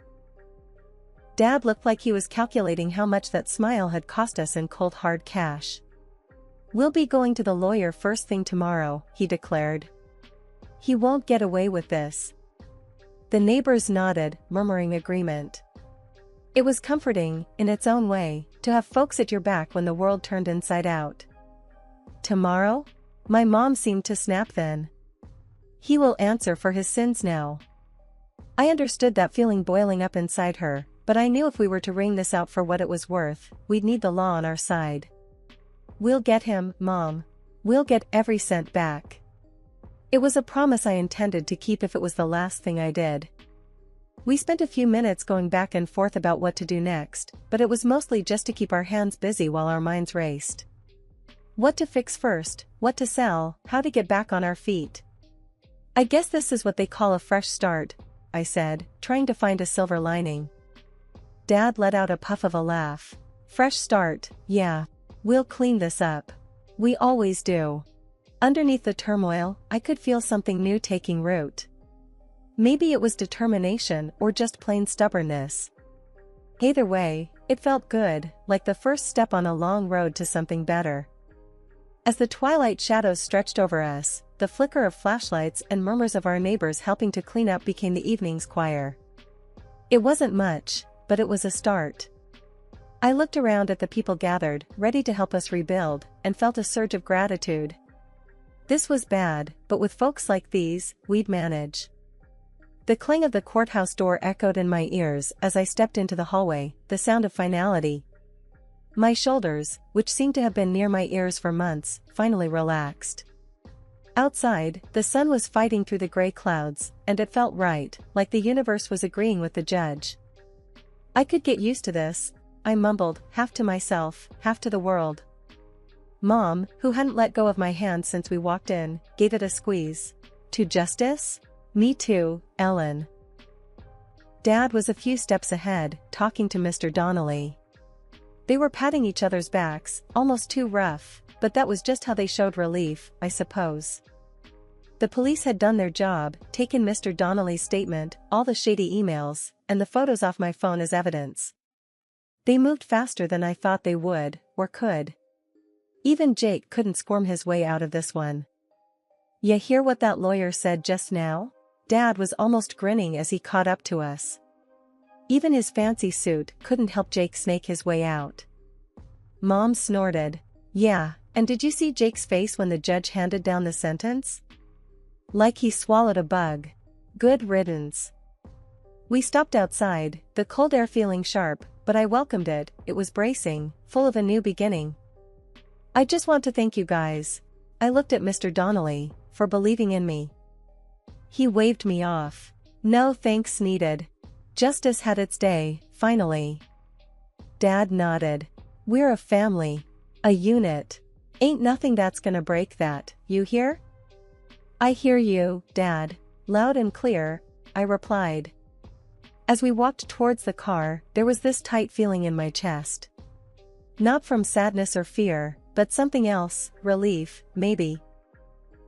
Speaker 1: Dad looked like he was calculating how much that smile had cost us in cold hard cash. We'll be going to the lawyer first thing tomorrow, he declared. He won't get away with this. The neighbors nodded, murmuring agreement. It was comforting, in its own way, to have folks at your back when the world turned inside out. Tomorrow? My mom seemed to snap then. He will answer for his sins now. I understood that feeling boiling up inside her, but I knew if we were to wring this out for what it was worth, we'd need the law on our side. We'll get him, Mom. We'll get every cent back. It was a promise I intended to keep if it was the last thing I did. We spent a few minutes going back and forth about what to do next, but it was mostly just to keep our hands busy while our minds raced. What to fix first, what to sell, how to get back on our feet. I guess this is what they call a fresh start, I said, trying to find a silver lining. Dad let out a puff of a laugh. Fresh start, yeah. We'll clean this up. We always do. Underneath the turmoil, I could feel something new taking root. Maybe it was determination or just plain stubbornness. Either way, it felt good, like the first step on a long road to something better. As the twilight shadows stretched over us, the flicker of flashlights and murmurs of our neighbors helping to clean up became the evening's choir. It wasn't much, but it was a start. I looked around at the people gathered, ready to help us rebuild, and felt a surge of gratitude. This was bad, but with folks like these, we'd manage. The clang of the courthouse door echoed in my ears as I stepped into the hallway, the sound of finality. My shoulders, which seemed to have been near my ears for months, finally relaxed. Outside, the sun was fighting through the gray clouds, and it felt right, like the universe was agreeing with the judge. I could get used to this, I mumbled, half to myself, half to the world. Mom, who hadn't let go of my hand since we walked in, gave it a squeeze. To justice? Me too, Ellen. Dad was a few steps ahead, talking to Mr. Donnelly. They were patting each other's backs, almost too rough, but that was just how they showed relief, I suppose. The police had done their job, taken Mr. Donnelly's statement, all the shady emails, and the photos off my phone as evidence. They moved faster than I thought they would, or could. Even Jake couldn't squirm his way out of this one. "Ya hear what that lawyer said just now?" Dad was almost grinning as he caught up to us. Even his fancy suit couldn't help Jake snake his way out. Mom snorted. "Yeah, and did you see Jake's face when the judge handed down the sentence? Like he swallowed a bug. Good riddance." We stopped outside, the cold air feeling sharp, but I welcomed it. It was bracing, full of a new beginning. "I just want to thank you guys." I looked at Mr. Donnelly, for believing in me. He waved me off. "No thanks needed. Justice had its day, finally." Dad nodded. "We're a family. A unit. Ain't nothing that's gonna break that, you hear?" I hear you, Dad. Loud and clear, I replied. As we walked towards the car, there was this tight feeling in my chest. Not from sadness or fear, but something else, relief, maybe.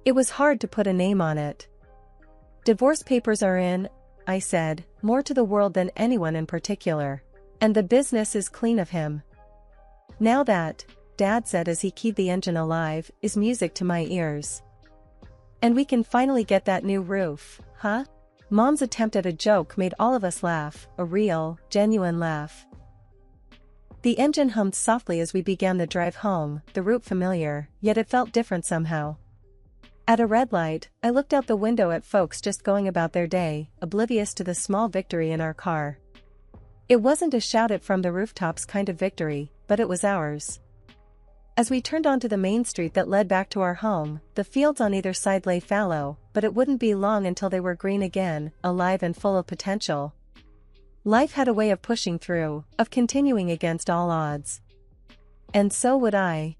Speaker 1: It was hard to put a name on it. Divorce papers are in, I said, more to the world than anyone in particular. And the business is clean of him. Now that, Dad said as he keyed the engine alive, is music to my ears. And we can finally get that new roof, huh? Mom's attempt at a joke made all of us laugh, a real, genuine laugh. The engine hummed softly as we began the drive home, the route familiar, yet it felt different somehow. At a red light, I looked out the window at folks just going about their day, oblivious to the small victory in our car. It wasn't a shout it from the rooftops kind of victory, but it was ours. As we turned onto the main street that led back to our home, the fields on either side lay fallow, but it wouldn't be long until they were green again, alive and full of potential. Life had a way of pushing through, of continuing against all odds. And so would I.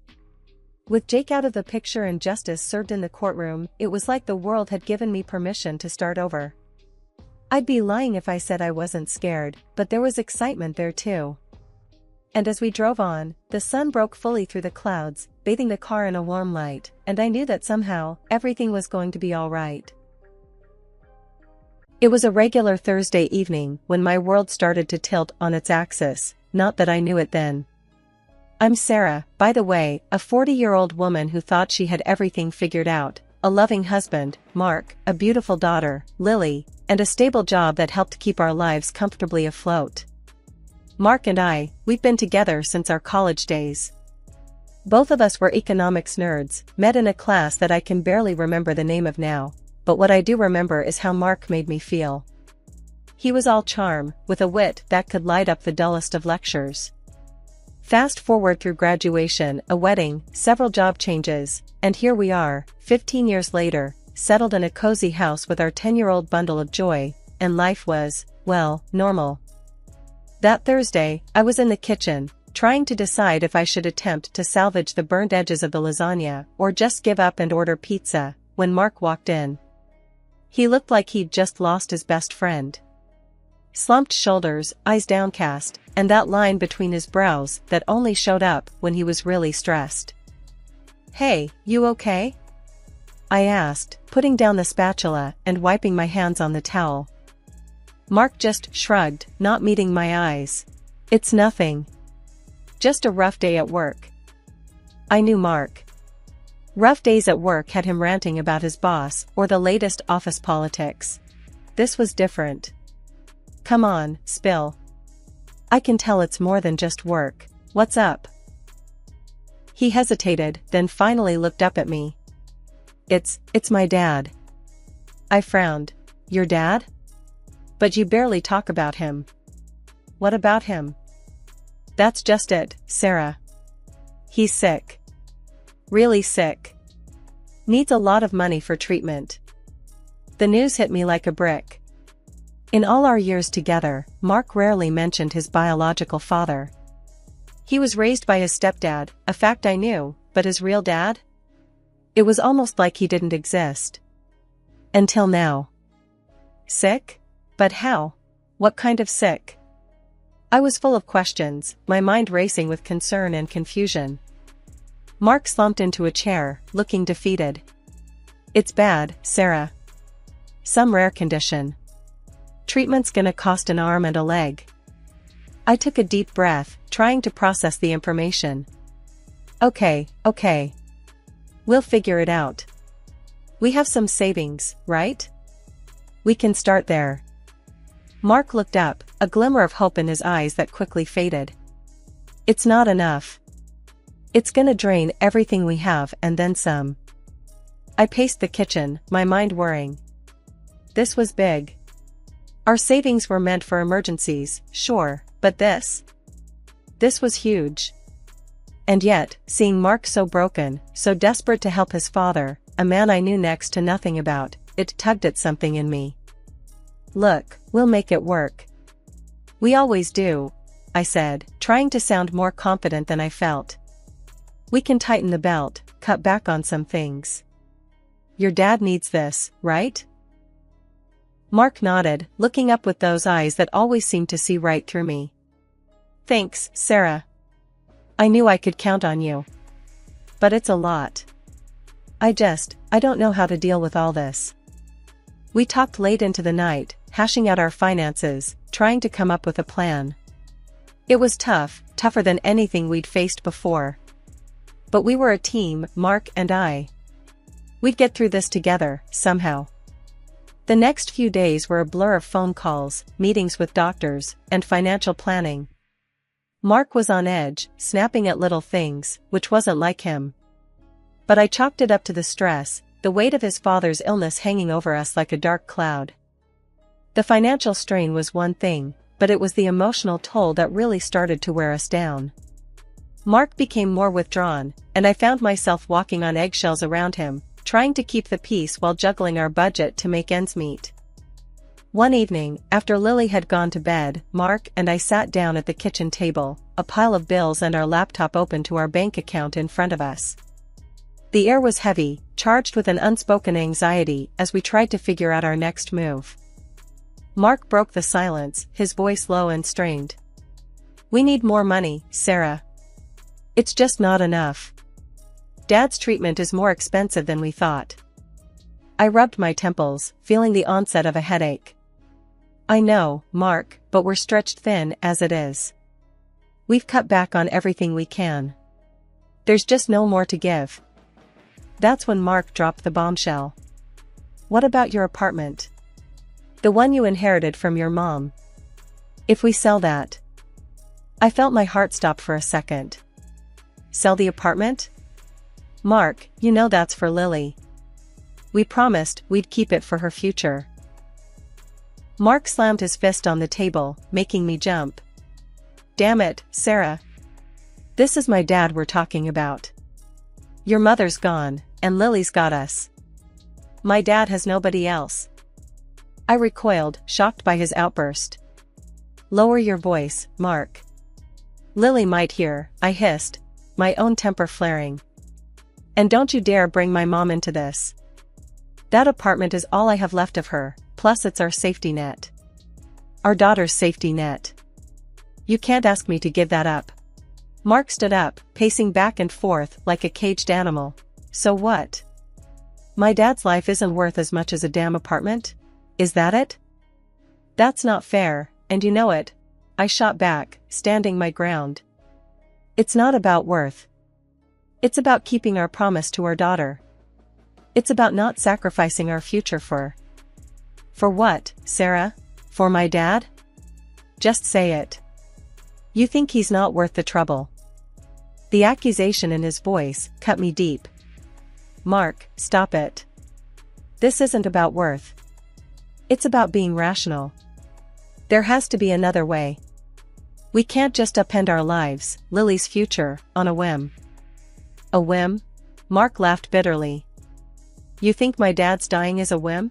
Speaker 1: With Jake out of the picture and justice served in the courtroom, it was like the world had given me permission to start over. I'd be lying if I said I wasn't scared, but there was excitement there too. And as we drove on, the sun broke fully through the clouds, bathing the car in a warm light, and I knew that somehow, everything was going to be all right. It was a regular Thursday evening when my world started to tilt on its axis, not that I knew it then. I'm Sarah, by the way, a 40-year-old woman who thought she had everything figured out, a loving husband, Mark, a beautiful daughter, Lily, and a stable job that helped keep our lives comfortably afloat. Mark and I, we've been together since our college days. Both of us were economics nerds, met in a class that I can barely remember the name of now, but what I do remember is how Mark made me feel. He was all charm, with a wit that could light up the dullest of lectures. Fast forward through graduation, a wedding, several job changes, and here we are, 15 years later, settled in a cozy house with our 10-year-old bundle of joy, and life was, well, normal. That Thursday, I was in the kitchen, trying to decide if I should attempt to salvage the burnt edges of the lasagna or just give up and order pizza, when Mark walked in. He looked like he'd just lost his best friend. Slumped shoulders, eyes downcast, and that line between his brows that only showed up when he was really stressed. "Hey, you okay?" I asked, putting down the spatula and wiping my hands on the towel. Mark just shrugged, not meeting my eyes. "It's nothing. Just a rough day at work." I knew Mark. Rough days at work had him ranting about his boss or the latest office politics. This was different. "Come on, spill. I can tell it's more than just work. What's up?" He hesitated, then finally looked up at me. It's my dad." I frowned. "Your dad? But you barely talk about him." "What about him?" "That's just it, Sarah. He's sick. Really sick. Needs a lot of money for treatment." The news hit me like a brick. In all our years together, Mark rarely mentioned his biological father. He was raised by his stepdad, a fact I knew, but his real dad? It was almost like he didn't exist. Until now. Sick? But how? What kind of sick? I was full of questions, my mind racing with concern and confusion. Mark slumped into a chair, looking defeated. "It's bad, Sarah. Some rare condition. Treatment's gonna cost an arm and a leg." I took a deep breath, trying to process the information. Okay. We'll figure it out. We have some savings, right? We can start there. Mark looked up, a glimmer of hope in his eyes that quickly faded. "It's not enough. It's gonna drain everything we have and then some." I paced the kitchen, my mind whirring. This was big. Our savings were meant for emergencies, sure, but this was huge. And yet, seeing Mark so broken, so desperate to help his father, a man I knew next to nothing about, it tugged at something in me. "Look, we'll make it work. We always do," I said, trying to sound more confident than I felt. "We can tighten the belt, cut back on some things. Your dad needs this, right? Mark nodded, looking up with those eyes that always seemed to see right through me. Thanks, Sarah. I knew I could count on you. But it's a lot. I don't know how to deal with all this. We talked late into the night, hashing out our finances, trying to come up with a plan. It was tough, tougher than anything we'd faced before. But we were a team, Mark and I. We'd get through this together, somehow. The next few days were a blur of phone calls, meetings with doctors, and financial planning. Mark was on edge, snapping at little things, which wasn't like him. But I chalked it up to the stress, the weight of his father's illness hanging over us like a dark cloud. The financial strain was one thing, but it was the emotional toll that really started to wear us down. Mark became more withdrawn, and I found myself walking on eggshells around him, trying to keep the peace while juggling our budget to make ends meet. One evening, after Lily had gone to bed, Mark and I sat down at the kitchen table, a pile of bills and our laptop open to our bank account in front of us. The air was heavy, charged with an unspoken anxiety as we tried to figure out our next move. Mark broke the silence, his voice low and strained. We need more money, Sarah. It's just not enough. Dad's treatment is more expensive than we thought. I rubbed my temples, feeling the onset of a headache. I know, Mark, but we're stretched thin as it is. We've cut back on everything we can. There's just no more to give. That's when Mark dropped the bombshell. What about your apartment? The one you inherited from your mom. If we sell that... I felt my heart stop for a second. Sell the apartment? Mark, you know that's for Lily. We promised we'd keep it for her future. Mark slammed his fist on the table, making me jump. Damn it, Sarah. This is my dad we're talking about. Your mother's gone, and Lily's got us. My dad has nobody else. I recoiled, shocked by his outburst. Lower your voice, Mark. Lily might hear, I hissed, my own temper flaring. And don't you dare bring my mom into this. That apartment is all I have left of her, plus it's our safety net. Our daughter's safety net. You can't ask me to give that up. Mark stood up, pacing back and forth like a caged animal. So what? My dad's life isn't worth as much as a damn apartment? Is that it? That's not fair, and you know it. I shot back, standing my ground. It's not about worth. It's about keeping our promise to our daughter. It's about not sacrificing our future for... For what, Sarah? For my dad? Just say it. You think he's not worth the trouble? The accusation in his voice cut me deep. Mark, stop it. This isn't about worth. It's about being rational. There has to be another way. We can't just upend our lives, Lily's future, on a whim. A whim? Mark laughed bitterly. You think my dad's dying is a whim?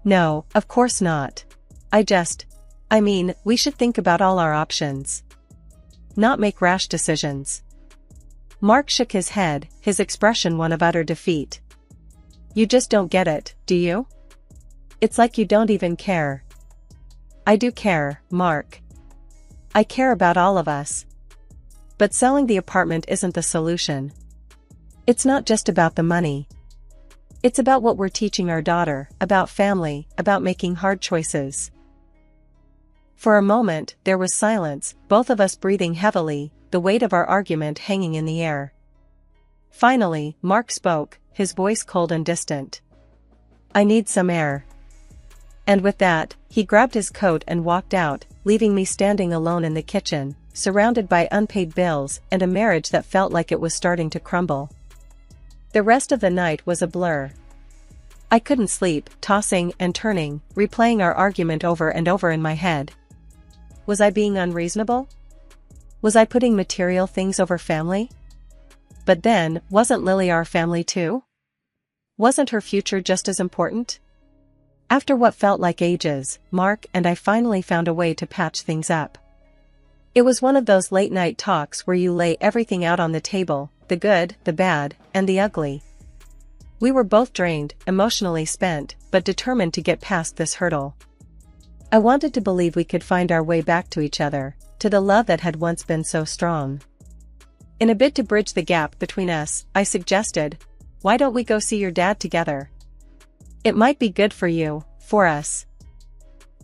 Speaker 1: No, of course not. I mean, we should think about all our options. Not make rash decisions. Mark shook his head, his expression one of utter defeat. You just don't get it, do you? It's like you don't even care. I do care, Mark. I care about all of us. But selling the apartment isn't the solution. It's not just about the money. It's about what we're teaching our daughter, about family, about making hard choices. For a moment, there was silence, both of us breathing heavily, the weight of our argument hanging in the air. Finally, Mark spoke, his voice cold and distant. I need some air. And with that, he grabbed his coat and walked out, leaving me standing alone in the kitchen, surrounded by unpaid bills and a marriage that felt like it was starting to crumble. The rest of the night was a blur. I couldn't sleep, tossing and turning, replaying our argument over and over in my head. Was I being unreasonable? Was I putting material things over family? But then, wasn't Lily our family too? Wasn't her future just as important? After what felt like ages, Mark and I finally found a way to patch things up. It was one of those late-night talks where you lay everything out on the table, the good, the bad, and the ugly. We were both drained, emotionally spent, but determined to get past this hurdle. I wanted to believe we could find our way back to each other, to the love that had once been so strong. In a bid to bridge the gap between us, I suggested, "Why don't we go see your dad together? It might be good for you, for us."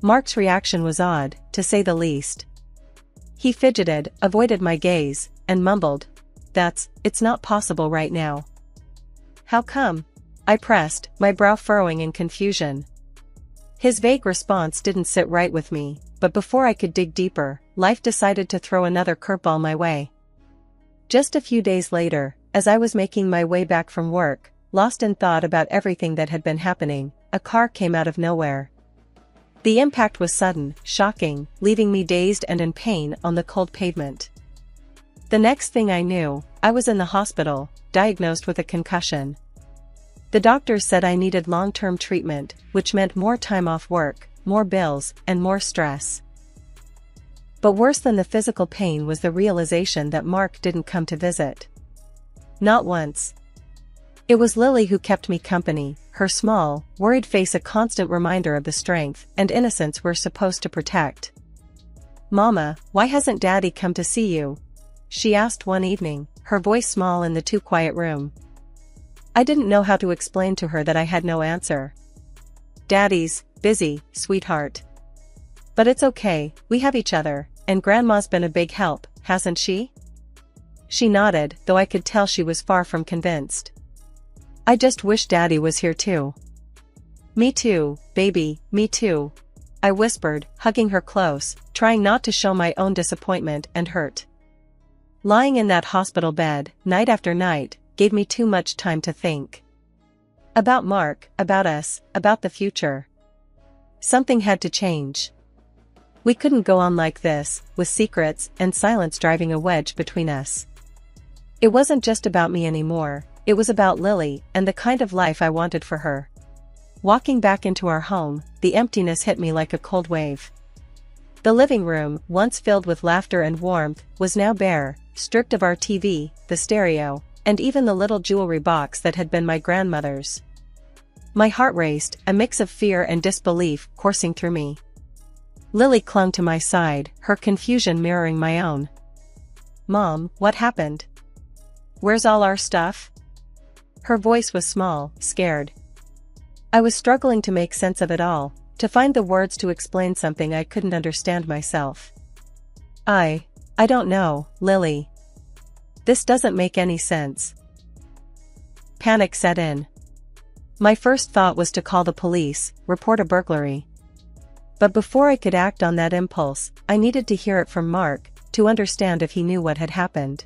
Speaker 1: Mark's reaction was odd, to say the least. He fidgeted, avoided my gaze, and mumbled, "It's not possible right now." "How come?" I pressed, my brow furrowing in confusion. His vague response didn't sit right with me, but before I could dig deeper, life decided to throw another curveball my way. Just a few days later, as I was making my way back from work, lost in thought about everything that had been happening, a car came out of nowhere. The impact was sudden, shocking, leaving me dazed and in pain on the cold pavement. The next thing I knew, I was in the hospital, diagnosed with a concussion. The doctors said I needed long-term treatment, which meant more time off work, more bills, and more stress. But worse than the physical pain was the realization that Mark didn't come to visit. Not once. It was Lily who kept me company, her small, worried face a constant reminder of the strength and innocence we're supposed to protect. "Mama, why hasn't Daddy come to see you?" she asked one evening, her voice small in the too quiet room. I didn't know how to explain to her that I had no answer. "Daddy's busy, sweetheart. But it's okay, we have each other, and Grandma's been a big help, hasn't she?" She nodded, though I could tell she was far from convinced. "I just wish Daddy was here too." "Me too, baby, me too," I whispered, hugging her close, trying not to show my own disappointment and hurt. Lying in that hospital bed, night after night, gave me too much time to think. About Mark, about us, about the future. Something had to change. We couldn't go on like this, with secrets and silence driving a wedge between us. It wasn't just about me anymore, it was about Lily and the kind of life I wanted for her. Walking back into our home, the emptiness hit me like a cold wave. The living room, once filled with laughter and warmth, was now bare, stripped of our TV, the stereo, and even the little jewelry box that had been my grandmother's. My heart raced, a mix of fear and disbelief coursing through me. Lily clung to my side, her confusion mirroring my own. "Mom, what happened? Where's all our stuff?" Her voice was small, scared. I was struggling to make sense of it all, to find the words to explain something I couldn't understand myself. I don't know, Lily. This doesn't make any sense." Panic set in. My first thought was to call the police, report a burglary. But before I could act on that impulse, I needed to hear it from Mark, to understand if he knew what had happened.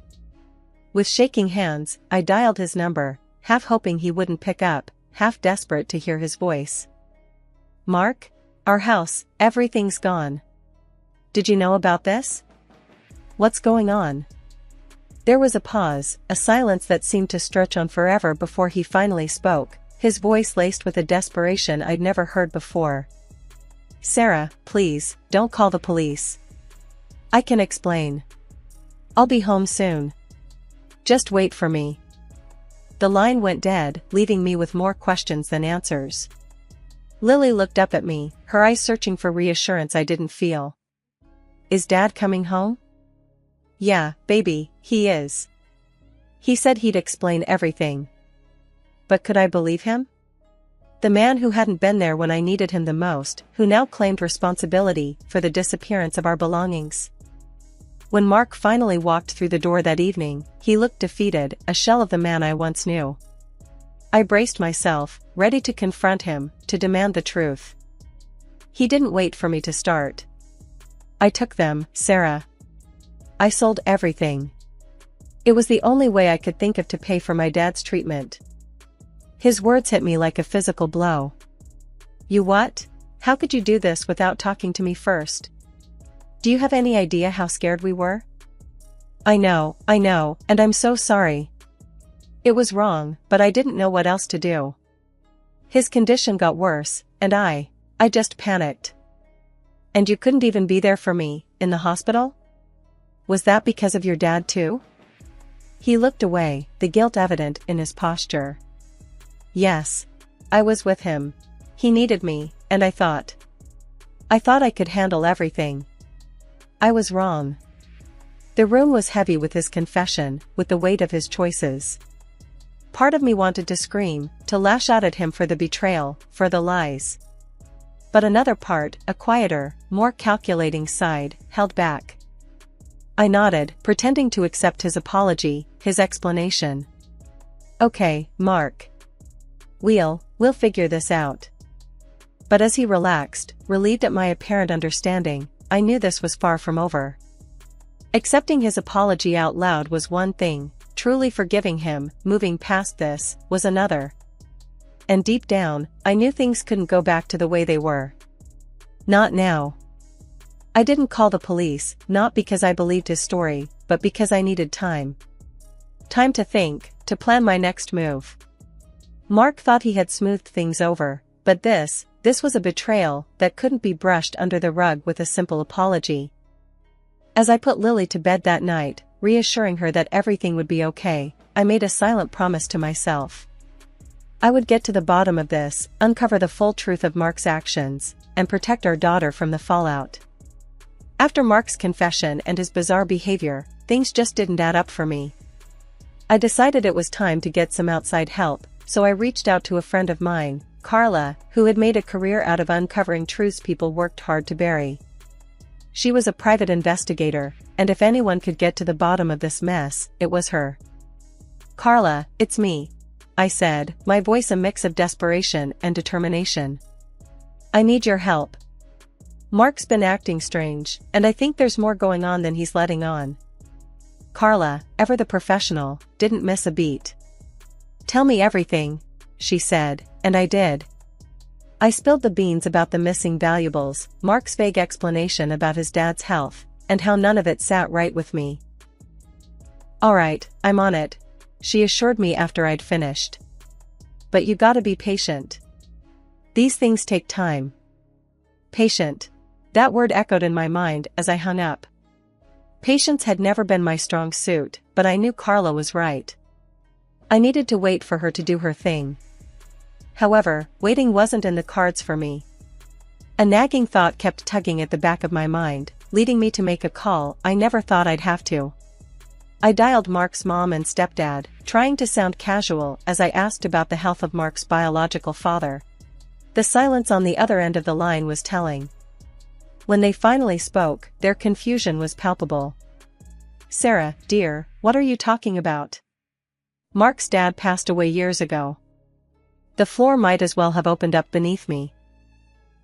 Speaker 1: With shaking hands, I dialed his number, half hoping he wouldn't pick up, half desperate to hear his voice. "Mark? Our house, everything's gone. Did you know about this? What's going on?" There was a pause, a silence that seemed to stretch on forever before he finally spoke, his voice laced with a desperation I'd never heard before. "Sarah, please, don't call the police. I can explain. I'll be home soon. Just wait for me." The line went dead, leaving me with more questions than answers. Lily looked up at me, her eyes searching for reassurance I didn't feel. "Is Dad coming home?" "Yeah, baby, he is. He said he'd explain everything." But could I believe him? The man who hadn't been there when I needed him the most, who now claimed responsibility for the disappearance of our belongings. When Mark finally walked through the door that evening, he looked defeated, a shell of the man I once knew. I braced myself, ready to confront him, to demand the truth. He didn't wait for me to start. "I took them, Sarah. I sold everything. It was the only way I could think of to pay for my dad's treatment." His words hit me like a physical blow. "You what? How could you do this without talking to me first? Do you have any idea how scared we were?" I know, and I'm so sorry. It was wrong, but I didn't know what else to do." His condition got worse, and I just panicked. "And you couldn't even be there for me, in the hospital? Was that because of your dad too?" He looked away, the guilt evident in his posture. Yes. I was with him. He needed me, and I thought I could handle everything. I was wrong. The room was heavy with his confession, with the weight of his choices. Part of me wanted to scream, to lash out at him for the betrayal, for the lies. But another part, a quieter, more calculating side, held back. I nodded, pretending to accept his apology, his explanation. Okay, Mark. We'll figure this out. But as he relaxed, relieved at my apparent understanding, I knew this was far from over. Accepting his apology out loud was one thing, truly forgiving him, moving past this, was another. And deep down, I knew things couldn't go back to the way they were. Not now. I didn't call the police, not because I believed his story, but because I needed time. Time to think, to plan my next move. Mark thought he had smoothed things over, but this was a betrayal that couldn't be brushed under the rug with a simple apology. As I put Lily to bed that night, reassuring her that everything would be okay, I made a silent promise to myself. I would get to the bottom of this, uncover the full truth of Mark's actions, and protect our daughter from the fallout. After Mark's confession and his bizarre behavior, things just didn't add up for me. I decided it was time to get some outside help, so I reached out to a friend of mine, Carla, who had made a career out of uncovering truths people worked hard to bury. She was a private investigator, and if anyone could get to the bottom of this mess, it was her. Carla, it's me, I said, my voice a mix of desperation and determination. I need your help. Mark's been acting strange, and I think there's more going on than he's letting on. Carla, ever the professional, didn't miss a beat. Tell me everything, she said, and I did. I spilled the beans about the missing valuables, Mark's vague explanation about his dad's health, and how none of it sat right with me. All right, I'm on it, she assured me after I'd finished. But you gotta be patient. These things take time. Patient. That word echoed in my mind as I hung up. Patience had never been my strong suit, but I knew Carla was right. I needed to wait for her to do her thing. However, waiting wasn't in the cards for me. A nagging thought kept tugging at the back of my mind, leading me to make a call I never thought I'd have to. I dialed Mark's mom and stepdad, trying to sound casual as I asked about the health of Mark's biological father. The silence on the other end of the line was telling. When they finally spoke, their confusion was palpable. Sarah, dear, what are you talking about? Mark's dad passed away years ago. The floor might as well have opened up beneath me.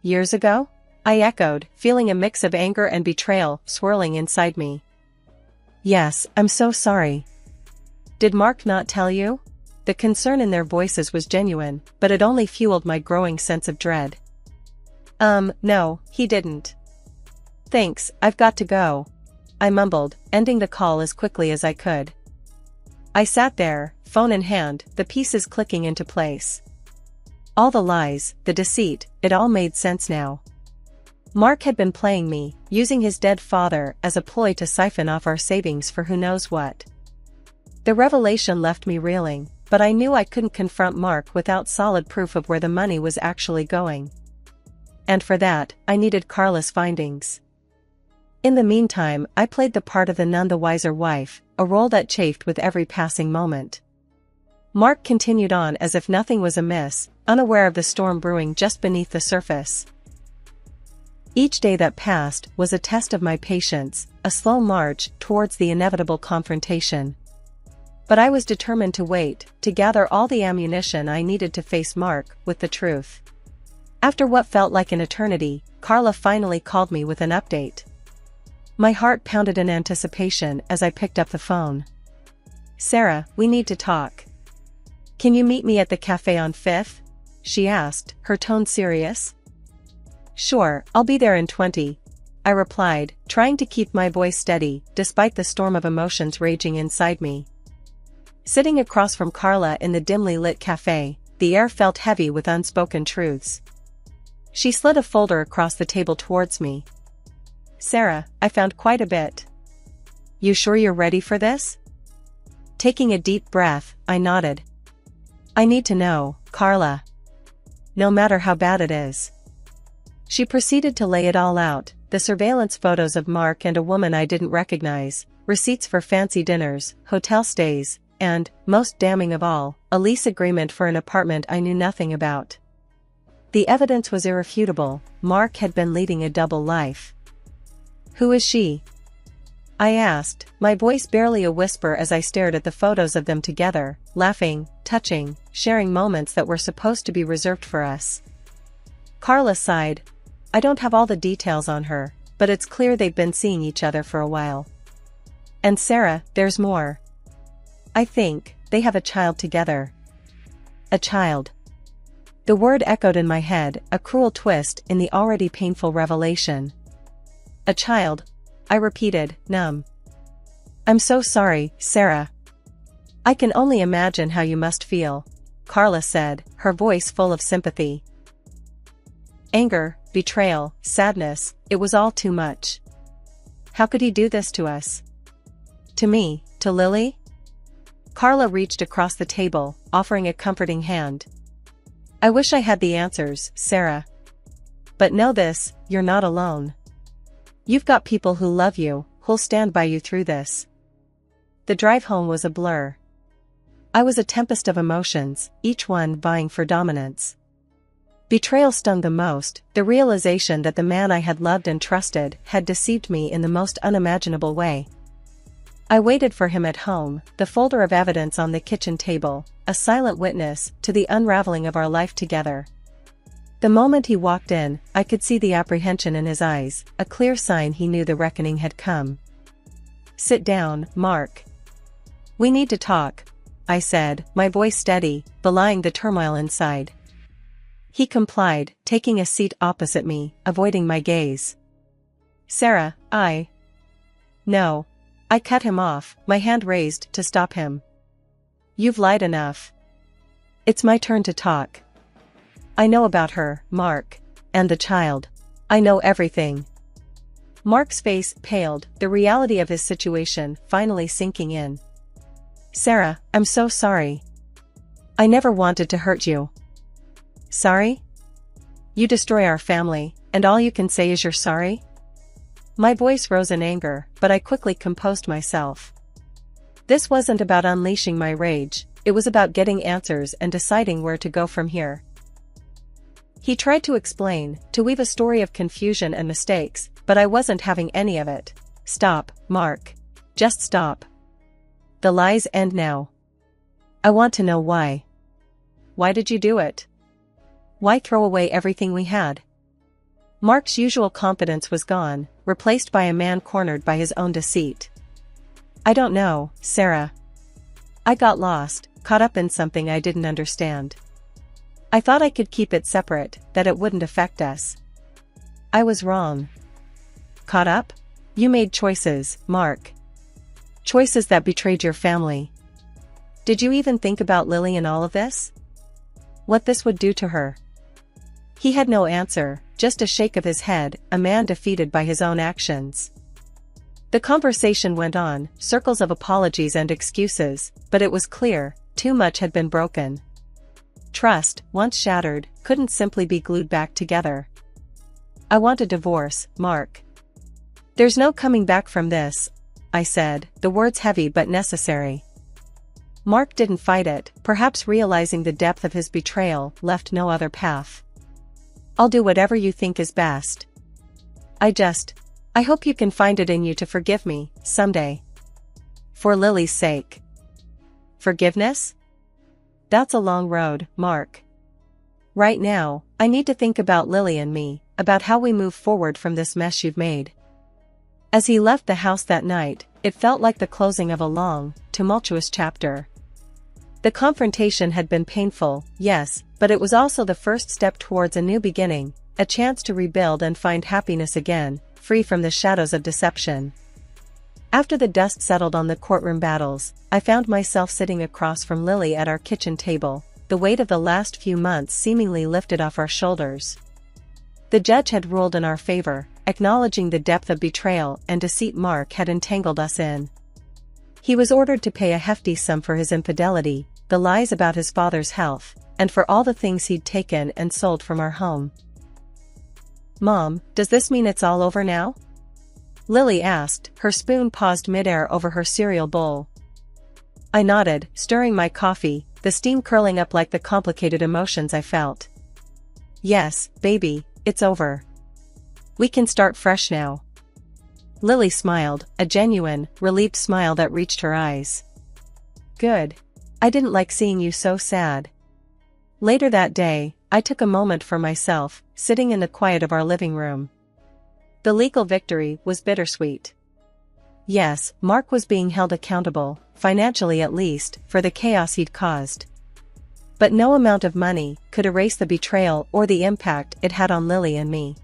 Speaker 1: Years ago? I echoed, feeling a mix of anger and betrayal swirling inside me. Yes, I'm so sorry. Did Mark not tell you? The concern in their voices was genuine, but it only fueled my growing sense of dread. No, he didn't. Thanks, I've got to go, I mumbled, ending the call as quickly as I could. I sat there, phone in hand, the pieces clicking into place. All the lies, the deceit, it all made sense now. Mark had been playing me, using his dead father as a ploy to siphon off our savings for who knows what. The revelation left me reeling, but I knew I couldn't confront Mark without solid proof of where the money was actually going. And for that, I needed Carla's findings. In the meantime, I played the part of the none the wiser wife, a role that chafed with every passing moment. Mark continued on as if nothing was amiss, unaware of the storm brewing just beneath the surface. Each day that passed was a test of my patience, a slow march towards the inevitable confrontation. But I was determined to wait, to gather all the ammunition I needed to face Mark with the truth. After what felt like an eternity, Carla finally called me with an update. My heart pounded in anticipation as I picked up the phone. Sarah, we need to talk. Can you meet me at the cafe on 5th? She asked, her tone serious. Sure, I'll be there in 20, I replied, trying to keep my voice steady, despite the storm of emotions raging inside me. Sitting across from Carla in the dimly lit cafe, the air felt heavy with unspoken truths. She slid a folder across the table towards me. Sarah, I found quite a bit. You sure you're ready for this? Taking a deep breath, I nodded. I need to know, Carla. No matter how bad it is. She proceeded to lay it all out, the surveillance photos of Mark and a woman I didn't recognize, receipts for fancy dinners, hotel stays, and, most damning of all, a lease agreement for an apartment I knew nothing about. The evidence was irrefutable. Mark had been leading a double life. Who is she? I asked, my voice barely a whisper as I stared at the photos of them together, laughing, touching, sharing moments that were supposed to be reserved for us. Carla sighed. I don't have all the details on her, but it's clear they've been seeing each other for a while. And Sarah, there's more. I think they have a child together. A child. The word echoed in my head, a cruel twist in the already painful revelation. A child, I repeated, numb. I'm so sorry, Sarah. I can only imagine how you must feel, Carla said, her voice full of sympathy. Anger, betrayal, sadness, it was all too much. How could he do this to us? To me, to Lily? Carla reached across the table, offering a comforting hand. I wish I had the answers, Sarah. But know this, you're not alone. You've got people who love you, who'll stand by you through this. The drive home was a blur. I was a tempest of emotions, each one vying for dominance. Betrayal stung the most, the realization that the man I had loved and trusted had deceived me in the most unimaginable way. I waited for him at home, the folder of evidence on the kitchen table, a silent witness to the unraveling of our life together. The moment he walked in, I could see the apprehension in his eyes, a clear sign he knew the reckoning had come. Sit down, Mark. We need to talk, I said, my voice steady, belying the turmoil inside. He complied, taking a seat opposite me, avoiding my gaze. Sarah, No. I cut him off, my hand raised to stop him. You've lied enough. It's my turn to talk. I know about her, Mark. And the child. I know everything. Mark's face paled, the reality of his situation finally sinking in. Sarah, I'm so sorry. I never wanted to hurt you. Sorry? You destroy our family, and all you can say is you're sorry? My voice rose in anger, but I quickly composed myself. This wasn't about unleashing my rage, it was about getting answers and deciding where to go from here. He tried to explain, to weave a story of confusion and mistakes, but I wasn't having any of it. Stop, Mark. Just stop. The lies end now. I want to know why. Why did you do it? Why throw away everything we had? Mark's usual confidence was gone, replaced by a man cornered by his own deceit. I don't know, Sarah. I got lost, caught up in something I didn't understand. I thought I could keep it separate, that it wouldn't affect us. I was wrong. Caught up? You made choices, Mark. Choices that betrayed your family. Did you even think about Lily in all of this? What this would do to her? He had no answer, just a shake of his head, a man defeated by his own actions. The conversation went on, circles of apologies and excuses, but it was clear, too much had been broken. Trust, once shattered, couldn't simply be glued back together. I want a divorce, Mark. There's no coming back from this, I said, the words heavy but necessary. Mark didn't fight it, perhaps realizing the depth of his betrayal left no other path. I'll do whatever you think is best. I hope you can find it in you to forgive me, someday. For Lily's sake. Forgiveness? That's a long road, Mark. Right now, I need to think about Lily and me, about how we move forward from this mess you've made. As he left the house that night, it felt like the closing of a long, tumultuous chapter. The confrontation had been painful, yes, but it was also the first step towards a new beginning, a chance to rebuild and find happiness again, free from the shadows of deception. After the dust settled on the courtroom battles, I found myself sitting across from Lily at our kitchen table, the weight of the last few months seemingly lifted off our shoulders. The judge had ruled in our favor, acknowledging the depth of betrayal and deceit Mark had entangled us in. He was ordered to pay a hefty sum for his infidelity, the lies about his father's health, and for all the things he'd taken and sold from our home. "Mom, does this mean it's all over now?" Lily asked, her spoon paused midair over her cereal bowl. I nodded, stirring my coffee, the steam curling up like the complicated emotions I felt. "Yes, baby, it's over. We can start fresh now." Lily smiled, a genuine, relieved smile that reached her eyes. "Good. I didn't like seeing you so sad." Later that day, I took a moment for myself, sitting in the quiet of our living room. The legal victory was bittersweet. Yes, Mark was being held accountable, financially at least, for the chaos he'd caused. But no amount of money could erase the betrayal or the impact it had on Lily and me.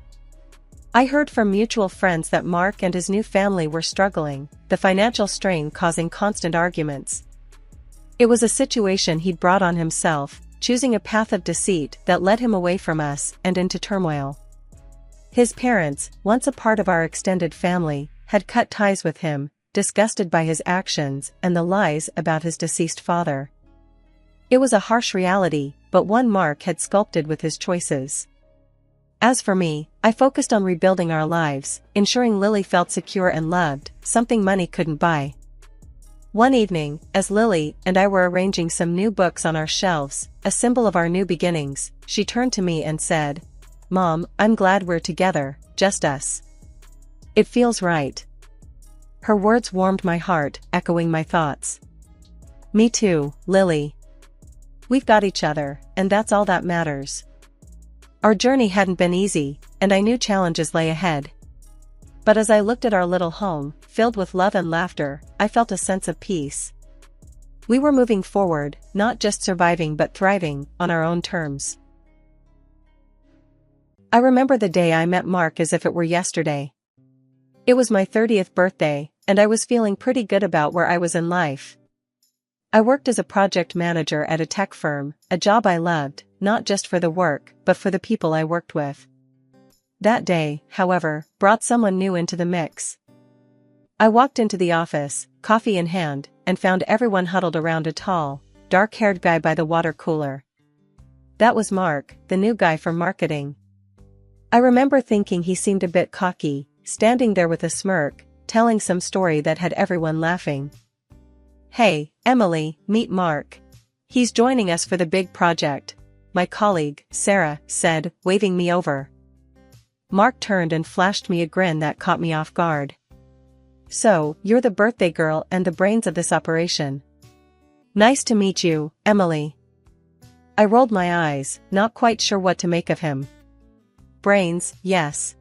Speaker 1: I heard from mutual friends that Mark and his new family were struggling, the financial strain causing constant arguments. It was a situation he'd brought on himself, choosing a path of deceit that led him away from us and into turmoil. His parents, once a part of our extended family, had cut ties with him, disgusted by his actions and the lies about his deceased father. It was a harsh reality, but one Mark had sculpted with his choices. As for me, I focused on rebuilding our lives, ensuring Lily felt secure and loved, something money couldn't buy. One evening, as Lily and I were arranging some new books on our shelves, a symbol of our new beginnings, she turned to me and said, "Mom, I'm glad we're together, just us. It feels right." Her words warmed my heart, echoing my thoughts. "Me too, Lily. We've got each other, and that's all that matters." Our journey hadn't been easy, and I knew challenges lay ahead. But as I looked at our little home, filled with love and laughter, I felt a sense of peace. We were moving forward, not just surviving but thriving, on our own terms. I remember the day I met Mark as if it were yesterday. It was my 30th birthday, and I was feeling pretty good about where I was in life. I worked as a project manager at a tech firm, a job I loved, not just for the work, but for the people I worked with. That day, however, brought someone new into the mix. I walked into the office, coffee in hand, and found everyone huddled around a tall, dark-haired guy by the water cooler. That was Mark, the new guy from marketing. I remember thinking he seemed a bit cocky, standing there with a smirk, telling some story that had everyone laughing. "Hey, Emily, meet Mark. He's joining us for the big project," my colleague, Sarah, said, waving me over. Mark turned and flashed me a grin that caught me off guard. "So, you're the birthday girl and the brains of this operation. Nice to meet you, Emily." I rolled my eyes, not quite sure what to make of him. Brains, yes.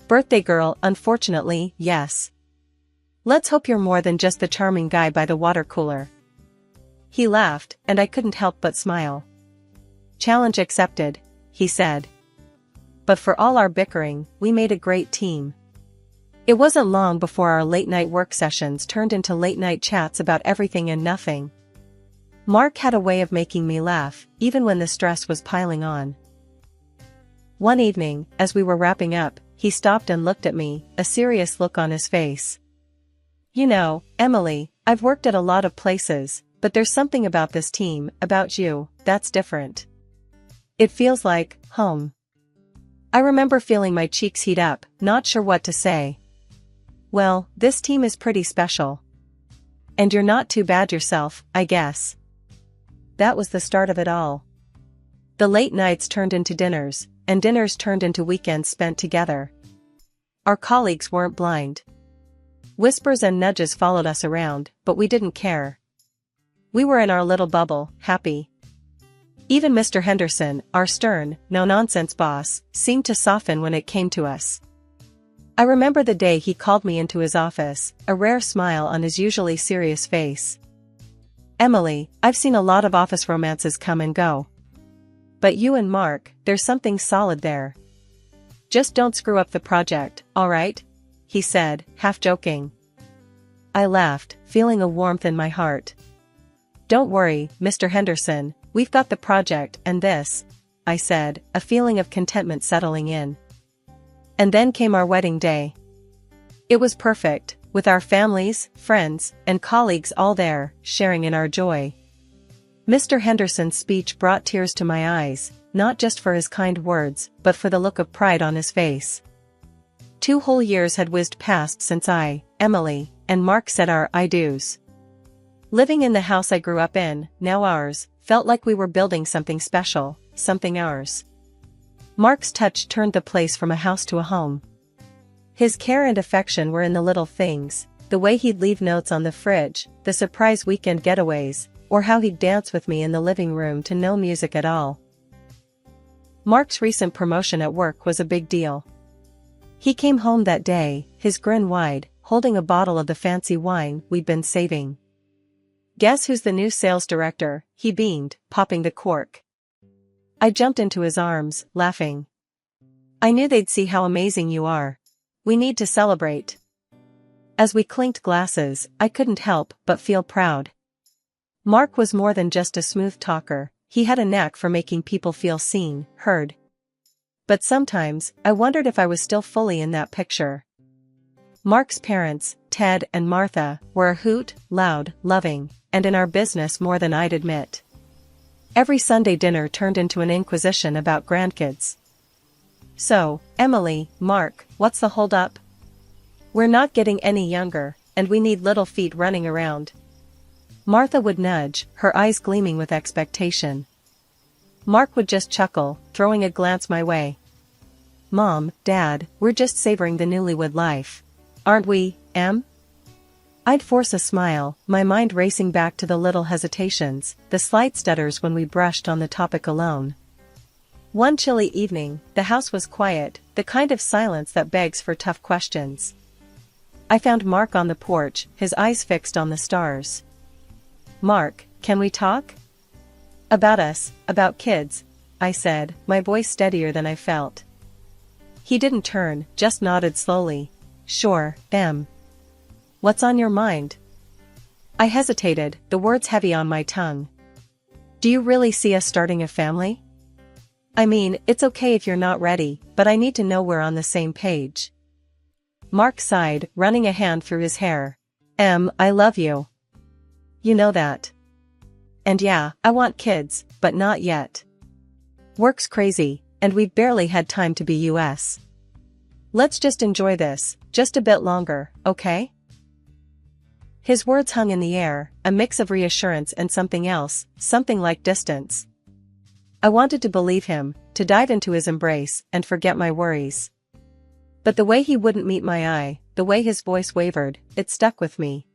Speaker 1: Birthday girl, unfortunately, yes. Let's hope you're more than just the charming guy by the water cooler. He laughed, and I couldn't help but smile. "Challenge accepted," he said. But for all our bickering, we made a great team. It wasn't long before our late-night work sessions turned into late-night chats about everything and nothing. Mark had a way of making me laugh, even when the stress was piling on. One evening, as we were wrapping up, he stopped and looked at me, a serious look on his face. "You know, Emily, I've worked at a lot of places, but there's something about this team, about you, that's different. It feels like home." I remember feeling my cheeks heat up, not sure what to say. "Well, this team is pretty special. And you're not too bad yourself, I guess." That was the start of it all. The late nights turned into dinners, and dinners turned into weekends spent together. Our colleagues weren't blind. Whispers and nudges followed us around, but we didn't care. We were in our little bubble, happy. Even Mr. Henderson, our stern, no-nonsense boss, seemed to soften when it came to us. I remember the day he called me into his office, a rare smile on his usually serious face. "Emily, I've seen a lot of office romances come and go. But you and Mark, there's something solid there. Just don't screw up the project, all right?" he said, half joking. I laughed, feeling a warmth in my heart. "Don't worry, Mr. Henderson, we've got the project and this," I said, a feeling of contentment settling in. And then came our wedding day. It was perfect, with our families, friends, and colleagues all there, sharing in our joy. Mr. Henderson's speech brought tears to my eyes, not just for his kind words, but for the look of pride on his face. 2 whole years had whizzed past since I, Emily, and Mark said our I do's. Living in the house I grew up in, now ours, felt like we were building something special, something ours. Mark's touch turned the place from a house to a home. His care and affection were in the little things, the way he'd leave notes on the fridge, the surprise weekend getaways, or how he'd dance with me in the living room to no music at all. Mark's recent promotion at work was a big deal. He came home that day, his grin wide, holding a bottle of the fancy wine we'd been saving. "Guess who's the new sales director?" he beamed, popping the cork. I jumped into his arms, laughing. "I knew they'd see how amazing you are. We need to celebrate." As we clinked glasses, I couldn't help but feel proud. Mark was more than just a smooth talker, he had a knack for making people feel seen, heard. But sometimes, I wondered if I was still fully in that picture. Mark's parents, Ted and Martha, were a hoot, loud, loving, and in our business more than I'd admit. Every Sunday dinner turned into an inquisition about grandkids. "So, Emily, Mark, what's the holdup? We're not getting any younger, and we need little feet running around." Martha would nudge, her eyes gleaming with expectation. Mark would just chuckle, throwing a glance my way. "Mom, Dad, we're just savoring the newlywed life. Aren't we, Em?" I'd force a smile, my mind racing back to the little hesitations, the slight stutters when we brushed on the topic alone. One chilly evening, the house was quiet, the kind of silence that begs for tough questions. I found Mark on the porch, his eyes fixed on the stars. "Mark, can we talk?" "About us, about kids," I said, my voice steadier than I felt. He didn't turn, just nodded slowly. "Sure, Em. What's on your mind?" I hesitated, the words heavy on my tongue. "Do you really see us starting a family? I mean, it's okay if you're not ready, but I need to know we're on the same page." Mark sighed, running a hand through his hair. "Em, I love you. You know that. And yeah, I want kids, but not yet. Work's crazy, and we've barely had time to be US. Let's just enjoy this, just a bit longer, okay?" His words hung in the air, a mix of reassurance and something else, something like distance. I wanted to believe him, to dive into his embrace, and forget my worries. But the way he wouldn't meet my eye, the way his voice wavered, it stuck with me.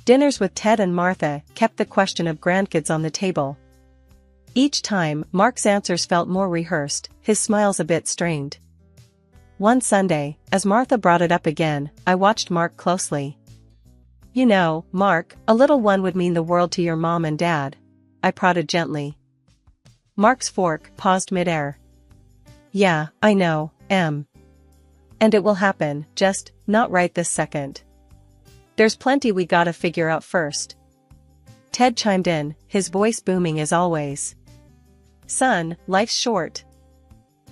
Speaker 1: Dinners with Ted and Martha kept the question of grandkids on the table. Each time, Mark's answers felt more rehearsed, his smiles a bit strained. One Sunday, as Martha brought it up again, I watched Mark closely. "You know, Mark, a little one would mean the world to your mom and dad," I prodded gently. Mark's fork paused midair. "Yeah, I know, Em. And it will happen, just, not right this second. There's plenty we gotta figure out first." Ted chimed in, his voice booming as always. "Son, life's short.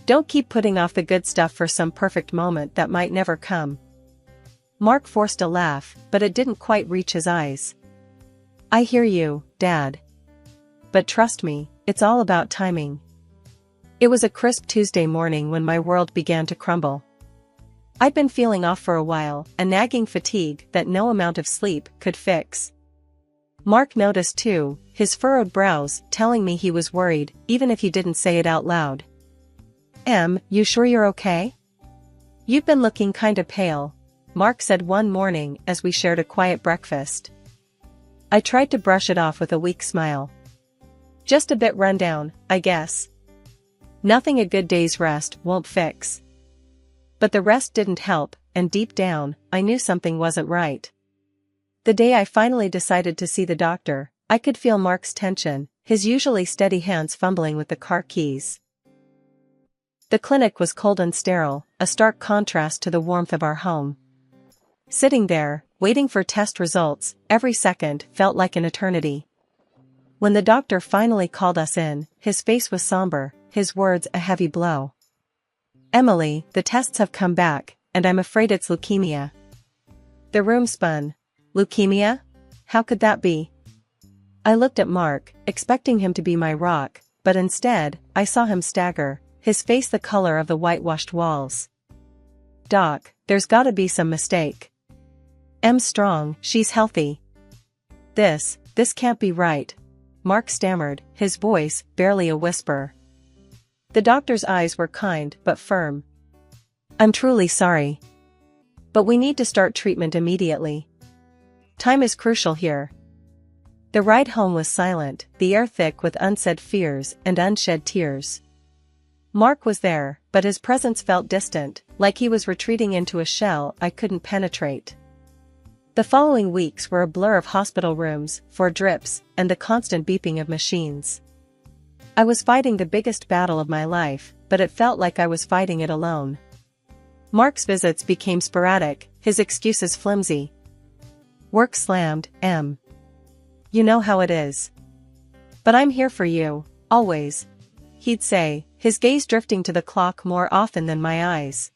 Speaker 1: Don't keep putting off the good stuff for some perfect moment that might never come." Mark forced a laugh, but it didn't quite reach his eyes. "I hear you, Dad. But trust me, it's all about timing." It was a crisp Tuesday morning when my world began to crumble. I'd been feeling off for a while, a nagging fatigue that no amount of sleep could fix. Mark noticed too, his furrowed brows telling me he was worried, even if he didn't say it out loud. "Em, you sure you're okay? You've been looking kinda pale," Mark said one morning as we shared a quiet breakfast. I tried to brush it off with a weak smile. "Just a bit run down, I guess. Nothing a good day's rest won't fix." But the rest didn't help, and deep down, I knew something wasn't right. The day I finally decided to see the doctor, I could feel Mark's tension, his usually steady hands fumbling with the car keys. The clinic was cold and sterile, a stark contrast to the warmth of our home. Sitting there, waiting for test results, every second felt like an eternity. When the doctor finally called us in, his face was somber, his words a heavy blow. "Emily, the tests have come back, and I'm afraid it's leukemia." The room spun. "Leukemia? How could that be?" I looked at Mark, expecting him to be my rock, but instead, I saw him stagger, his face the color of the whitewashed walls. "Doc, there's gotta be some mistake. Em's strong, she's healthy. This can't be right," Mark stammered, his voice barely a whisper. The doctor's eyes were kind but firm. "I'm truly sorry. But we need to start treatment immediately. Time is crucial here." The ride home was silent, the air thick with unsaid fears and unshed tears. Mark was there, but his presence felt distant, like he was retreating into a shell I couldn't penetrate. The following weeks were a blur of hospital rooms, 4 drips, and the constant beeping of machines. I was fighting the biggest battle of my life, but it felt like I was fighting it alone. Mark's visits became sporadic, his excuses flimsy. "Work slammed, Em. You know how it is. But I'm here for you, always," he'd say, his gaze drifting to the clock more often than my eyes.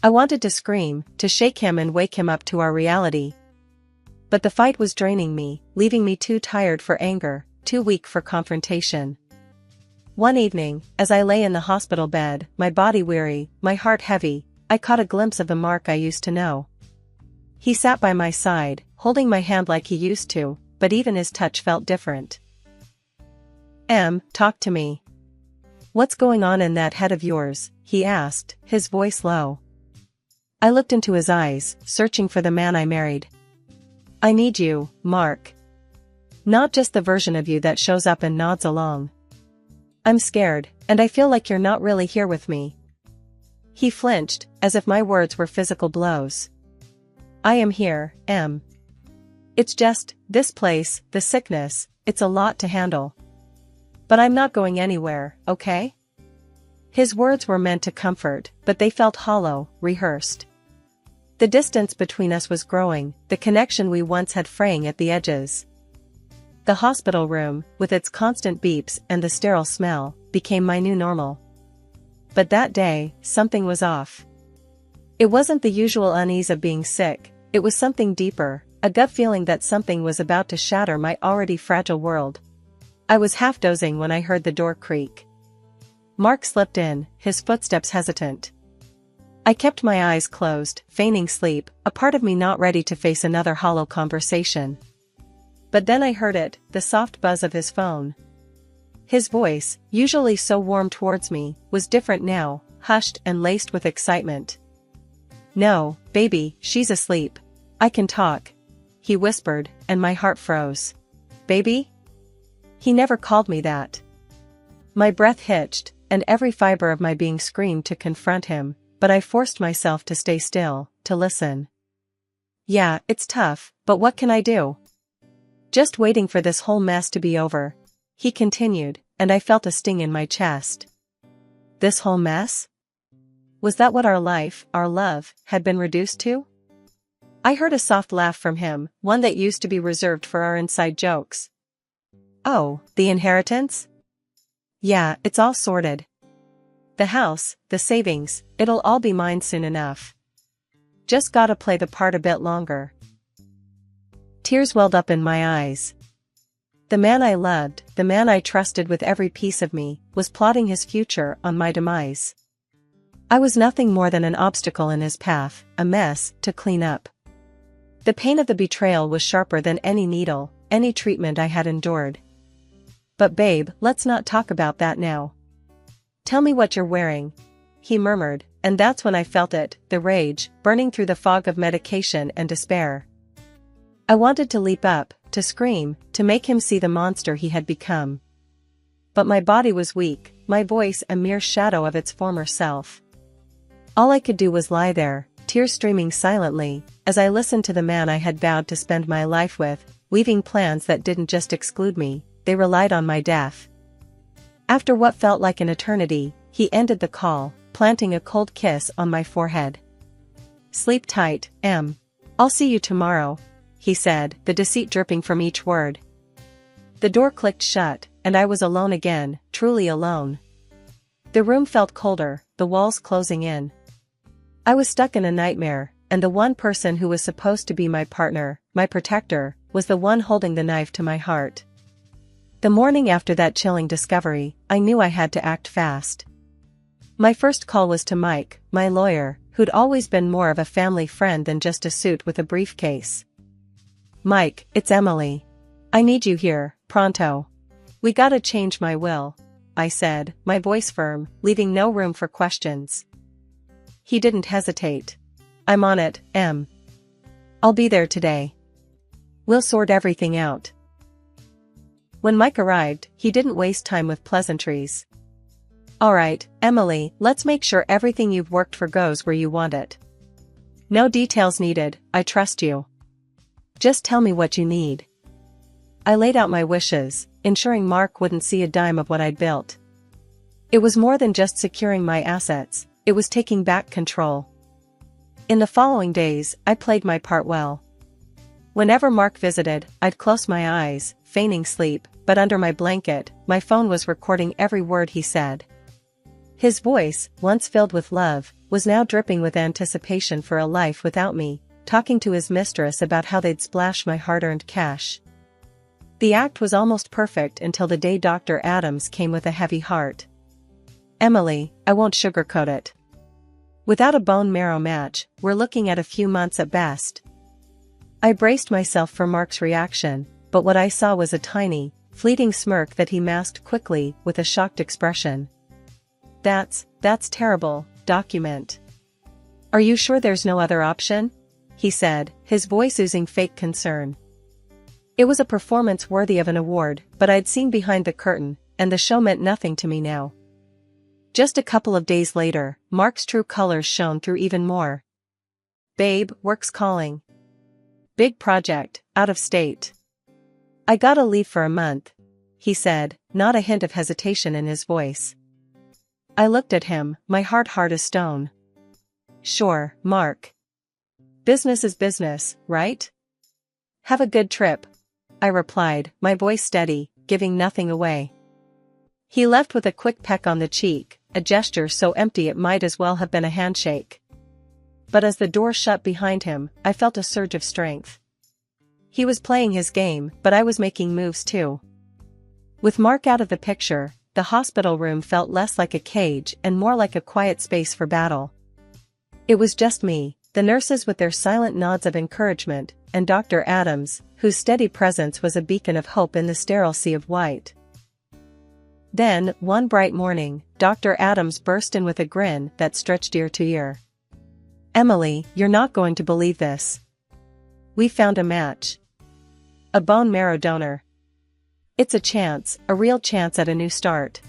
Speaker 1: I wanted to scream, to shake him and wake him up to our reality. But the fight was draining me, leaving me too tired for anger, too weak for confrontation. One evening, as I lay in the hospital bed, my body weary, my heart heavy, I caught a glimpse of the Mark I used to know. He sat by my side, holding my hand like he used to, but even his touch felt different. "Em, talk to me. What's going on in that head of yours?" he asked, his voice low. I looked into his eyes, searching for the man I married. "I need you, Mark. Not just the version of you that shows up and nods along. I'm scared, and I feel like you're not really here with me." He flinched, as if my words were physical blows. "I am here, Em. It's just, this place, the sickness, it's a lot to handle. But I'm not going anywhere, okay?" His words were meant to comfort, but they felt hollow, rehearsed. The distance between us was growing, the connection we once had fraying at the edges. The hospital room, with its constant beeps and the sterile smell, became my new normal. But that day, something was off. It wasn't the usual unease of being sick, it was something deeper, a gut feeling that something was about to shatter my already fragile world. I was half dozing when I heard the door creak. Mark slipped in, his footsteps hesitant. I kept my eyes closed, feigning sleep, a part of me not ready to face another hollow conversation. But then I heard it, the soft buzz of his phone. His voice, usually so warm towards me, was different now, hushed and laced with excitement. "No, baby, she's asleep. I can talk," he whispered, and my heart froze. "Baby?" He never called me that. My breath hitched, and every fiber of my being screamed to confront him, but I forced myself to stay still, to listen. "Yeah, it's tough, but what can I do? Just waiting for this whole mess to be over," he continued, and I felt a sting in my chest. This whole mess? Was that what our life, our love, had been reduced to? I heard a soft laugh from him, one that used to be reserved for our inside jokes. "Oh, the inheritance? Yeah, it's all sorted. The house, the savings, it'll all be mine soon enough. Just gotta play the part a bit longer." Tears welled up in my eyes. The man I loved, the man I trusted with every piece of me, was plotting his future on my demise. I was nothing more than an obstacle in his path, a mess to clean up. The pain of the betrayal was sharper than any needle, any treatment I had endured. "But babe, let's not talk about that now. Tell me what you're wearing," he murmured, and that's when I felt it, the rage, burning through the fog of medication and despair. I wanted to leap up, to scream, to make him see the monster he had become. But my body was weak, my voice a mere shadow of its former self. All I could do was lie there, tears streaming silently, as I listened to the man I had vowed to spend my life with, weaving plans that didn't just exclude me, they relied on my death. After what felt like an eternity, he ended the call, planting a cold kiss on my forehead. "Sleep tight, Em. I'll see you tomorrow," he said, the deceit dripping from each word. The door clicked shut, and I was alone again, truly alone. The room felt colder, the walls closing in. I was stuck in a nightmare, and the one person who was supposed to be my partner, my protector, was the one holding the knife to my heart. The morning after that chilling discovery, I knew I had to act fast. My first call was to Mike, my lawyer, who'd always been more of a family friend than just a suit with a briefcase. "Mike, it's Emily. I need you here, pronto. We gotta change my will," I said, my voice firm, leaving no room for questions. He didn't hesitate. "I'm on it, Em. I'll be there today. We'll sort everything out." When Mike arrived, he didn't waste time with pleasantries. "Alright, Emily, let's make sure everything you've worked for goes where you want it. No details needed, I trust you. Just tell me what you need." I laid out my wishes, ensuring Mark wouldn't see a dime of what I'd built. It was more than just securing my assets, it was taking back control. In the following days, I played my part well. Whenever Mark visited, I'd close my eyes, feigning sleep, but under my blanket, my phone was recording every word he said. His voice, once filled with love, was now dripping with anticipation for a life without me, talking to his mistress about how they'd splash my hard-earned cash. The act was almost perfect until the day Dr. Adams came with a heavy heart. "Emily, I won't sugarcoat it. Without a bone marrow match, we're looking at a few months at best." I braced myself for Mark's reaction, but what I saw was a tiny, fleeting smirk that he masked quickly with a shocked expression. That's terrible, document. "Are you sure there's no other option?" he said, his voice oozing fake concern. It was a performance worthy of an award, but I'd seen behind the curtain, and the show meant nothing to me now. Just a couple of days later, Mark's true colors shone through even more. "Babe, work's calling. Big project, out of state. I gotta leave for a month," he said, not a hint of hesitation in his voice. I looked at him, my heart hard as stone. "Sure, Mark. Business is business, right? Have a good trip," I replied, my voice steady, giving nothing away. He left with a quick peck on the cheek, a gesture so empty it might as well have been a handshake. But as the door shut behind him, I felt a surge of strength. He was playing his game, but I was making moves too. With Mark out of the picture, the hospital room felt less like a cage and more like a quiet space for battle. It was just me, the nurses with their silent nods of encouragement, and Dr. Adams, whose steady presence was a beacon of hope in the sterile sea of white. Then, one bright morning, Dr. Adams burst in with a grin that stretched ear to ear. "Emily, you're not going to believe this. We found a match. A bone marrow donor. It's a chance, a real chance at a new start."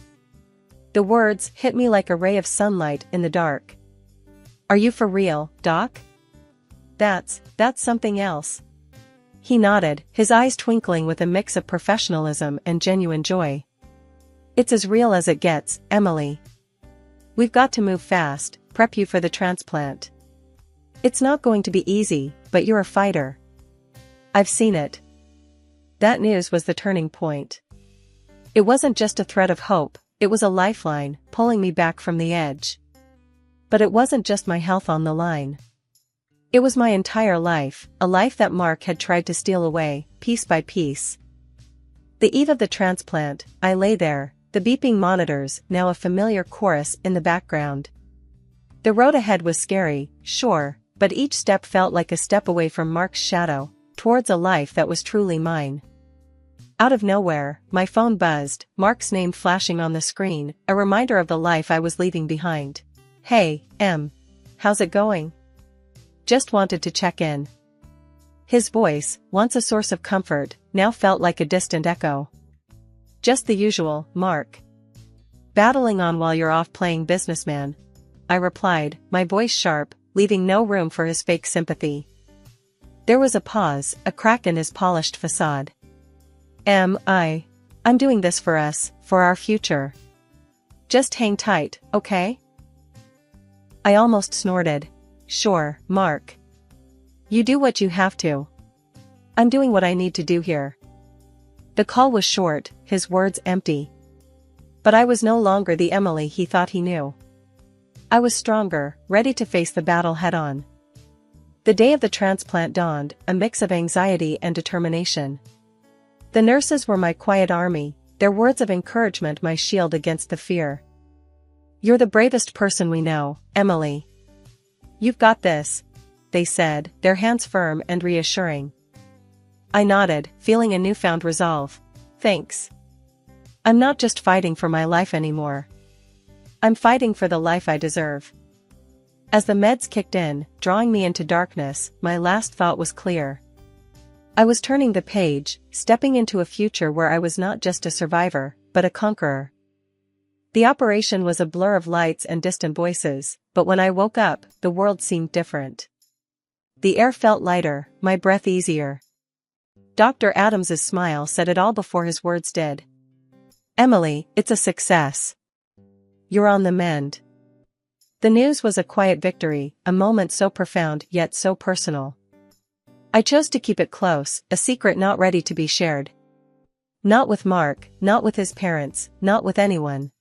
Speaker 1: The words hit me like a ray of sunlight in the dark. "Are you for real, Doc?" That's something else." He nodded, his eyes twinkling with a mix of professionalism and genuine joy. "It's as real as it gets, Emily. We've got to move fast, prep you for the transplant. It's not going to be easy, but you're a fighter. I've seen it." That news was the turning point. It wasn't just a thread of hope, it was a lifeline, pulling me back from the edge. But it wasn't just my health on the line. It was my entire life, a life that Mark had tried to steal away, piece by piece. The eve of the transplant, I lay there, the beeping monitors now a familiar chorus in the background. The road ahead was scary, sure, but each step felt like a step away from Mark's shadow, towards a life that was truly mine. Out of nowhere, my phone buzzed, Mark's name flashing on the screen, a reminder of the life I was leaving behind. "Hey, Em. How's it going? Just wanted to check in." His voice, once a source of comfort, now felt like a distant echo. "Just the usual, Mark. Battling on while you're off playing businessman," I replied, my voice sharp, leaving no room for his fake sympathy. There was a pause, a crack in his polished facade. I'm doing this for us, for our future. Just hang tight, okay?" I almost snorted. "Sure, Mark. You do what you have to. I'm doing what I need to do here." The call was short, his words empty. But I was no longer the Emily he thought he knew. I was stronger, ready to face the battle head-on. The day of the transplant dawned, a mix of anxiety and determination. The nurses were my quiet army, their words of encouragement my shield against the fear. "You're the bravest person we know, Emily. You've got this," they said, their hands firm and reassuring. I nodded, feeling a newfound resolve. "Thanks. I'm not just fighting for my life anymore. I'm fighting for the life I deserve." As the meds kicked in, drawing me into darkness, my last thought was clear. I was turning the page, stepping into a future where I was not just a survivor, but a conqueror. The operation was a blur of lights and distant voices, but when I woke up, the world seemed different. The air felt lighter, my breath easier. Dr. Adams's smile said it all before his words did. "Emily, it's a success. You're on the mend." The news was a quiet victory, a moment so profound yet so personal. I chose to keep it close, a secret not ready to be shared. Not with Mark, not with his parents, not with anyone.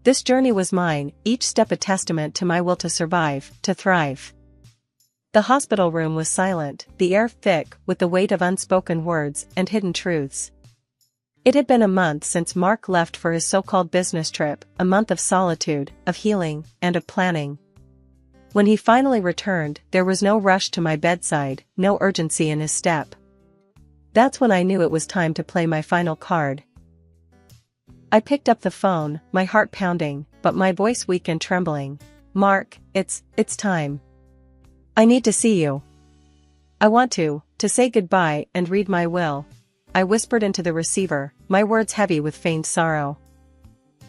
Speaker 1: This journey was mine, each step a testament to my will to survive, to thrive. The hospital room was silent, the air thick with the weight of unspoken words and hidden truths. It had been a month since Mark left for his so-called business trip, a month of solitude, of healing, and of planning. When he finally returned, there was no rush to my bedside, no urgency in his step. That's when I knew it was time to play my final card. I picked up the phone, my heart pounding, but my voice weak and trembling. "Mark, it's time. I need to see you. I want to say goodbye and read my will," I whispered into the receiver, my words heavy with feigned sorrow.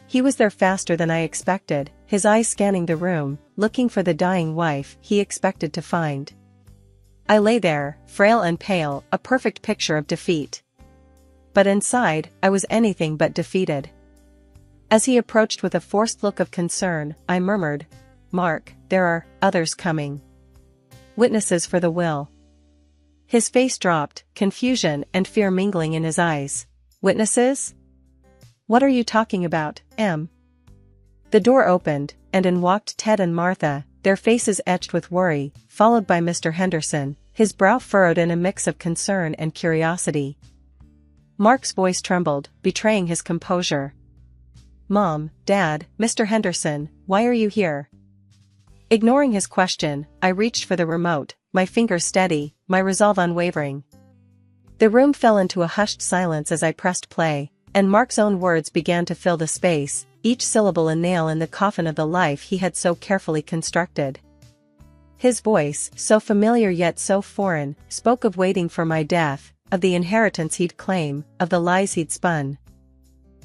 Speaker 1: He was there faster than I expected, his eyes scanning the room, looking for the dying wife he expected to find. I lay there, frail and pale, a perfect picture of defeat. But inside, I was anything but defeated. As he approached with a forced look of concern, I murmured, "Mark, there are others coming. Witnesses for the will." His face dropped, confusion and fear mingling in his eyes. "Witnesses? What are you talking about, Em?" The door opened, and in walked Ted and Martha, their faces etched with worry, followed by Mr. Henderson, his brow furrowed in a mix of concern and curiosity. Mark's voice trembled, betraying his composure. "Mom, Dad, Mr. Henderson, why are you here?" Ignoring his question, I reached for the remote, my fingers steady, my resolve unwavering. The room fell into a hushed silence as I pressed play, and Mark's own words began to fill the space, each syllable a nail in the coffin of the life he had so carefully constructed. His voice, so familiar yet so foreign, spoke of waiting for my death, of the inheritance he'd claim, of the lies he'd spun.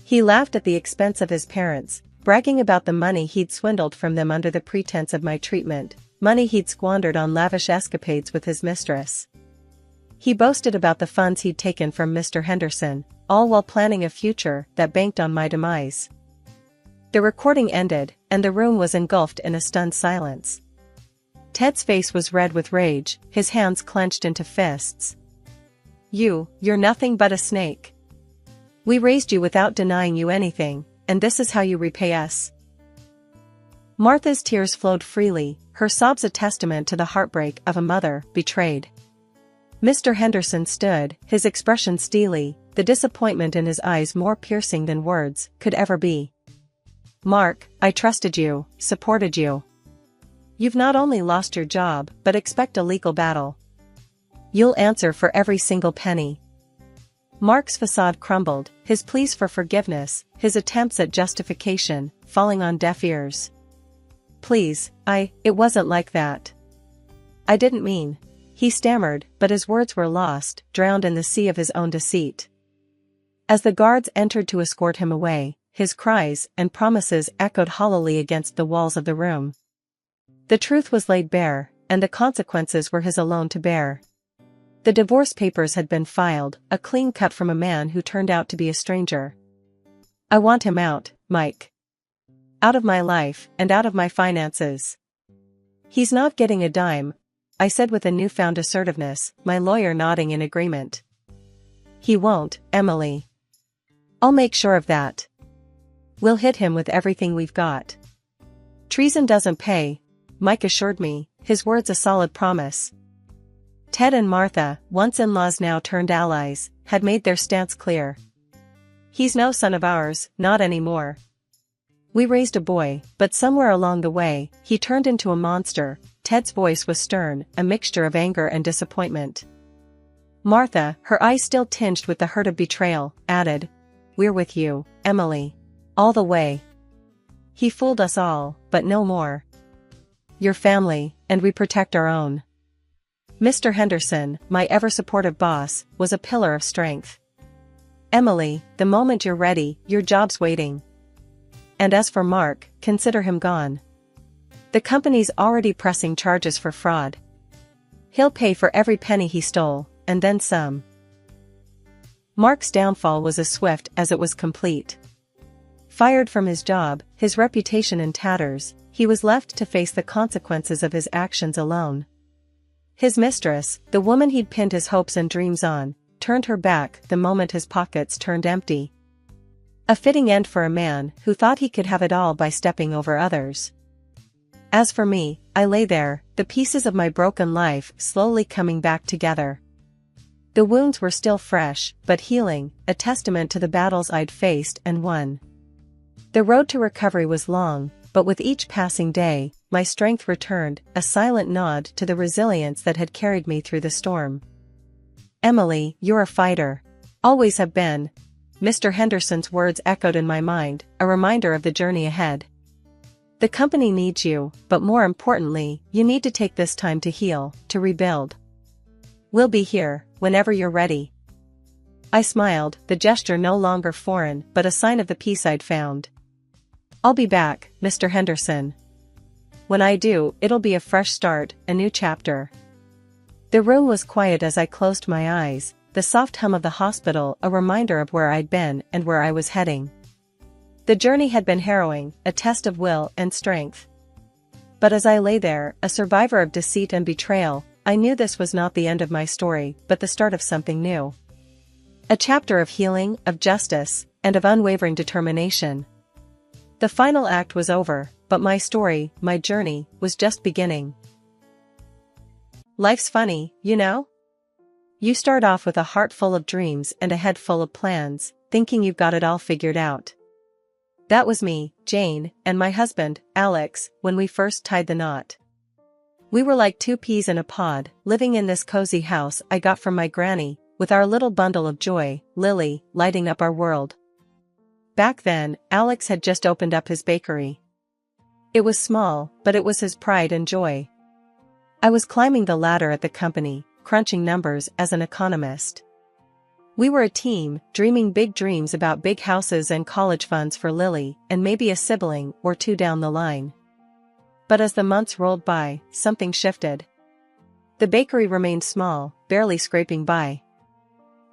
Speaker 1: He laughed at the expense of his parents, bragging about the money he'd swindled from them under the pretense of my treatment, money he'd squandered on lavish escapades with his mistress. He boasted about the funds he'd taken from Mr. Henderson, all while planning a future that banked on my demise. The recording ended, and the room was engulfed in a stunned silence. Ted's face was red with rage, his hands clenched into fists. You're nothing but a snake. We raised you without denying you anything, and this is how you repay us." Martha's tears flowed freely, her sobs a testament to the heartbreak of a mother betrayed. Mr. Henderson stood, his expression steely, the disappointment in his eyes more piercing than words could ever be. "Mark, I trusted you, supported you. You've not only lost your job, but expect a legal battle. You'll answer for every single penny." Mark's facade crumbled, his pleas for forgiveness, his attempts at justification, falling on deaf ears. "Please, it wasn't like that. I didn't mean," he stammered, but his words were lost, drowned in the sea of his own deceit. As the guards entered to escort him away, his cries and promises echoed hollowly against the walls of the room. The truth was laid bare, and the consequences were his alone to bear. The divorce papers had been filed, a clean cut from a man who turned out to be a stranger. "I want him out, Mike. Out of my life, and out of my finances. He's not getting a dime," I said with a newfound assertiveness, my lawyer nodding in agreement. "He won't, Emily. I'll make sure of that. We'll hit him with everything we've got." "Treason doesn't pay," Mike assured me, his words a solid promise. Ted and Martha, once in-laws now turned allies, had made their stance clear. He's no son of ours, not anymore. We raised a boy, but somewhere along the way, he turned into a monster. Ted's voice was stern, a mixture of anger and disappointment. Martha, her eyes still tinged with the hurt of betrayal, added, "We're with you, Emily. All the way. He fooled us all, but no more. Your family, and we protect our own." Mr. Henderson, my ever-supportive boss, was a pillar of strength. "Emily, the moment you're ready, your job's waiting. And as for Mark, consider him gone. The company's already pressing charges for fraud. He'll pay for every penny he stole, and then some." Mark's downfall was as swift as it was complete. Fired from his job, his reputation in tatters, he was left to face the consequences of his actions alone. His mistress, the woman he'd pinned his hopes and dreams on, turned her back the moment his pockets turned empty. A fitting end for a man who thought he could have it all by stepping over others. As for me, I lay there, the pieces of my broken life slowly coming back together. The wounds were still fresh, but healing, a testament to the battles I'd faced and won. The road to recovery was long, but with each passing day, my strength returned, a silent nod to the resilience that had carried me through the storm. "Emily, you're a fighter. Always have been." Mr. Henderson's words echoed in my mind, a reminder of the journey ahead. "The company needs you, but more importantly, you need to take this time to heal, to rebuild. We'll be here, whenever you're ready." I smiled, the gesture no longer foreign, but a sign of the peace I'd found. "I'll be back, Mr. Henderson. When I do, it'll be a fresh start, a new chapter." The room was quiet as I closed my eyes, the soft hum of the hospital a reminder of where I'd been and where I was heading. The journey had been harrowing, a test of will and strength. But as I lay there, a survivor of deceit and betrayal, I knew this was not the end of my story, but the start of something new. A chapter of healing, of justice, and of unwavering determination. The final act was over, but my story, my journey, was just beginning. Life's funny, you know? You start off with a heart full of dreams and a head full of plans, thinking you've got it all figured out. That was me, Jane, and my husband, Alex, when we first tied the knot. We were like two peas in a pod, living in this cozy house I got from my granny, with our little bundle of joy, Lily, lighting up our world. Back then, Alex had just opened up his bakery. It was small, but it was his pride and joy. I was climbing the ladder at the company, crunching numbers as an economist. We were a team, dreaming big dreams about big houses and college funds for Lily, and maybe a sibling or two down the line. But as the months rolled by, something shifted. The bakery remained small, barely scraping by.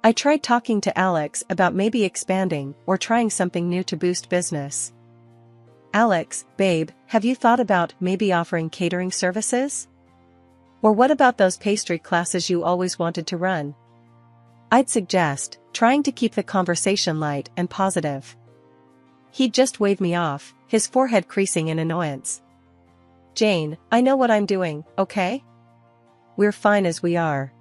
Speaker 1: I tried talking to Alex about maybe expanding or trying something new to boost business. "Alex, babe, have you thought about maybe offering catering services? Or what about those pastry classes you always wanted to run?" I'd suggest, trying to keep the conversation light and positive. He'd just wave me off, his forehead creasing in annoyance. "Jane, I know what I'm doing, okay? We're fine as we are."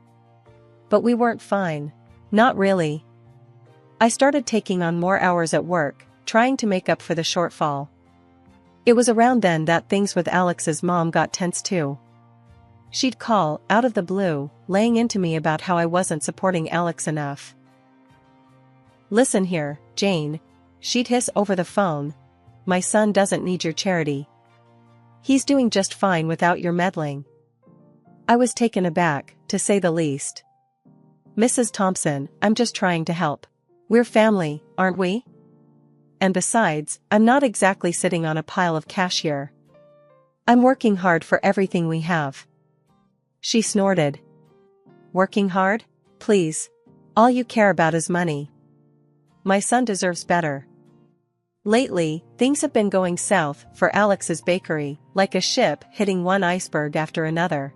Speaker 1: But we weren't fine. Not really. I started taking on more hours at work, trying to make up for the shortfall. It was around then that things with Alex's mom got tense too. She'd call, out of the blue, laying into me about how I wasn't supporting Alex enough. "Listen here, Jane," she'd hiss over the phone. "My son doesn't need your charity. He's doing just fine without your meddling." I was taken aback, to say the least. "Mrs. Thompson, I'm just trying to help. We're family, aren't we? And besides, I'm not exactly sitting on a pile of cash here. I'm working hard for everything we have." She snorted. "Working hard? Please. All you care about is money. My son deserves better." Lately, things have been going south for Alex's bakery, like a ship hitting one iceberg after another.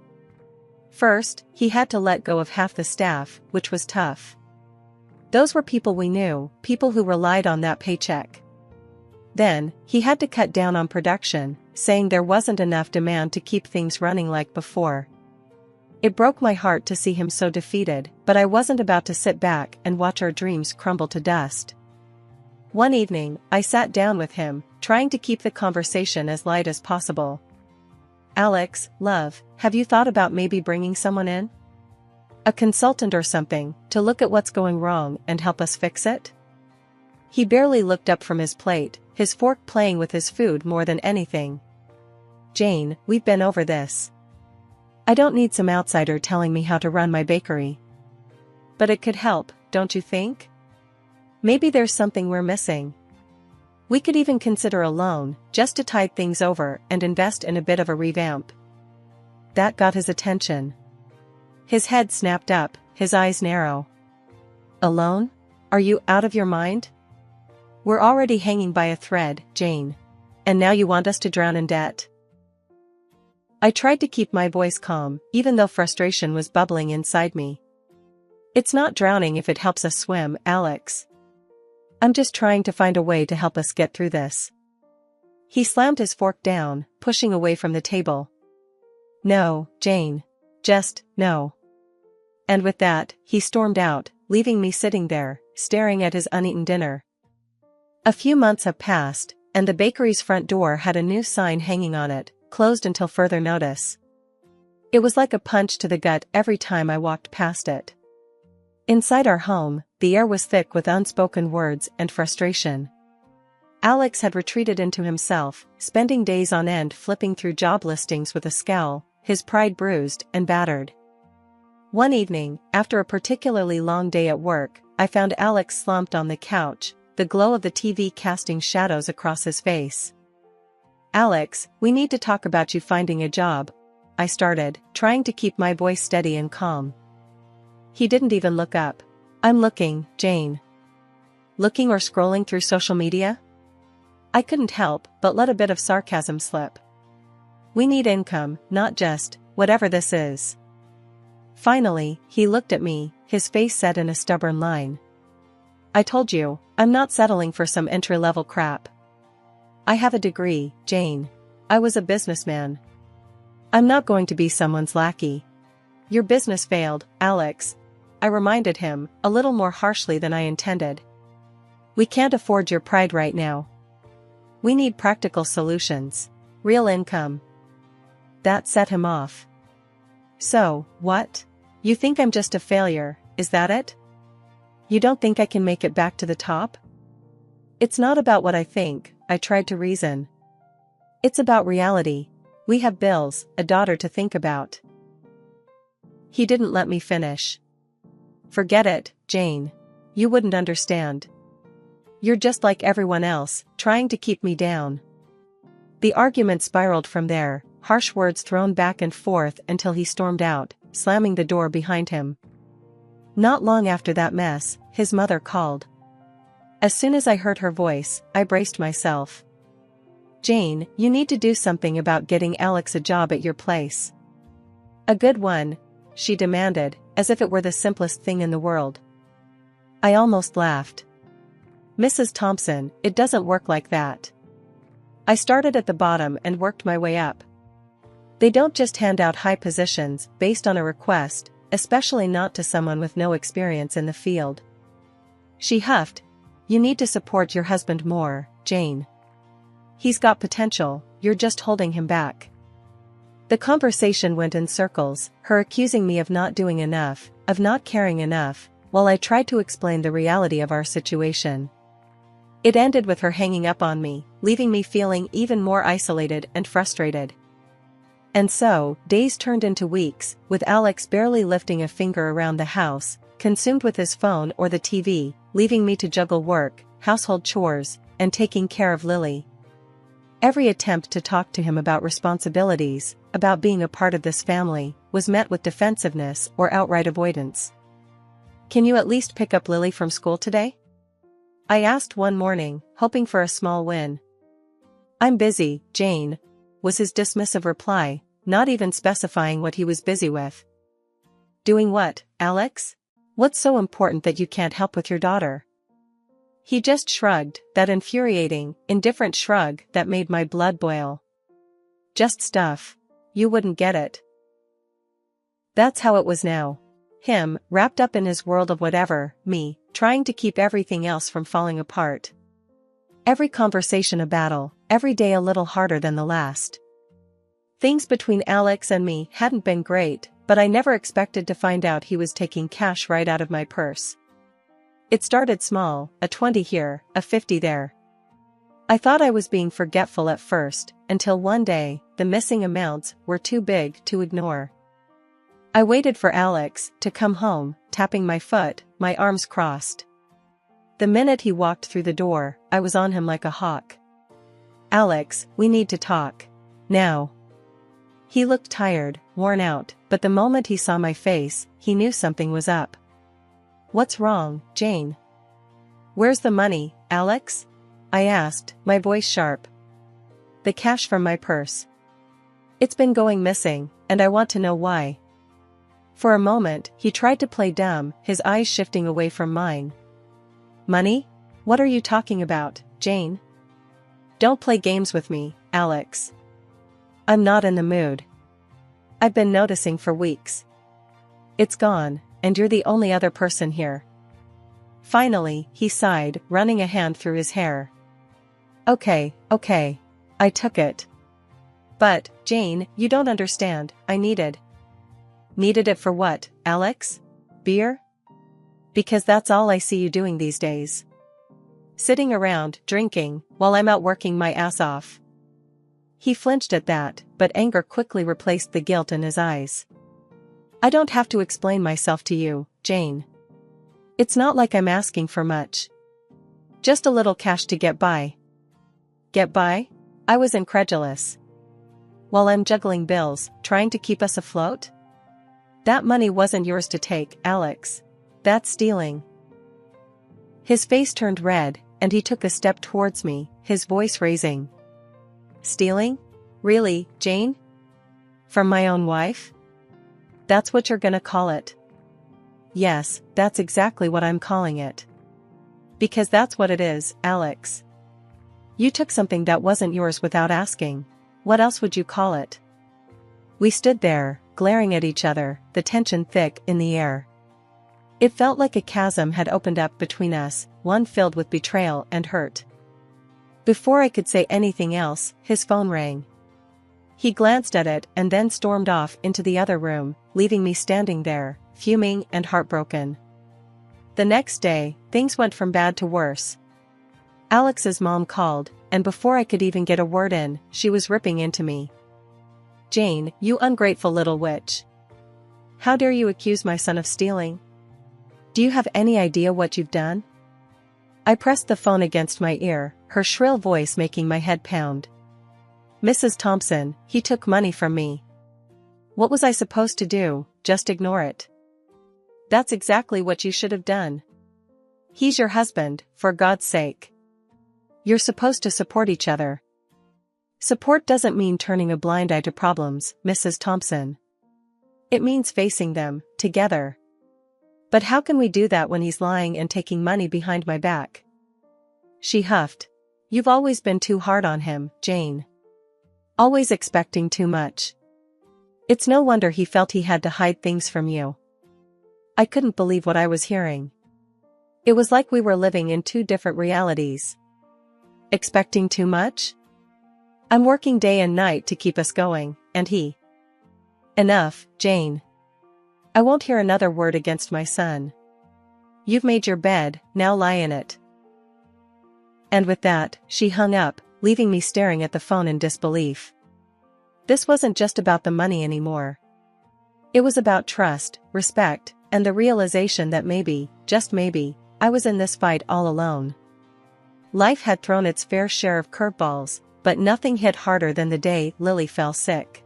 Speaker 1: First, he had to let go of half the staff, which was tough. Those were people we knew, people who relied on that paycheck. Then, he had to cut down on production, saying there wasn't enough demand to keep things running like before. It broke my heart to see him so defeated, but I wasn't about to sit back and watch our dreams crumble to dust. One evening, I sat down with him, trying to keep the conversation as light as possible. "Alex, love, have you thought about maybe bringing someone in? A consultant or something, to look at what's going wrong and help us fix it?" He barely looked up from his plate, his fork playing with his food more than anything. "Jane, we've been over this. I don't need some outsider telling me how to run my bakery. But it could help, don't you think? Maybe there's something we're missing. We could even consider a loan, just to tide things over and invest in a bit of a revamp." That got his attention. His head snapped up, his eyes narrow. "A loan? Are you out of your mind? We're already hanging by a thread, Jane. And now you want us to drown in debt?" I tried to keep my voice calm, even though frustration was bubbling inside me. "It's not drowning if it helps us swim, Alex. I'm just trying to find a way to help us get through this." He slammed his fork down, pushing away from the table. "No, Jane. Just, no." And with that, he stormed out, leaving me sitting there, staring at his uneaten dinner. A few months have passed, and the bakery's front door had a new sign hanging on it, "Closed until further notice." It was like a punch to the gut every time I walked past it. Inside our home, the air was thick with unspoken words and frustration. Alex had retreated into himself, spending days on end flipping through job listings with a scowl, his pride bruised and battered. One evening, after a particularly long day at work, I found Alex slumped on the couch, the glow of the TV casting shadows across his face. "Alex, we need to talk about you finding a job," I started, trying to keep my voice steady and calm. He didn't even look up. "I'm looking, Jane." "Looking or scrolling through social media?" I couldn't help but let a bit of sarcasm slip. "We need income, not just, whatever this is." Finally, he looked at me, his face set in a stubborn line. "I told you, I'm not settling for some entry-level crap. I have a degree, Jane. I was a businessman. I'm not going to be someone's lackey." "Your business failed, Alex," I reminded him, a little more harshly than I intended. "We can't afford your pride right now. We need practical solutions. Real income." That set him off. "So, what? You think I'm just a failure, is that it? You don't think I can make it back to the top?" "It's not about what I think," I tried to reason. "It's about reality. We have bills, a daughter to think about." He didn't let me finish. "Forget it, Jane. You wouldn't understand. You're just like everyone else, trying to keep me down." The argument spiraled from there, harsh words thrown back and forth until he stormed out, slamming the door behind him. Not long after that mess, his mother called. As soon as I heard her voice, I braced myself. "Jane, you need to do something about getting Alex a job at your place." "A good one," she demanded, as if it were the simplest thing in the world. I almost laughed. "Mrs. Thompson, it doesn't work like that. I started at the bottom and worked my way up. They don't just hand out high positions based on a request, especially not to someone with no experience in the field." She huffed. "You need to support your husband more, Jane. He's got potential, you're just holding him back." The conversation went in circles, her accusing me of not doing enough, of not caring enough, while I tried to explain the reality of our situation. It ended with her hanging up on me, leaving me feeling even more isolated and frustrated. And so, days turned into weeks, with Alex barely lifting a finger around the house, consumed with his phone or the TV, leaving me to juggle work, household chores, and taking care of Lily. Every attempt to talk to him about responsibilities, about being a part of this family, was met with defensiveness or outright avoidance. "Can you at least pick up Lily from school today?" I asked one morning, hoping for a small win. "I'm busy, Jane," was his dismissive reply, not even specifying what he was busy with. "Doing what, Alex? What's so important that you can't help with your daughter?" He just shrugged, that infuriating, indifferent shrug that made my blood boil. "Just stuff. You wouldn't get it." That's how it was now. Him, wrapped up in his world of whatever, me, trying to keep everything else from falling apart. Every conversation a battle, every day a little harder than the last. Things between Alex and me hadn't been great, but I never expected to find out he was taking cash right out of my purse. It started small, a 20 here, a 50 there. I thought I was being forgetful at first, until one day, the missing amounts were too big to ignore. I waited for Alex to come home, tapping my foot, my arms crossed. The minute he walked through the door, I was on him like a hawk. "Alex, we need to talk. Now." He looked tired, worn out, but the moment he saw my face, he knew something was up. "What's wrong, Jane?" "Where's the money, Alex?" I asked, my voice sharp. "The cash from my purse. It's been going missing, and I want to know why." For a moment, he tried to play dumb, his eyes shifting away from mine. "Money? What are you talking about, Jane? Don't play games with me, Alex. I'm not in the mood. I've been noticing for weeks. It's gone, and you're the only other person here." Finally, he sighed, running a hand through his hair. Okay. I took it. "But, Jane, you don't understand, I needed." "Needed it for what, Alex? Beer?" "Because that's all I see you doing these days. Sitting around, drinking, while I'm out working my ass off." He flinched at that, but anger quickly replaced the guilt in his eyes. "I don't have to explain myself to you, Jane. It's not like I'm asking for much. Just a little cash to get by." "Get by?" I was incredulous. "While I'm juggling bills, trying to keep us afloat?" "That money wasn't yours to take, Alex. That's stealing." His face turned red, and he took a step towards me, his voice raising. "Stealing? Really, Jane? From my own wife? That's what you're gonna call it?" "Yes, that's exactly what I'm calling it. Because that's what it is, Alex. You took something that wasn't yours without asking. What else would you call it?" We stood there, glaring at each other, the tension thick in the air. It felt like a chasm had opened up between us, one filled with betrayal and hurt. Before I could say anything else, his phone rang. He glanced at it and then stormed off into the other room, leaving me standing there, fuming and heartbroken. The next day, things went from bad to worse. Alex's mom called, and before I could even get a word in, she was ripping into me. "Jane, you ungrateful little witch. How dare you accuse my son of stealing? Do you have any idea what you've done?" I pressed the phone against my ear, her shrill voice making my head pound. "Mrs. Thompson, he took money from me." What was I supposed to do, just ignore it? "That's exactly what you should have done. He's your husband, for God's sake. You're supposed to support each other." "Support doesn't mean turning a blind eye to problems, Mrs. Thompson. It means facing them, together." "But how can we do that when he's lying and taking money behind my back?" She huffed. "You've always been too hard on him, Jane. Always expecting too much. It's no wonder he felt he had to hide things from you." I couldn't believe what I was hearing. It was like we were living in two different realities. Expecting too much? I'm working day and night to keep us going, and he... Enough, Jane. I won't hear another word against my son. You've made your bed, now lie in it. And with that, she hung up, leaving me staring at the phone in disbelief. This wasn't just about the money anymore. It was about trust, respect, and the realization that maybe, just maybe, I was in this fight all alone. Life had thrown its fair share of curveballs, but nothing hit harder than the day Lily fell sick.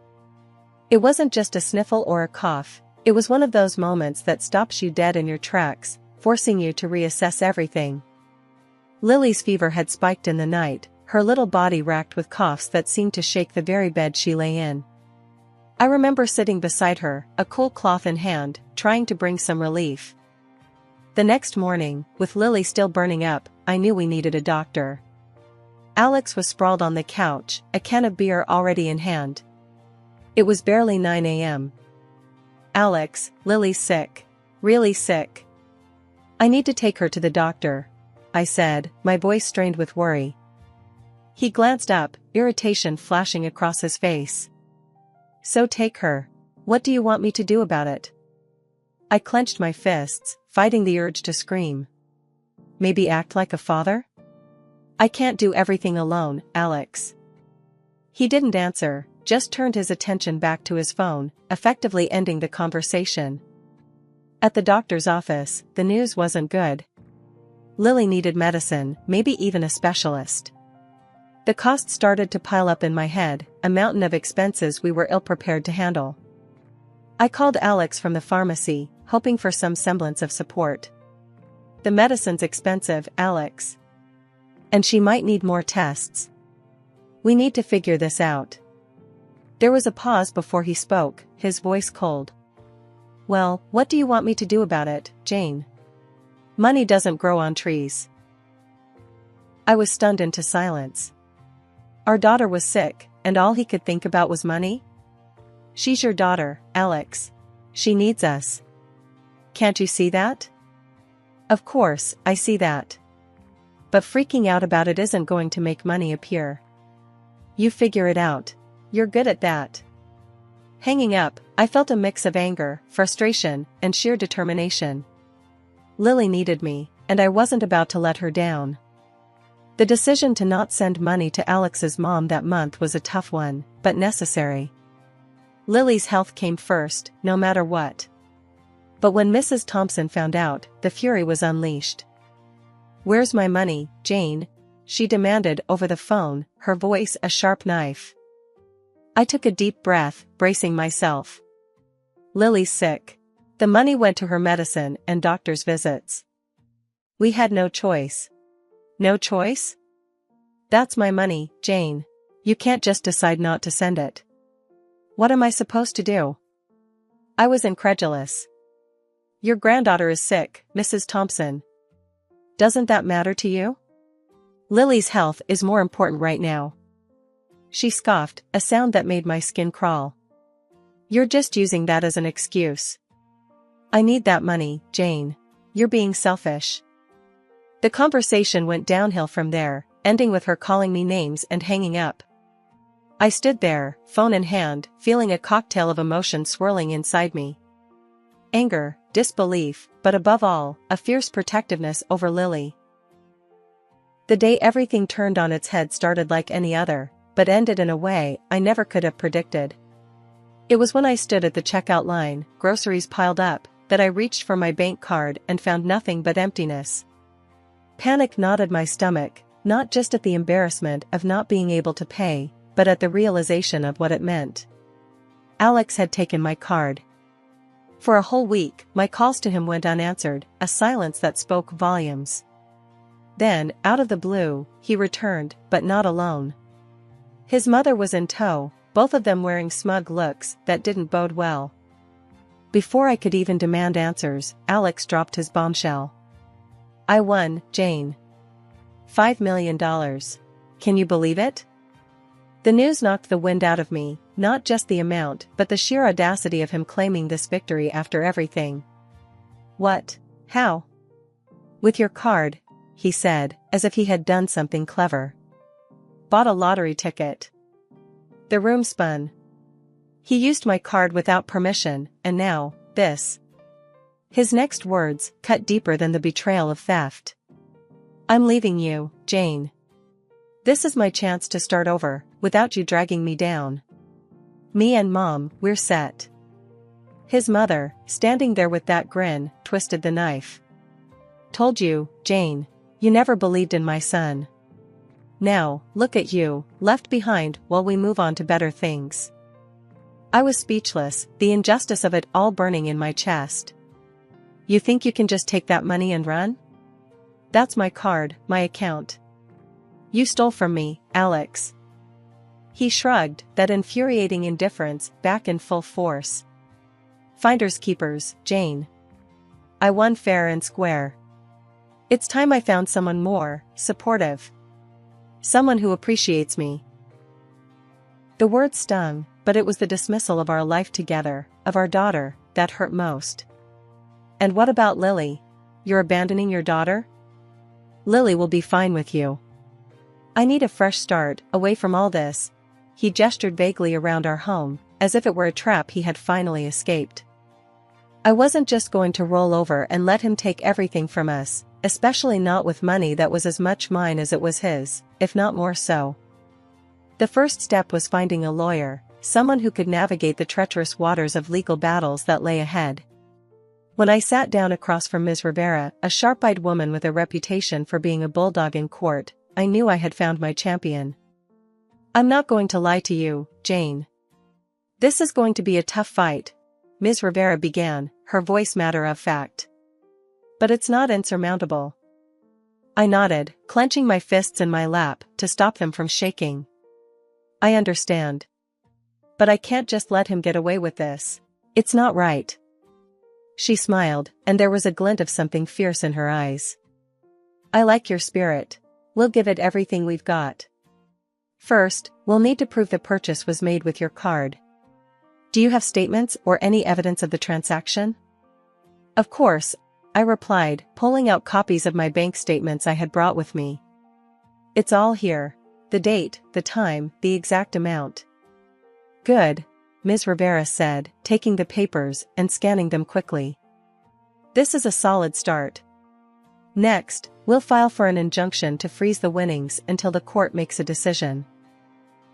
Speaker 1: It wasn't just a sniffle or a cough, it was one of those moments that stops you dead in your tracks, forcing you to reassess everything. Lily's fever had spiked in the night, her little body racked with coughs that seemed to shake the very bed she lay in. I remember sitting beside her, a cool cloth in hand, trying to bring some relief. The next morning, with Lily still burning up, I knew we needed a doctor. Alex was sprawled on the couch, a can of beer already in hand. It was barely 9 a.m. Alex, Lily's sick. Really sick. I need to take her to the doctor, I said, my voice strained with worry. He glanced up, irritation flashing across his face. So take her. What do you want me to do about it? I clenched my fists, fighting the urge to scream. Maybe act like a father? I can't do everything alone, Alex. He didn't answer, just turned his attention back to his phone, effectively ending the conversation. At the doctor's office, the news wasn't good. Lily needed medicine, maybe even a specialist. The cost started to pile up in my head, a mountain of expenses we were ill-prepared to handle. I called Alex from the pharmacy, hoping for some semblance of support. The medicine's expensive, Alex. And she might need more tests. We need to figure this out. There was a pause before he spoke, his voice cold. Well, what do you want me to do about it, Jane? Money doesn't grow on trees. I was stunned into silence. Our daughter was sick, and all he could think about was money? She's your daughter, Alex. She needs us. Can't you see that? Of course, I see that. But freaking out about it isn't going to make money appear. You figure it out. You're good at that. Hanging up, I felt a mix of anger, frustration, and sheer determination. Lily needed me, and I wasn't about to let her down. The decision to not send money to Alex's mom that month was a tough one, but necessary. Lily's health came first, no matter what. But when Mrs. Thompson found out, the fury was unleashed. Where's my money, Jane? She demanded over the phone, her voice a sharp knife. I took a deep breath, bracing myself. Lily's sick. The money went to her medicine and doctor's visits. We had no choice. No choice? That's my money, Jane. You can't just decide not to send it. What am I supposed to do? I was incredulous. Your granddaughter is sick, Mrs. Thompson. Doesn't that matter to you? Lily's health is more important right now. She scoffed, a sound that made my skin crawl. You're just using that as an excuse. I need that money, Jane. You're being selfish. The conversation went downhill from there, ending with her calling me names and hanging up. I stood there, phone in hand, feeling a cocktail of emotion swirling inside me. Anger, disbelief, but above all, a fierce protectiveness over Lily. The day everything turned on its head started like any other, but ended in a way I never could have predicted. It was when I stood at the checkout line, groceries piled up, that I reached for my bank card and found nothing but emptiness. Panic knotted my stomach, not just at the embarrassment of not being able to pay, but at the realization of what it meant. Alex had taken my card. For a whole week, my calls to him went unanswered, a silence that spoke volumes. Then, out of the blue, he returned, but not alone. His mother was in tow, both of them wearing smug looks that didn't bode well. Before I could even demand answers, Alex dropped his bombshell. I won, Jane. $5 million. Can you believe it? The news knocked the wind out of me, not just the amount, but the sheer audacity of him claiming this victory after everything. What? How? With your card, he said, as if he had done something clever. Bought a lottery ticket. The room spun. He used my card without permission, and now, this. His next words cut deeper than the betrayal of theft. I'm leaving you, Jane. This is my chance to start over, without you dragging me down. Me and Mom, we're set. His mother, standing there with that grin, twisted the knife. Told you, Jane. You never believed in my son. Now, look at you, left behind while we move on to better things. I was speechless, the injustice of it all burning in my chest. You think you can just take that money and run? That's my card, my account. You stole from me, Alex. He shrugged, that infuriating indifference back in full force. Finders keepers, Jane. I won fair and square. It's time I found someone more supportive. Someone who appreciates me. The words stung, but it was the dismissal of our life together, of our daughter, that hurt most. And what about Lily? You're abandoning your daughter? Lily will be fine with you. I need a fresh start, away from all this. He gestured vaguely around our home, as if it were a trap he had finally escaped. I wasn't just going to roll over and let him take everything from us, especially not with money that was as much mine as it was his, if not more so. The first step was finding a lawyer, someone who could navigate the treacherous waters of legal battles that lay ahead. When I sat down across from Ms. Rivera, a sharp-eyed woman with a reputation for being a bulldog in court, I knew I had found my champion. I'm not going to lie to you, Jane. This is going to be a tough fight, Ms. Rivera began, her voice matter of fact. But it's not insurmountable. I nodded, clenching my fists in my lap to stop them from shaking. I understand. But I can't just let him get away with this. It's not right. She smiled, and there was a glint of something fierce in her eyes. I like your spirit. We'll give it everything we've got. First, we'll need to prove the purchase was made with your card. Do you have statements or any evidence of the transaction? Of course, I replied, pulling out copies of my bank statements I had brought with me. It's all here. The date, the time, the exact amount. Good, Ms. Rivera said, taking the papers and scanning them quickly. This is a solid start. Next, we'll file for an injunction to freeze the winnings until the court makes a decision.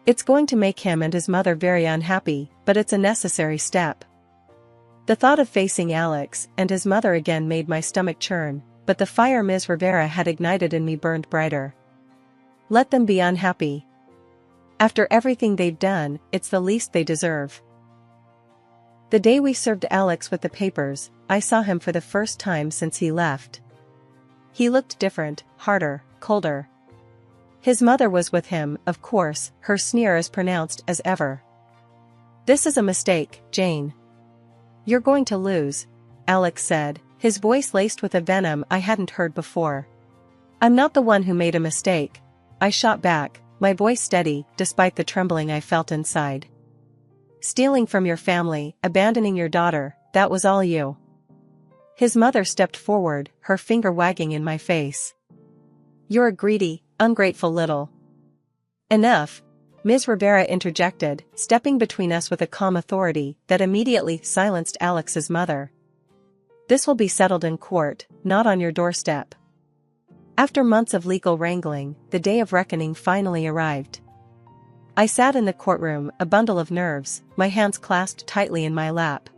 Speaker 1: It's going to make him and his mother very unhappy, but it's a necessary step. The thought of facing Alex and his mother again made my stomach churn, but the fire Ms. Rivera had ignited in me burned brighter. Let them be unhappy. After everything they've done, it's the least they deserve. The day we served Alex with the papers, I saw him for the first time since he left. He looked different, harder, colder. His mother was with him, of course, her sneer as pronounced as ever. This is a mistake, Jane. You're going to lose, Alex said, his voice laced with a venom I hadn't heard before. I'm not the one who made a mistake, I shot back, my voice steady, despite the trembling I felt inside. Stealing from your family, abandoning your daughter, that was all you. His mother stepped forward, her finger wagging in my face. You're a greedy, ungrateful little. Enough, Ms. Rivera interjected, stepping between us with a calm authority that immediately silenced Alex's mother. This will be settled in court, not on your doorstep. After months of legal wrangling, the day of reckoning finally arrived. I sat in the courtroom, a bundle of nerves, my hands clasped tightly in my lap.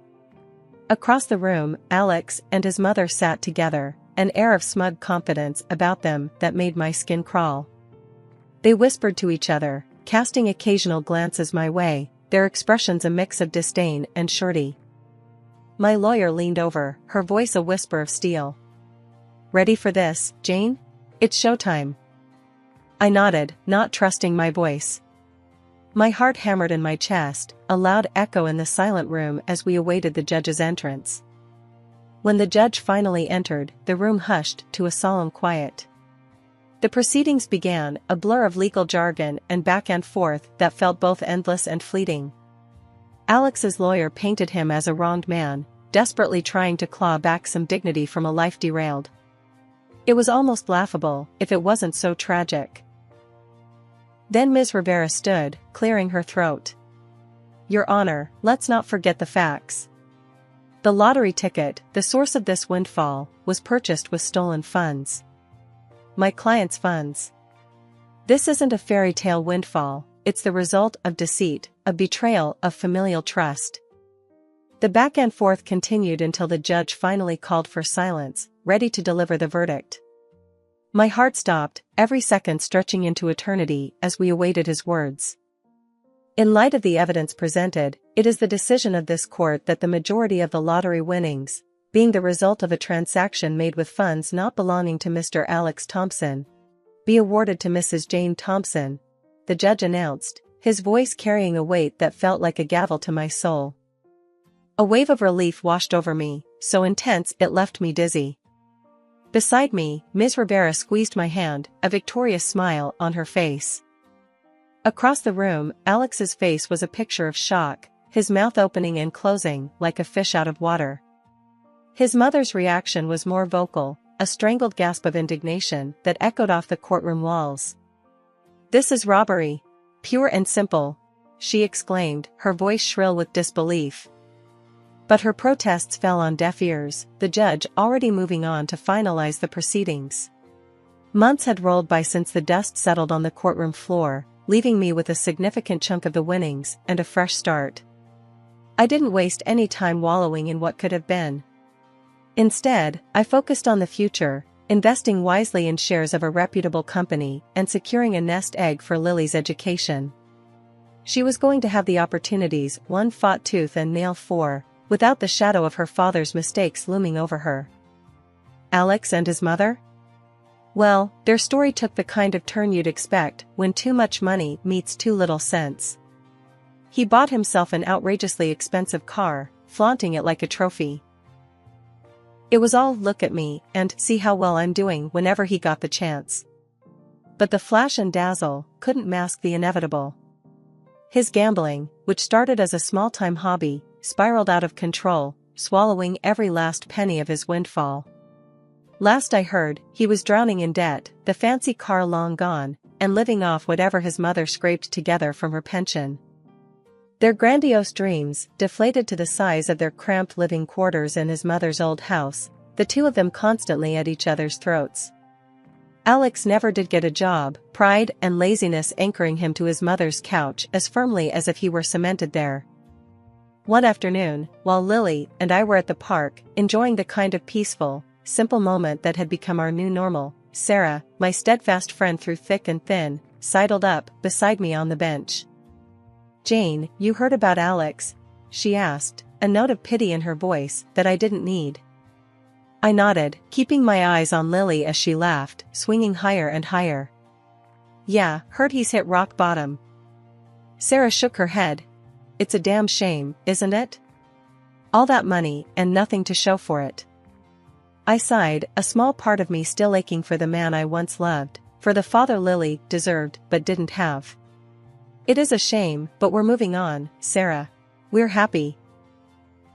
Speaker 1: Across the room, Alex and his mother sat together, an air of smug confidence about them that made my skin crawl. They whispered to each other, casting occasional glances my way, their expressions a mix of disdain and surety. My lawyer leaned over, her voice a whisper of steel. Ready for this, Jane? It's showtime. I nodded, not trusting my voice. My heart hammered in my chest, a loud echo in the silent room as we awaited the judge's entrance. When the judge finally entered, the room hushed to a solemn quiet. The proceedings began, a blur of legal jargon and back and forth that felt both endless and fleeting. Alex's lawyer painted him as a wronged man, desperately trying to claw back some dignity from a life derailed. It was almost laughable, if it wasn't so tragic. Then Ms. Rivera stood, clearing her throat. Your Honor, let's not forget the facts. The lottery ticket, the source of this windfall, was purchased with stolen funds. My client's funds. This isn't a fairy tale windfall, it's the result of deceit, a betrayal of familial trust. The back and forth continued until the judge finally called for silence, ready to deliver the verdict. My heart stopped, every second stretching into eternity as we awaited his words. In light of the evidence presented, it is the decision of this court that the majority of the lottery winnings, being the result of a transaction made with funds not belonging to Mr. Alex Thompson, be awarded to Mrs. Jane Thompson, the judge announced, his voice carrying a weight that felt like a gavel to my soul. A wave of relief washed over me, so intense it left me dizzy. Beside me, Ms. Rivera squeezed my hand, a victorious smile on her face. Across the room, Alex's face was a picture of shock, his mouth opening and closing like a fish out of water. His mother's reaction was more vocal, a strangled gasp of indignation that echoed off the courtroom walls. "This is robbery. Pure and simple," she exclaimed, her voice shrill with disbelief. But her protests fell on deaf ears, the judge already moving on to finalize the proceedings. Months had rolled by since the dust settled on the courtroom floor, leaving me with a significant chunk of the winnings and a fresh start. I didn't waste any time wallowing in what could have been. Instead, I focused on the future, investing wisely in shares of a reputable company and securing a nest egg for Lily's education. She was going to have the opportunities one fought tooth and nail for, without the shadow of her father's mistakes looming over her. Alex and his mother? Well, their story took the kind of turn you'd expect when too much money meets too little sense. He bought himself an outrageously expensive car, flaunting it like a trophy. It was all "look at me" and "see how well I'm doing" whenever he got the chance. But the flash and dazzle couldn't mask the inevitable. His gambling, which started as a small-time hobby, spiraled out of control, swallowing every last penny of his windfall. Last I heard, he was drowning in debt, the fancy car long gone, and living off whatever his mother scraped together from her pension. Their grandiose dreams, deflated to the size of their cramped living quarters in his mother's old house, the two of them constantly at each other's throats. Alex never did get a job, pride and laziness anchoring him to his mother's couch as firmly as if he were cemented there. One afternoon, while Lily and I were at the park, enjoying the kind of peaceful, simple moment that had become our new normal, Sarah, my steadfast friend through thick and thin, sidled up beside me on the bench. "Jane, you heard about Alex?" she asked, a note of pity in her voice that I didn't need. I nodded, keeping my eyes on Lily as she laughed, swinging higher and higher. "Yeah, heard he's hit rock bottom." Sarah shook her head. "It's a damn shame, isn't it? All that money and nothing to show for it." I sighed, a small part of me still aching for the man I once loved, for the father Lily deserved but didn't have. "It is a shame, but we're moving on, Sarah. We're happy."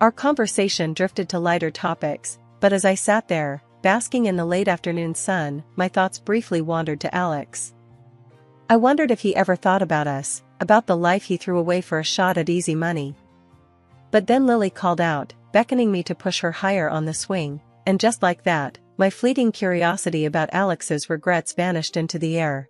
Speaker 1: Our conversation drifted to lighter topics, but as I sat there, basking in the late afternoon sun, my thoughts briefly wandered to Alex. I wondered if he ever thought about us, about the life he threw away for a shot at easy money. But then Lily called out, beckoning me to push her higher on the swing, and just like that, my fleeting curiosity about Alex's regrets vanished into the air.